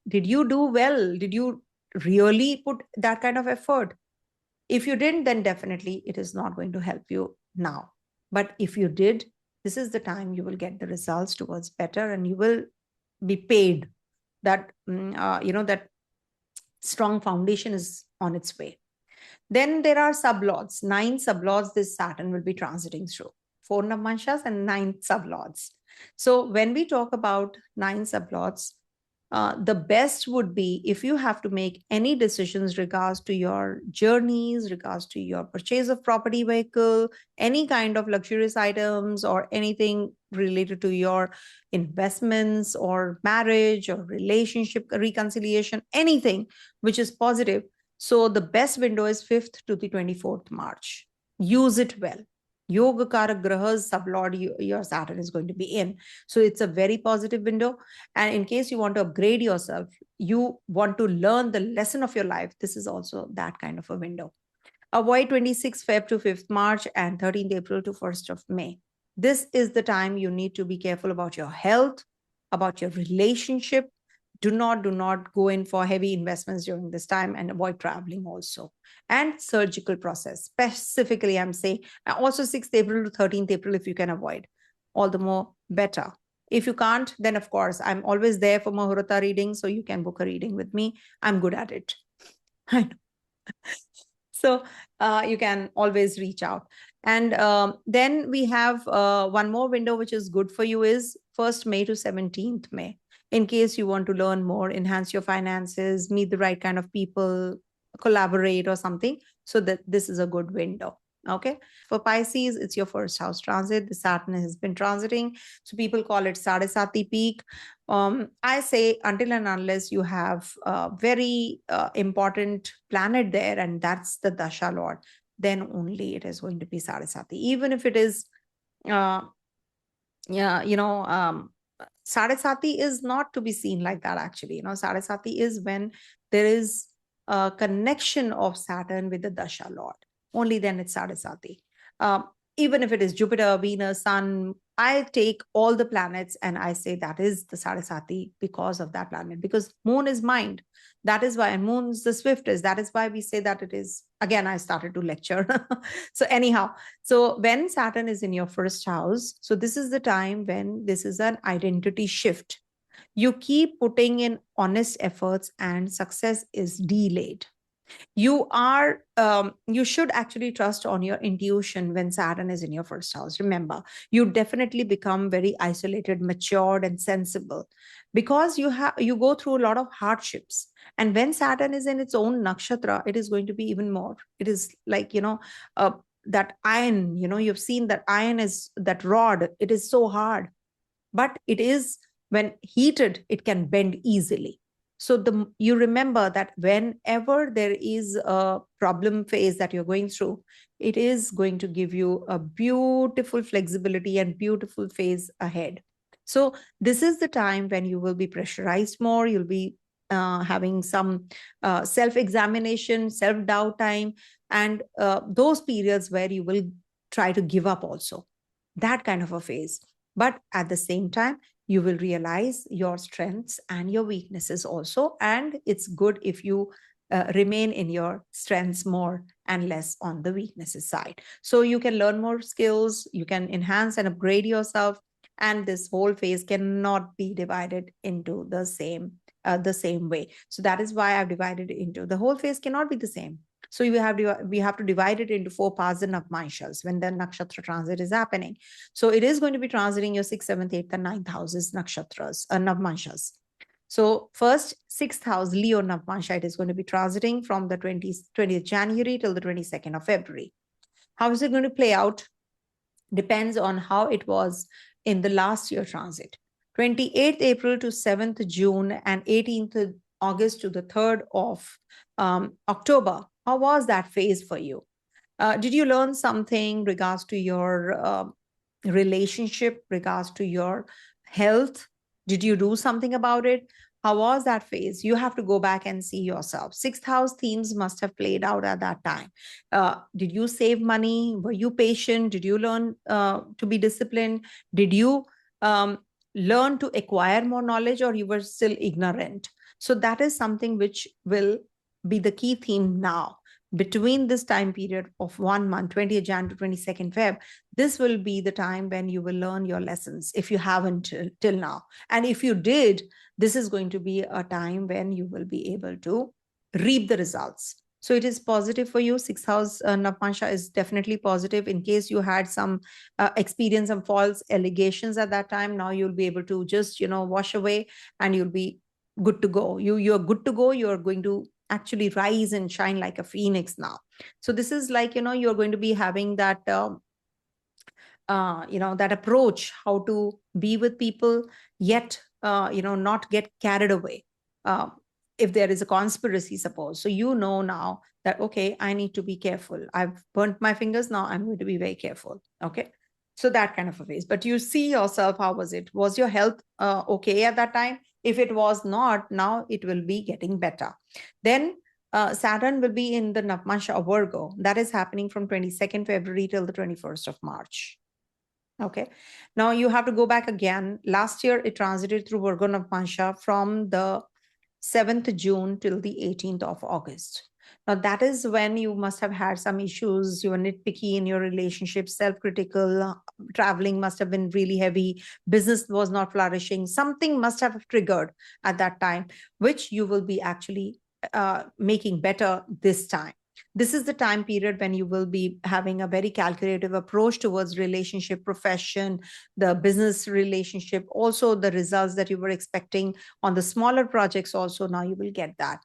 did you do well? Did you really put that kind of effort? If you didn't, then definitely it is not going to help you now. But if you did, this is the time you will get the results towards better, and you will be paid. That that strong foundation is on its way. Then there are sublords, 9 sublords this Saturn will be transiting through, 4 Navāṁśas and 9 sublords. So when we talk about 9 sublords, the best would be if you have to make any decisions regards to your journeys, regards to your purchase of property, vehicle, any kind of luxurious items, or anything related to your investments or marriage or relationship reconciliation, anything which is positive. So the best window is 5th to the 24th March. Use it well. Yogakara Grahas sublord your Saturn is going to be in. So it's a very positive window. And in case you want to upgrade yourself, you want to learn the lesson of your life, this is also that kind of a window. Avoid 26th Feb to 5th March and 13th April to 1st of May. This is the time you need to be careful about your health, about your relationship. Do not go in for heavy investments during this time, and avoid traveling also. And surgical process, specifically, I'm saying, also 6th April to 13th April, if you can avoid, all the more better. If you can't, then of course, I'm always there for Muhurta reading, so you can book a reading with me. I'm good at it. I know. So you can always reach out. And then we have one more window which is good for you is 1st May to 17th May. In case you want to learn more, enhance your finances, meet the right kind of people, collaborate or something. So that this is a good window. Okay. For Pisces, it's your first house transit. The Saturn has been transiting. So people call it Sadesati peak. I say until and unless you have a very important planet there, and that's the Dasha Lord, then only it is going to be Sadesati. Even if it is, Sadesati is not to be seen like that, actually. Sadesati is when there is a connection of Saturn with the Dasha Lord. Only then it's Sadesati. Even if it is Jupiter, Venus, Sun, I take all the planets and I say that is the Sadesati because of that planet. Because Moon is mind. That is why, and Moon's the swiftest. That is why we say that it is. Again, I started to lecture. So anyhow, so when Saturn is in your first house, so this is the time when this is an identity shift. You keep putting in honest efforts and success is delayed. You should actually trust on your intuition when Saturn is in your first house. Remember, you definitely become very isolated, matured, and sensible because you go through a lot of hardships. And when Saturn is in its own nakshatra, it is going to be even more. It is like, that iron, you've seen that iron is that rod. It is so hard, but it is, when heated, it can bend easily. So you remember that whenever there is a problem phase that you're going through, it is going to give you a beautiful flexibility and beautiful phase ahead. So this is the time when you will be pressurized more. You'll be having some self-examination, self-doubt time, and those periods where you will try to give up also. That kind of a phase. But at the same time, you will realize your strengths and your weaknesses also. And it's good if you remain in your strengths more and less on the weaknesses side. So you can learn more skills, you can enhance and upgrade yourself. And this whole phase cannot be divided into the same way. So that is why I've divided it into, the whole phase cannot be the same. So we have to divide it into 4 parts of Navamsas when the nakshatra transit is happening. So it is going to be transiting your 6th, 7th, 8th, and 9th houses, nakshatras, Navamsas. So first, 6th house, Leo Navamsha, it is going to be transiting from the 20th January till the 22nd of February. How is it going to play out? Depends on how it was in the last year transit. 28th April to 7th June and 18th August to the 3rd of October. How was that phase for you? Did you learn something regards to your relationship, regards to your health? Did you do something about it? How was that phase? You have to go back and see yourself. 6th house themes must have played out at that time. Did you save money? Were you patient? Did you learn to be disciplined? Did you learn to acquire more knowledge, or you were still ignorant? So that is something which will be the key theme now. Between this time period of 1 month, 20th Jan to 22nd Feb, this will be the time when you will learn your lessons if you haven't till now. And if you did, this is going to be a time when you will be able to reap the results. So it is positive for you. 6th house Navamsha is definitely positive. In case you had some experience, some false allegations at that time, now you'll be able to just, wash away and you'll be good to go. You're good to go. You're going to actually rise and shine like a phoenix now. So this is like, you're going to be having that, that approach, how to be with people, yet, not get carried away. if there is a conspiracy, suppose, so you know now that, okay, I need to be careful. I've burnt my fingers, now I'm going to be very careful. Okay. So that kind of a phase. But you see yourself, how was it? Was your health okay at that time? If it was not, now it will be getting better. Then Saturn will be in the Navamsa of Virgo. That is happening from 22nd February till the 21st of March. Okay. Now you have to go back again. Last year, it transited through Virgo Navāṁśa from the 7th June till the 18th of August. Now, that is when you must have had some issues. You were nitpicky in your relationship, self-critical, traveling must have been really heavy, business was not flourishing. Something must have triggered at that time, which you will be actually making better this time. This is the time period when you will be having a very calculative approach towards relationship, profession, the business relationship, also the results that you were expecting on the smaller projects also, now you will get that.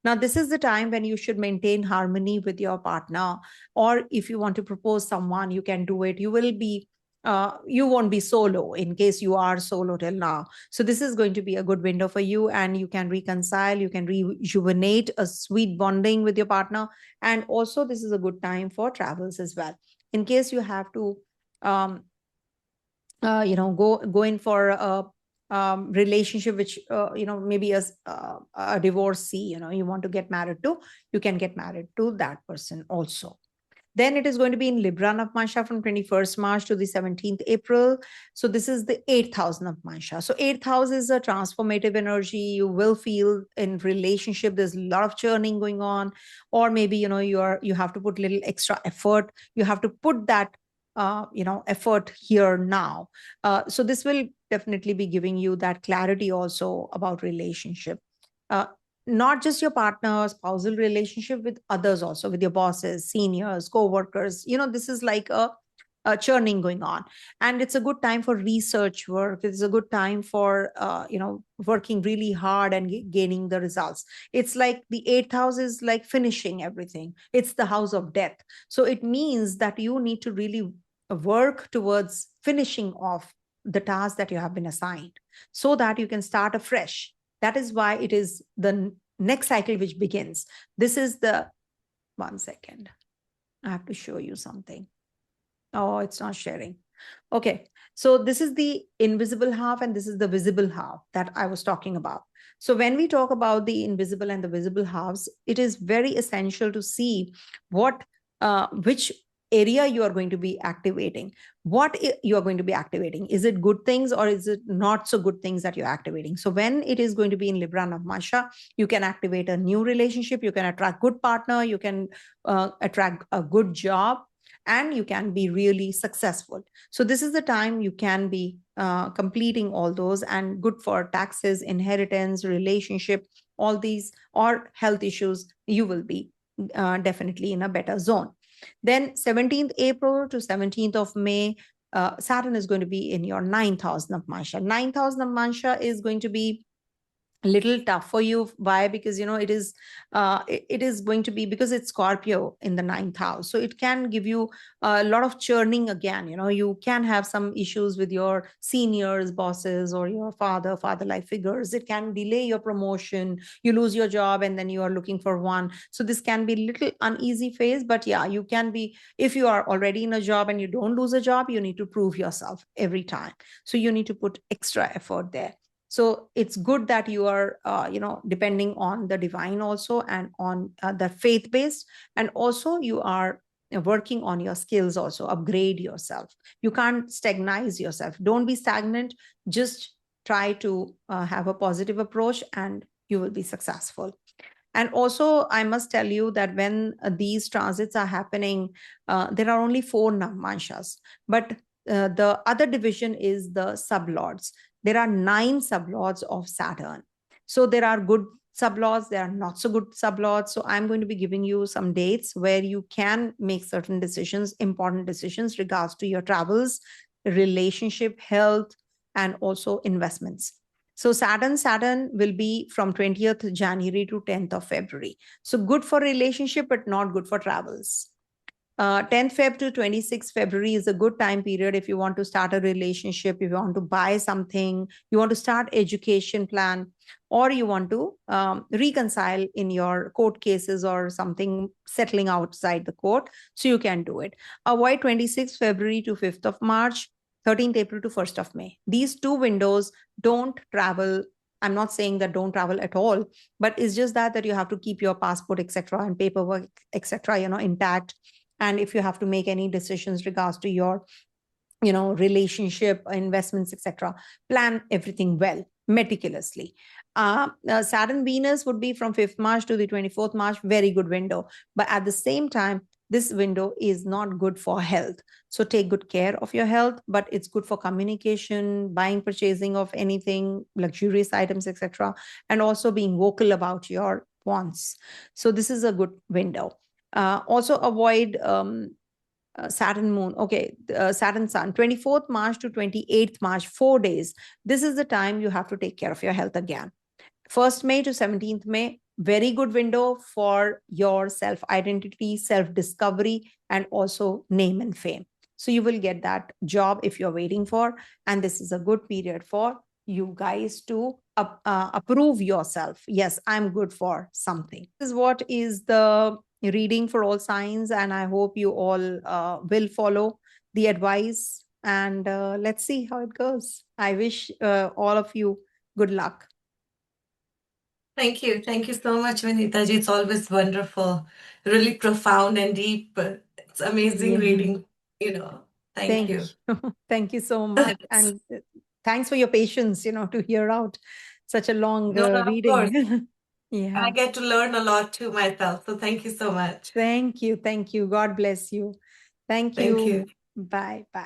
Now, this is the time when you should maintain harmony with your partner, or if you want to propose someone, you can do it. You will be you won't be solo in case you are solo till now. So this is going to be a good window for you, and you can reconcile, you can rejuvenate a sweet bonding with your partner. And also this is a good time for travels as well. In case you have to, go in for a relationship, which, maybe a divorcee, you want to get married to, you can get married to that person also. Then it is going to be in Libra Navāṁśa from 21st March to the 17th April. So this is the 8th house Navāṁśa. So 8th house is a transformative energy. You will feel in relationship, there's a lot of churning going on, or maybe, you have to put little extra effort. You have to put that, effort here now. So this will definitely be giving you that clarity also about relationship. Not just your partner, spousal relationship, with others also, with your bosses, seniors, co-workers. This is like a churning going on. And it's a good time for research work. It's a good time for, working really hard and gaining the results. It's like the 8th house is like finishing everything. It's the house of death. So it means that you need to really work towards finishing off the task that you have been assigned so that you can start afresh. That is why it is the next cycle which begins. This is the, 1 second. I have to show you something. Oh, it's not sharing. Okay. So this is the invisible half and this is the visible half that I was talking about. So when we talk about the invisible and the visible halves, it is very essential to see which area you are going to be activating. What you are going to be activating. Is it good things or is it not so good things that you're activating? So when it is going to be in Libra Navāṁśa, you can activate a new relationship, you can attract good partner, you can attract a good job, and you can be really successful. So this is the time you can be completing all those, and good for taxes, inheritance, relationship, all these, or health issues, you will be definitely in a better zone. Then 17th April to 17th of May, Saturn is going to be in your 9th house Navāṁśa. 9th house Navāṁśa is going to be a little tough for you. Why? Because it is going to be, because it's Scorpio in the 9th house, so it can give you a lot of churning again. You can have some issues with your seniors, bosses, or your father-like figures. It can delay your promotion. You lose your job and then you are looking for one. So this can be a little uneasy phase. But yeah, you can be, if you are already in a job and you don't lose a job, you need to prove yourself every time. So you need to put extra effort there. So it's good that you are, depending on the divine also, and on the faith-based, and also you are working on your skills also, upgrade yourself. You can't stagnize yourself. Don't be stagnant. Just try to have a positive approach and you will be successful. And also, I must tell you that when these transits are happening, there are only 4 Navāṁśas, but the other division is the sublords. There are 9 sublords of Saturn. So there are good sublords, there are not so good sublords. So I'm going to be giving you some dates where you can make certain decisions, important decisions regards to your travels, relationship, health, and also investments. So Saturn will be from 20th January to 10th of February. So good for relationship, but not good for travels. 10th Feb to 26th February is a good time period if you want to start a relationship, if you want to buy something, you want to start education plan, or you want to reconcile in your court cases or something settling outside the court, so you can do it. Avoid 26th February to 5th of March, 13th April to 1st of May. These two windows, don't travel. I'm not saying that don't travel at all, but it's just that you have to keep your passport, etc., and paperwork, etc., intact. And if you have to make any decisions regards to your relationship, investments, etc., plan everything well, meticulously. Saturn Venus would be from 5th March to the 24th March, very good window. But at the same time, this window is not good for health. So take good care of your health, but it's good for communication, buying, purchasing of anything, luxurious items, etc., and also being vocal about your wants. So this is a good window. Also avoid Saturn moon. Okay, Saturn sun, 24th March to 28th March, 4 days. This is the time you have to take care of your health again. 1st May to 17th May, very good window for your self-identity, self-discovery, and also name and fame. So you will get that job if you're waiting for, and this is a good period for you guys to approve yourself. Yes, I'm good for something. This is what is the reading for all signs, and I hope you all will follow the advice, and let's see how it goes. I wish all of you good luck. Thank you. Thank you so much, Vinitaji. It's always wonderful, really profound and deep. It's amazing Yeah. reading, Thank you. Thank you so much. And thanks for your patience, to hear out such a long No, no, of course. reading. Yeah. I get to learn a lot too myself. So thank you so much. Thank you. Thank you. God bless you. Thank Thank you. you. Bye. Bye.